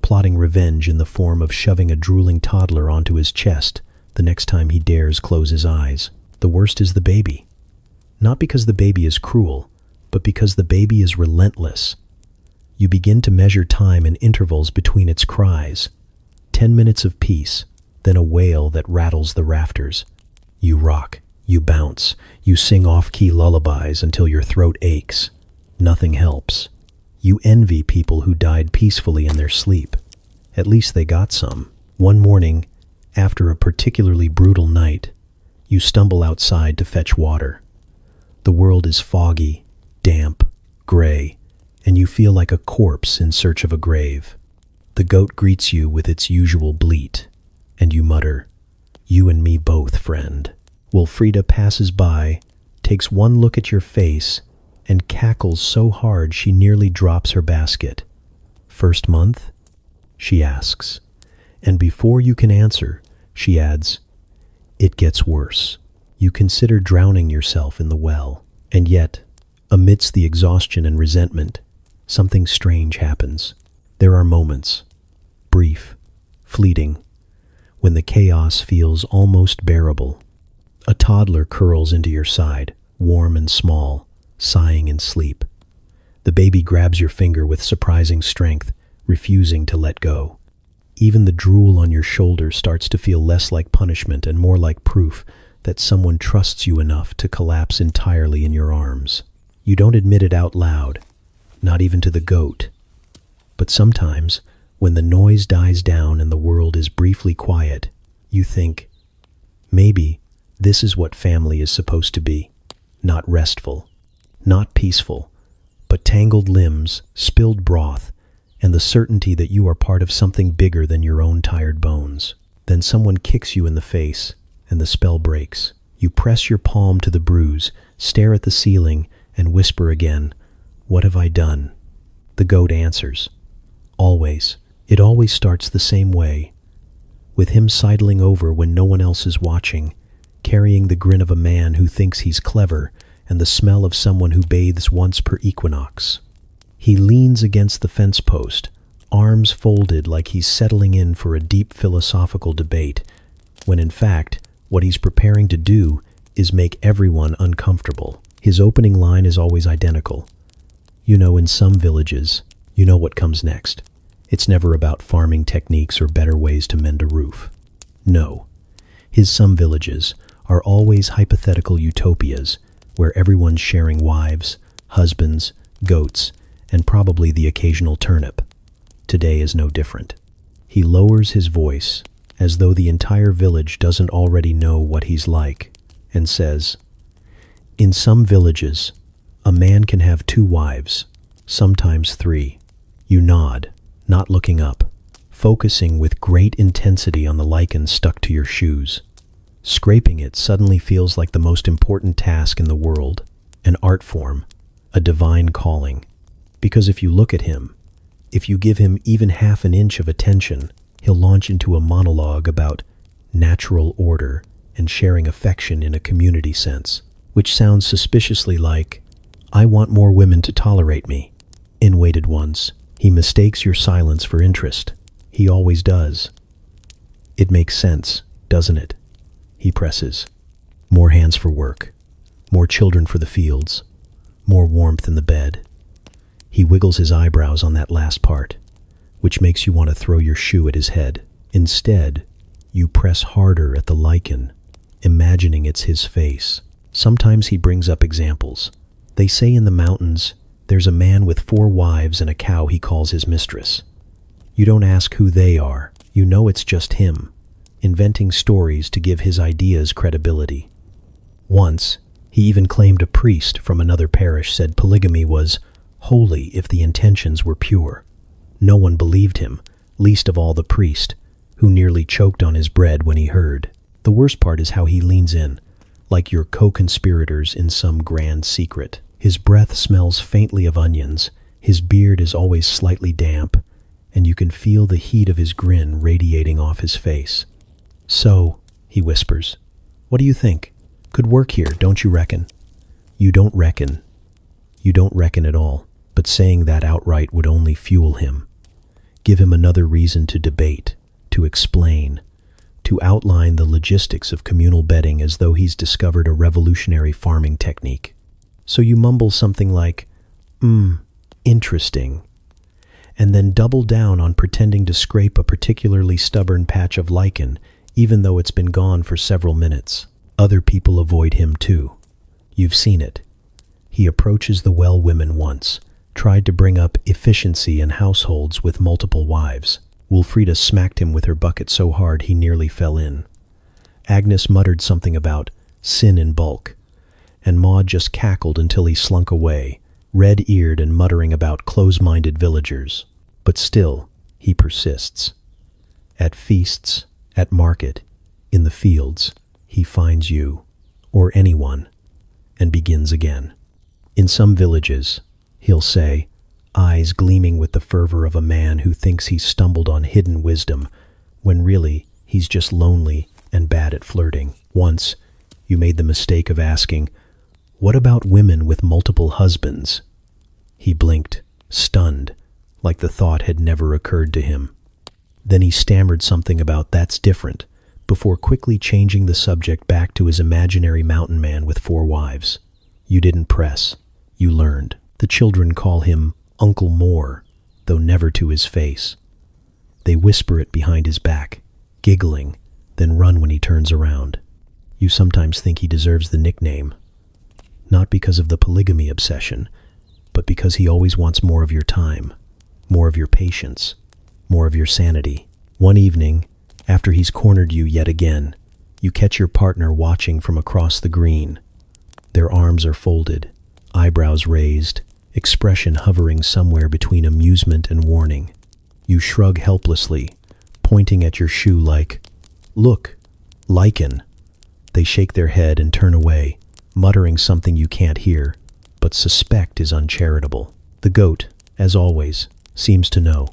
plotting revenge in the form of shoving a drooling toddler onto his chest The next time he dares close his eyes. The worst is the baby. Not because the baby is cruel, but because the baby is relentless. You begin to measure time in intervals between its cries. 10 minutes of peace, then a wail that rattles the rafters. You rock, you bounce, you sing off-key lullabies until your throat aches. Nothing helps. You envy people who died peacefully in their sleep. At least they got some. One morning, after a particularly brutal night, you stumble outside to fetch water. The world is foggy, damp, gray, and you feel like a corpse in search of a grave. The goat greets you with its usual bleat, and you mutter, "You and me both, friend." Wilfrida passes by, takes one look at your face, and cackles so hard she nearly drops her basket. "First month?" she asks. And before you can answer, she adds, "It gets worse." You consider drowning yourself in the well. And yet, amidst the exhaustion and resentment, something strange happens. There are moments, brief, fleeting, when the chaos feels almost bearable. A toddler curls into your side, warm and small, sighing in sleep. The baby grabs your finger with surprising strength, refusing to let go. Even the drool on your shoulder starts to feel less like punishment and more like proof that someone trusts you enough to collapse entirely in your arms. You don't admit it out loud, not even to the goat. But sometimes, when the noise dies down and the world is briefly quiet, you think, maybe this is what family is supposed to be. Not restful, not peaceful, but tangled limbs, spilled broth, and the certainty that you are part of something bigger than your own tired bones. Then someone kicks you in the face, and the spell breaks. You press your palm to the bruise, stare at the ceiling, and whisper again, "What have I done?" The goat answers. Always. It always starts the same way, with him sidling over when no one else is watching, carrying the grin of a man who thinks he's clever and the smell of someone who bathes once per equinox. He leans against the fence post, arms folded like he's settling in for a deep philosophical debate, when in fact, what he's preparing to do is make everyone uncomfortable. His opening line is always identical. You know, in some villages, you know what comes next. It's never about farming techniques or better ways to mend a roof. No, his some villages are always hypothetical utopias where everyone's sharing wives, husbands, goats, and probably the occasional turnip. Today is no different. He lowers his voice, as though the entire village doesn't already know what he's like, and says, "In some villages, a man can have 2 wives, sometimes 3. You nod, not looking up, focusing with great intensity on the lichen stuck to your shoes. Scraping it suddenly feels like the most important task in the world, an art form, a divine calling. Because if you look at him, if you give him even half an inch of attention, he'll launch into a monologue about natural order and sharing affection in a community sense, which sounds suspiciously like, "I want more women to tolerate me." In Waited Once, he mistakes your silence for interest. He always does. "It makes sense, doesn't it?" he presses. "More hands for work, more children for the fields, more warmth in the bed." He wiggles his eyebrows on that last part, which makes you want to throw your shoe at his head. Instead, you press harder at the lichen, imagining it's his face. Sometimes he brings up examples. They say in the mountains, there's a man with 4 wives and a cow he calls his mistress. You don't ask who they are. You know it's just him, inventing stories to give his ideas credibility. Once, he even claimed a priest from another parish said polygamy was holy if the intentions were pure. No one believed him, least of all the priest, who nearly choked on his bread when he heard. The worst part is how he leans in, like you're co-conspirators in some grand secret. His breath smells faintly of onions, his beard is always slightly damp, and you can feel the heat of his grin radiating off his face. "So," he whispers, "what do you think? Could work here, don't you reckon?" You don't reckon. You don't reckon at all, but saying that outright would only fuel him. Give him another reason to debate, to explain, to outline the logistics of communal bedding as though he's discovered a revolutionary farming technique. So you mumble something like, interesting, and then double down on pretending to scrape a particularly stubborn patch of lichen, even though it's been gone for several minutes. Other people avoid him too. You've seen it. He approaches the well women once, tried to bring up efficiency in households with multiple wives. Wilfrida smacked him with her bucket so hard he nearly fell in. Agnes muttered something about sin in bulk, and Maud just cackled until he slunk away, red-eared and muttering about close-minded villagers. But still, he persists. At feasts, at market, in the fields, he finds you, or anyone, and begins again. In some villages, he'll say, eyes gleaming with the fervor of a man who thinks he's stumbled on hidden wisdom, when really he's just lonely and bad at flirting. Once, you made the mistake of asking, "What about women with multiple husbands?" He blinked, stunned, like the thought had never occurred to him. Then he stammered something about "that's different," before quickly changing the subject back to his imaginary mountain man with 4 wives. You didn't press. You learned. The children call him Uncle Moore, though never to his face. They whisper it behind his back, giggling, then run when he turns around. You sometimes think he deserves the nickname, not because of the polygamy obsession, but because he always wants more of your time, more of your patience, more of your sanity. One evening, after he's cornered you yet again, you catch your partner watching from across the green. Their arms are folded, eyebrows raised, expression hovering somewhere between amusement and warning. You shrug helplessly, pointing at your shoe like, "Look, lichen." They shake their head and turn away, muttering something you can't hear, but suspect is uncharitable. The goat, as always, seems to know.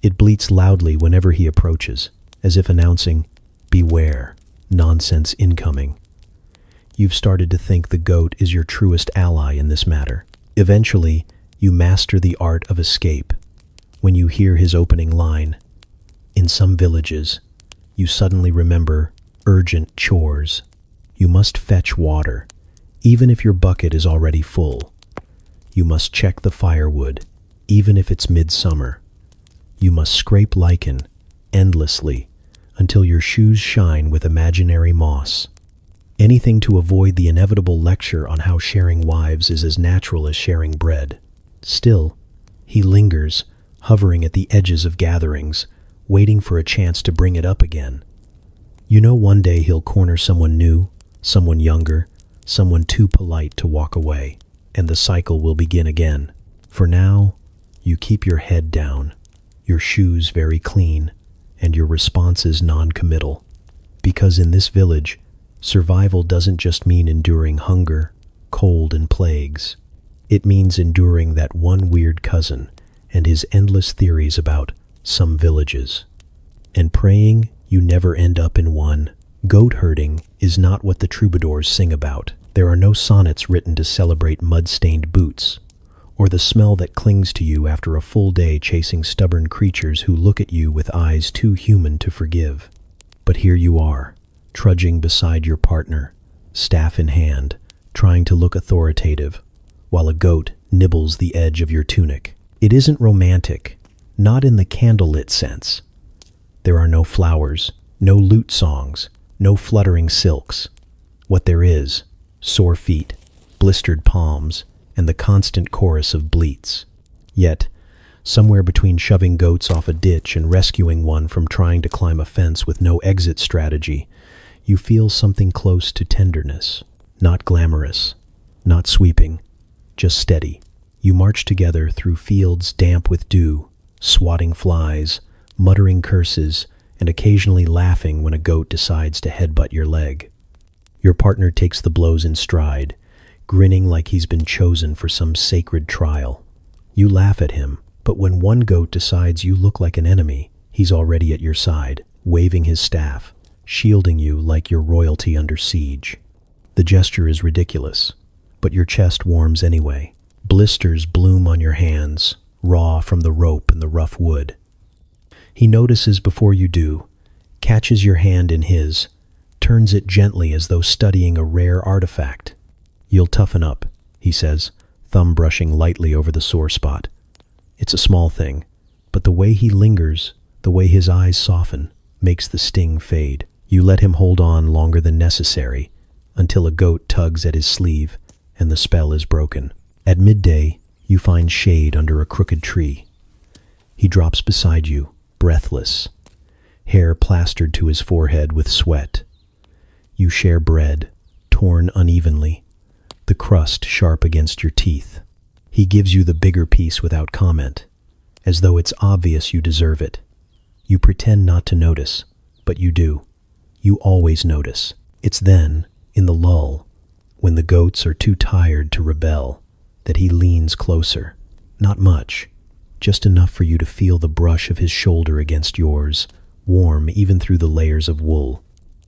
It bleats loudly whenever he approaches, as if announcing, "Beware, nonsense incoming." You've started to think the goat is your truest ally in this matter. Eventually, you master the art of escape. When you hear his opening line, in some villages, you suddenly remember urgent chores. You must fetch water, even if your bucket is already full. You must check the firewood, even if it's midsummer. You must scrape lichen, endlessly, until your shoes shine with imaginary moss. Anything to avoid the inevitable lecture on how sharing wives is as natural as sharing bread. Still, he lingers, hovering at the edges of gatherings, waiting for a chance to bring it up again. You know one day he'll corner someone new, someone younger, someone too polite to walk away, and the cycle will begin again. For now, you keep your head down, your shoes very clean, and your responses non-committal. Because in this village, survival doesn't just mean enduring hunger, cold, and plagues. It means enduring that one weird cousin and his endless theories about some villages. And praying you never end up in one. Goat herding is not what the troubadours sing about. There are no sonnets written to celebrate mud-stained boots, or the smell that clings to you after a full day chasing stubborn creatures who look at you with eyes too human to forgive. But here you are, trudging beside your partner, staff in hand, trying to look authoritative, while a goat nibbles the edge of your tunic. It isn't romantic, not in the candlelit sense. There are no flowers, no lute songs, no fluttering silks. What there is, sore feet, blistered palms, and the constant chorus of bleats. Yet, somewhere between shoving goats off a ditch and rescuing one from trying to climb a fence with no exit strategy, you feel something close to tenderness. Not glamorous, not sweeping, just steady. You march together through fields damp with dew, swatting flies, muttering curses, and occasionally laughing when a goat decides to headbutt your leg. Your partner takes the blows in stride, grinning like he's been chosen for some sacred trial. You laugh at him, but when one goat decides you look like an enemy, he's already at your side, waving his staff, shielding you like you're royalty under siege. The gesture is ridiculous, but your chest warms anyway. Blisters bloom on your hands, raw from the rope and the rough wood. He notices before you do, catches your hand in his, turns it gently as though studying a rare artifact. "You'll toughen up," he says, thumb brushing lightly over the sore spot. It's a small thing, but the way he lingers, the way his eyes soften, makes the sting fade. You let him hold on longer than necessary, until a goat tugs at his sleeve and the spell is broken. At midday, you find shade under a crooked tree. He drops beside you, breathless, hair plastered to his forehead with sweat. You share bread, torn unevenly, the crust sharp against your teeth. He gives you the bigger piece without comment, as though it's obvious you deserve it. You pretend not to notice, but you do. You always notice. It's then, in the lull, when the goats are too tired to rebel, that he leans closer. Not much, just enough for you to feel the brush of his shoulder against yours, warm even through the layers of wool.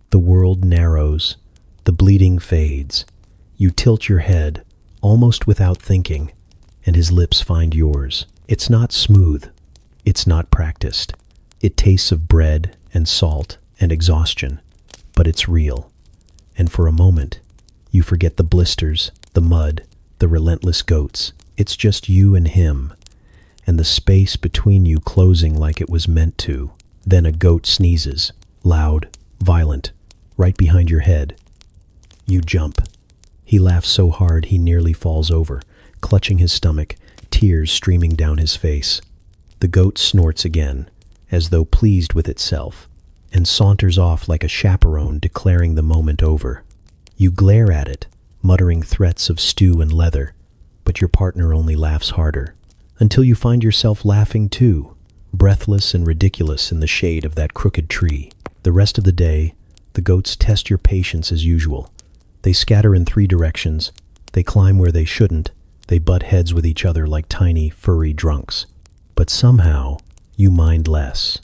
The world narrows, the bleeding fades. You tilt your head, almost without thinking, and his lips find yours. It's not smooth. It's not practiced. It tastes of bread and salt and exhaustion, but it's real. And for a moment, you forget the blisters, the mud, the relentless goats. It's just you and him, and the space between you closing like it was meant to. Then a goat sneezes, loud, violent, right behind your head. You jump. He laughs so hard he nearly falls over, clutching his stomach, tears streaming down his face. The goat snorts again, as though pleased with itself, and saunters off like a chaperone declaring the moment over. You glare at it, muttering threats of stew and leather, but your partner only laughs harder, until you find yourself laughing too, breathless and ridiculous in the shade of that crooked tree. The rest of the day, the goats test your patience as usual. They scatter in 3 directions, they climb where they shouldn't, they butt heads with each other like tiny, furry drunks. But somehow, you mind less.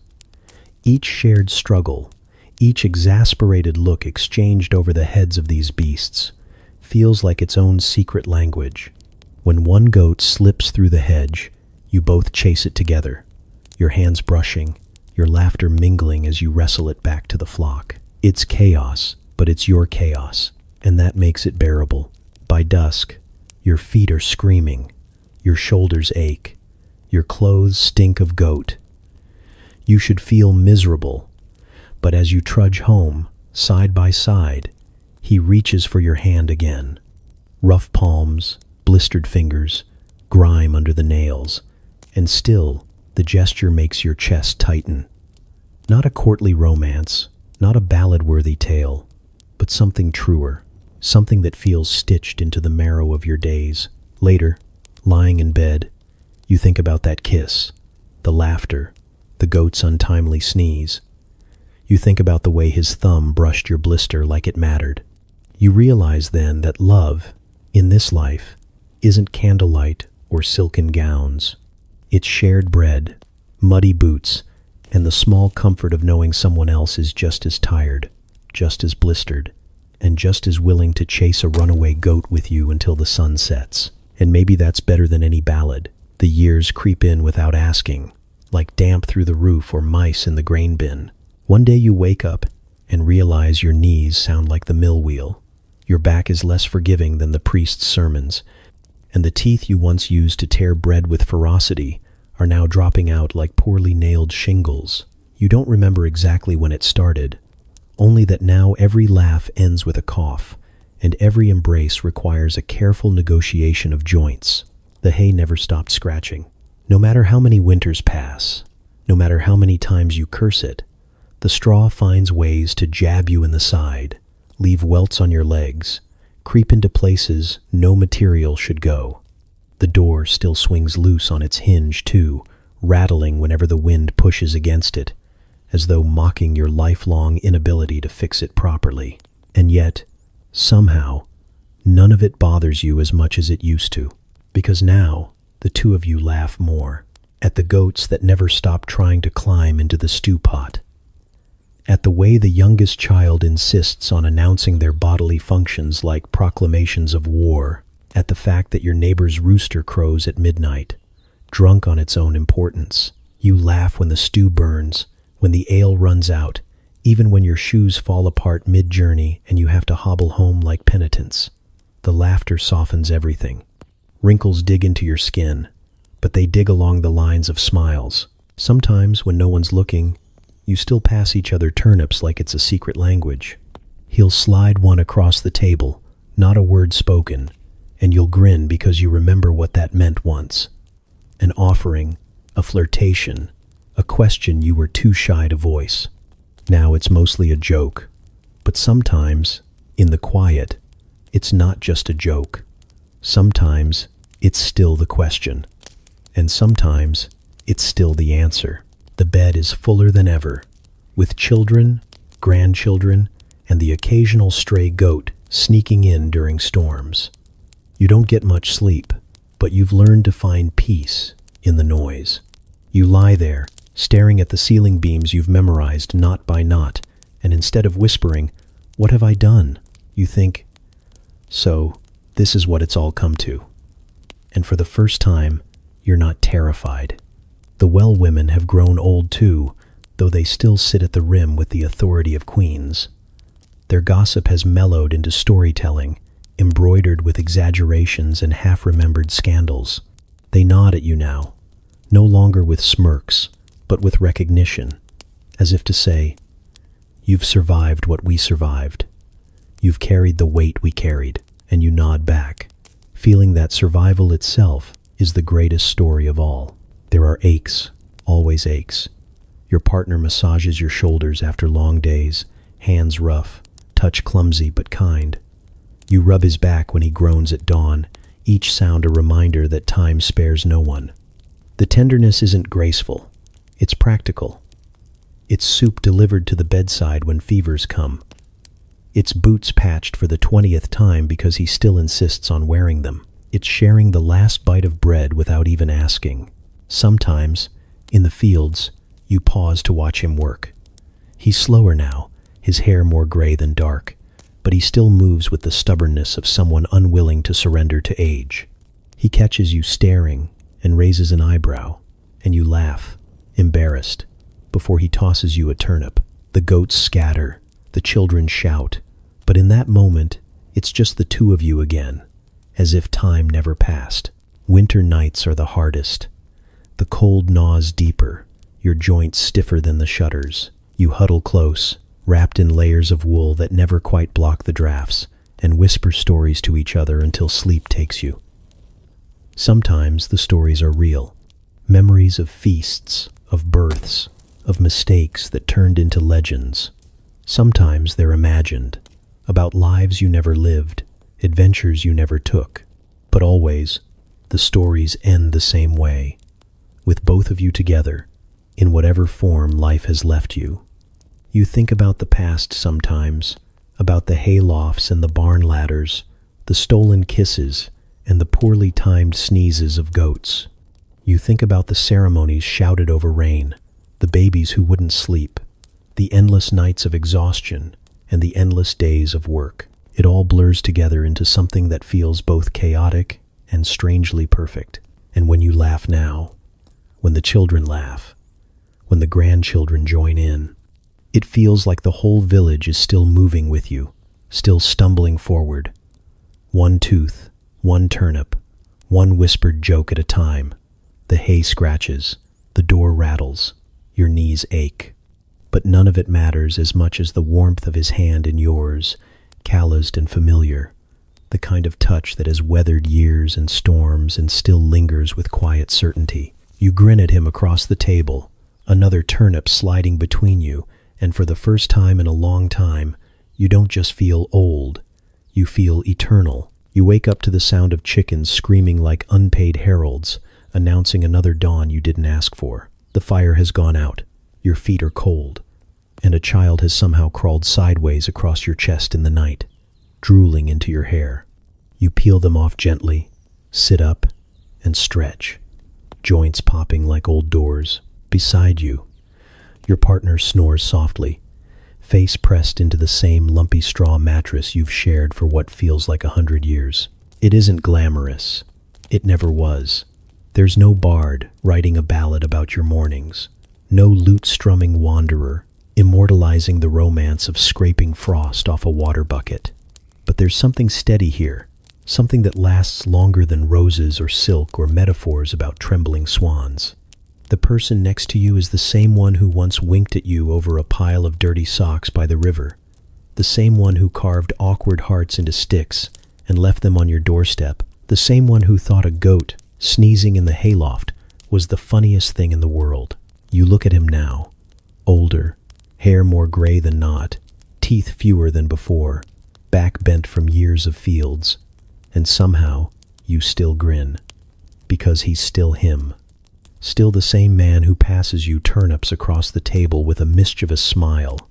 Each shared struggle, each exasperated look exchanged over the heads of these beasts, feels like its own secret language. When one goat slips through the hedge, you both chase it together, your hands brushing, your laughter mingling as you wrestle it back to the flock. It's chaos, but it's your chaos, and that makes it bearable. By dusk, your feet are screaming, your shoulders ache, your clothes stink of goat. You should feel miserable, but as you trudge home, side by side, he reaches for your hand again. Rough palms, blistered fingers, grime under the nails, and still the gesture makes your chest tighten. Not a courtly romance, not a ballad-worthy tale, but something truer, something that feels stitched into the marrow of your days. Later, lying in bed, you think about that kiss, the laughter, the goat's untimely sneeze. You think about the way his thumb brushed your blister like it mattered. You realize then that love, in this life, isn't candlelight or silken gowns. It's shared bread, muddy boots, and the small comfort of knowing someone else is just as tired, just as blistered, and just as willing to chase a runaway goat with you until the sun sets. And maybe that's better than any ballad. The years creep in without asking, like damp through the roof or mice in the grain bin. One day you wake up and realize your knees sound like the mill wheel. Your back is less forgiving than the priest's sermons, and the teeth you once used to tear bread with ferocity are now dropping out like poorly nailed shingles. You don't remember exactly when it started, only that now every laugh ends with a cough, and every embrace requires a careful negotiation of joints. The hay never stopped scratching. No matter how many winters pass, no matter how many times you curse it, the straw finds ways to jab you in the side, leave welts on your legs, creep into places no material should go. The door still swings loose on its hinge too, rattling whenever the wind pushes against it, as though mocking your lifelong inability to fix it properly. And yet, somehow, none of it bothers you as much as it used to. Because now, the two of you laugh more, at the goats that never stop trying to climb into the stew pot, at the way the youngest child insists on announcing their bodily functions like proclamations of war, at the fact that your neighbor's rooster crows at midnight, drunk on its own importance. You laugh when the stew burns, when the ale runs out, even when your shoes fall apart mid-journey and you have to hobble home like penitents. The laughter softens everything. Wrinkles dig into your skin, but they dig along the lines of smiles. Sometimes, when no one's looking, you still pass each other turnips like it's a secret language. He'll slide one across the table, not a word spoken, and you'll grin because you remember what that meant once. An offering, a flirtation, a question you were too shy to voice. Now it's mostly a joke, but sometimes, in the quiet, it's not just a joke. Sometimes, it's still the question. And sometimes, it's still the answer. The bed is fuller than ever, with children, grandchildren, and the occasional stray goat sneaking in during storms. You don't get much sleep, but you've learned to find peace in the noise. You lie there, staring at the ceiling beams you've memorized knot by knot, and instead of whispering, "What have I done?" you think, "So, this is what it's all come to." And for the first time, you're not terrified. The well women have grown old too, though they still sit at the rim with the authority of queens. Their gossip has mellowed into storytelling, embroidered with exaggerations and half-remembered scandals. They nod at you now, no longer with smirks, but with recognition, as if to say, "You've survived what we survived. You've carried the weight we carried," and you nod back, feeling that survival itself is the greatest story of all. There are aches, always aches. Your partner massages your shoulders after long days, hands rough, touch clumsy but kind. You rub his back when he groans at dawn, each sound a reminder that time spares no one. The tenderness isn't graceful, it's practical. It's soup delivered to the bedside when fevers come. It's boots patched for the 20th time because he still insists on wearing them. It's sharing the last bite of bread without even asking. Sometimes, in the fields, you pause to watch him work. He's slower now, his hair more gray than dark, but he still moves with the stubbornness of someone unwilling to surrender to age. He catches you staring and raises an eyebrow, and you laugh, embarrassed, before he tosses you a turnip. The goats scatter, the children shout, but in that moment, it's just the two of you again, as if time never passed. Winter nights are the hardest. The cold gnaws deeper, your joints stiffer than the shutters. You huddle close, wrapped in layers of wool that never quite block the drafts, and whisper stories to each other until sleep takes you. Sometimes the stories are real. Memories of feasts, of births, of mistakes that turned into legends. Sometimes they're imagined, about lives you never lived, adventures you never took. But always, the stories end the same way, with both of you together, in whatever form life has left you. You think about the past sometimes, about the haylofts and the barn ladders, the stolen kisses and the poorly timed sneezes of goats. You think about the ceremonies shouted over rain, the babies who wouldn't sleep, the endless nights of exhaustion, and the endless days of work. It all blurs together into something that feels both chaotic and strangely perfect. And when you laugh now, when the children laugh, when the grandchildren join in, it feels like the whole village is still moving with you, still stumbling forward. One tooth, one turnip, one whispered joke at a time. The hay scratches, the door rattles, your knees ache. But none of it matters as much as the warmth of his hand in yours, calloused and familiar, the kind of touch that has weathered years and storms and still lingers with quiet certainty. You grin at him across the table, another turnip sliding between you, and for the first time in a long time, you don't just feel old, you feel eternal. You wake up to the sound of chickens screaming like unpaid heralds, announcing another dawn you didn't ask for. The fire has gone out, your feet are cold, and a child has somehow crawled sideways across your chest in the night, drooling into your hair. You peel them off gently, sit up, and stretch, joints popping like old doors. Beside you, your partner snores softly, face pressed into the same lumpy straw mattress you've shared for what feels like 100 years. It isn't glamorous. It never was. There's no bard writing a ballad about your mornings, no lute-strumming wanderer immortalizing the romance of scraping frost off a water bucket. But there's something steady here, something that lasts longer than roses or silk or metaphors about trembling swans. The person next to you is the same one who once winked at you over a pile of dirty socks by the river, the same one who carved awkward hearts into sticks and left them on your doorstep, the same one who thought a goat sneezing in the hayloft was the funniest thing in the world. You look at him now, older, hair more gray than not, teeth fewer than before, back bent from years of fields, and somehow you still grin, because he's still him. Still the same man who passes you turnips across the table with a mischievous smile.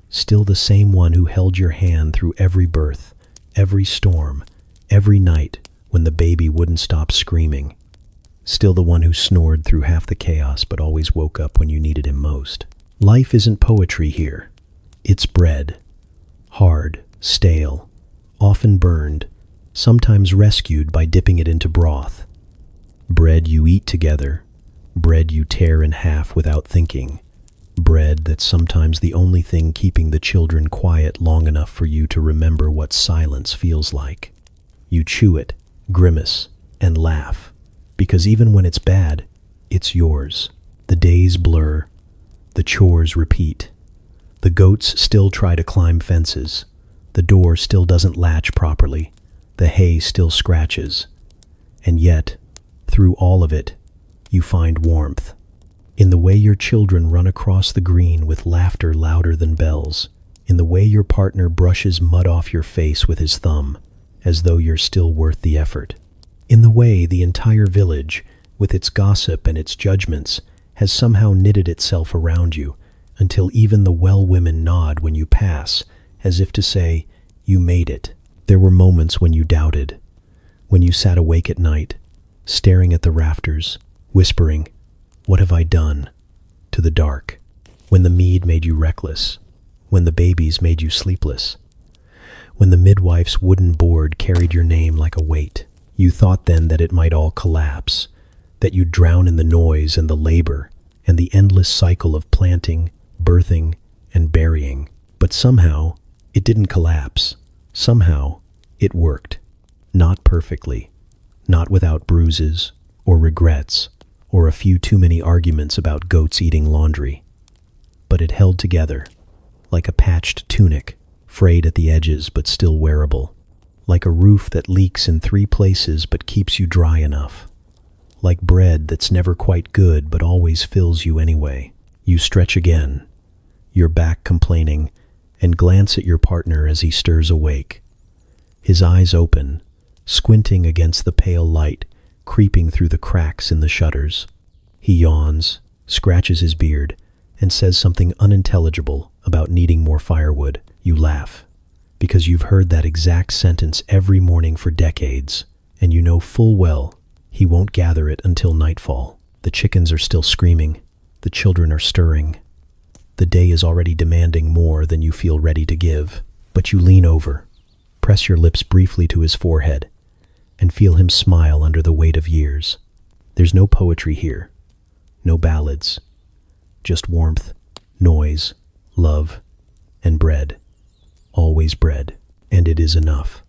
Still the same one who held your hand through every birth, every storm, every night when the baby wouldn't stop screaming. Still the one who snored through half the chaos but always woke up when you needed him most. Life isn't poetry here. It's bread. Hard, stale, often burned, sometimes rescued by dipping it into broth. Bread you eat together, bread you tear in half without thinking, bread that's sometimes the only thing keeping the children quiet long enough for you to remember what silence feels like. You chew it, grimace, and laugh, because even when it's bad, it's yours. The days blur, the chores repeat. The goats still try to climb fences. The door still doesn't latch properly. The hay still scratches. And yet, through all of it, you find warmth. In the way your children run across the green with laughter louder than bells. In the way your partner brushes mud off your face with his thumb, as though you're still worth the effort. In the way the entire village, with its gossip and its judgments, has somehow knitted itself around you, until even the well women nod when you pass, as if to say, you made it. There were moments when you doubted, when you sat awake at night, staring at the rafters, whispering, "What have I done?" to the dark, when the mead made you reckless, when the babies made you sleepless, when the midwife's wooden board carried your name like a weight. You thought then that it might all collapse, that you'd drown in the noise and the labor and the endless cycle of planting, birthing, and burying. But somehow, it didn't collapse. Somehow, it worked. Not perfectly, not without bruises or regrets or a few too many arguments about goats eating laundry. But it held together, like a patched tunic, frayed at the edges but still wearable, like a roof that leaks in 3 places but keeps you dry enough, like bread that's never quite good but always fills you anyway. You stretch again, your back complaining, and glance at your partner as he stirs awake. His eyes open, squinting against the pale light creeping through the cracks in the shutters. He yawns, scratches his beard, and says something unintelligible about needing more firewood. You laugh, because you've heard that exact sentence every morning for decades, and you know full well he won't gather it until nightfall. The chickens are still screaming, the children are stirring. The day is already demanding more than you feel ready to give, but you lean over, press your lips briefly to his forehead, and feel him smile under the weight of years. There's no poetry here, no ballads, just warmth, noise, love, and bread. Always bread, and it is enough.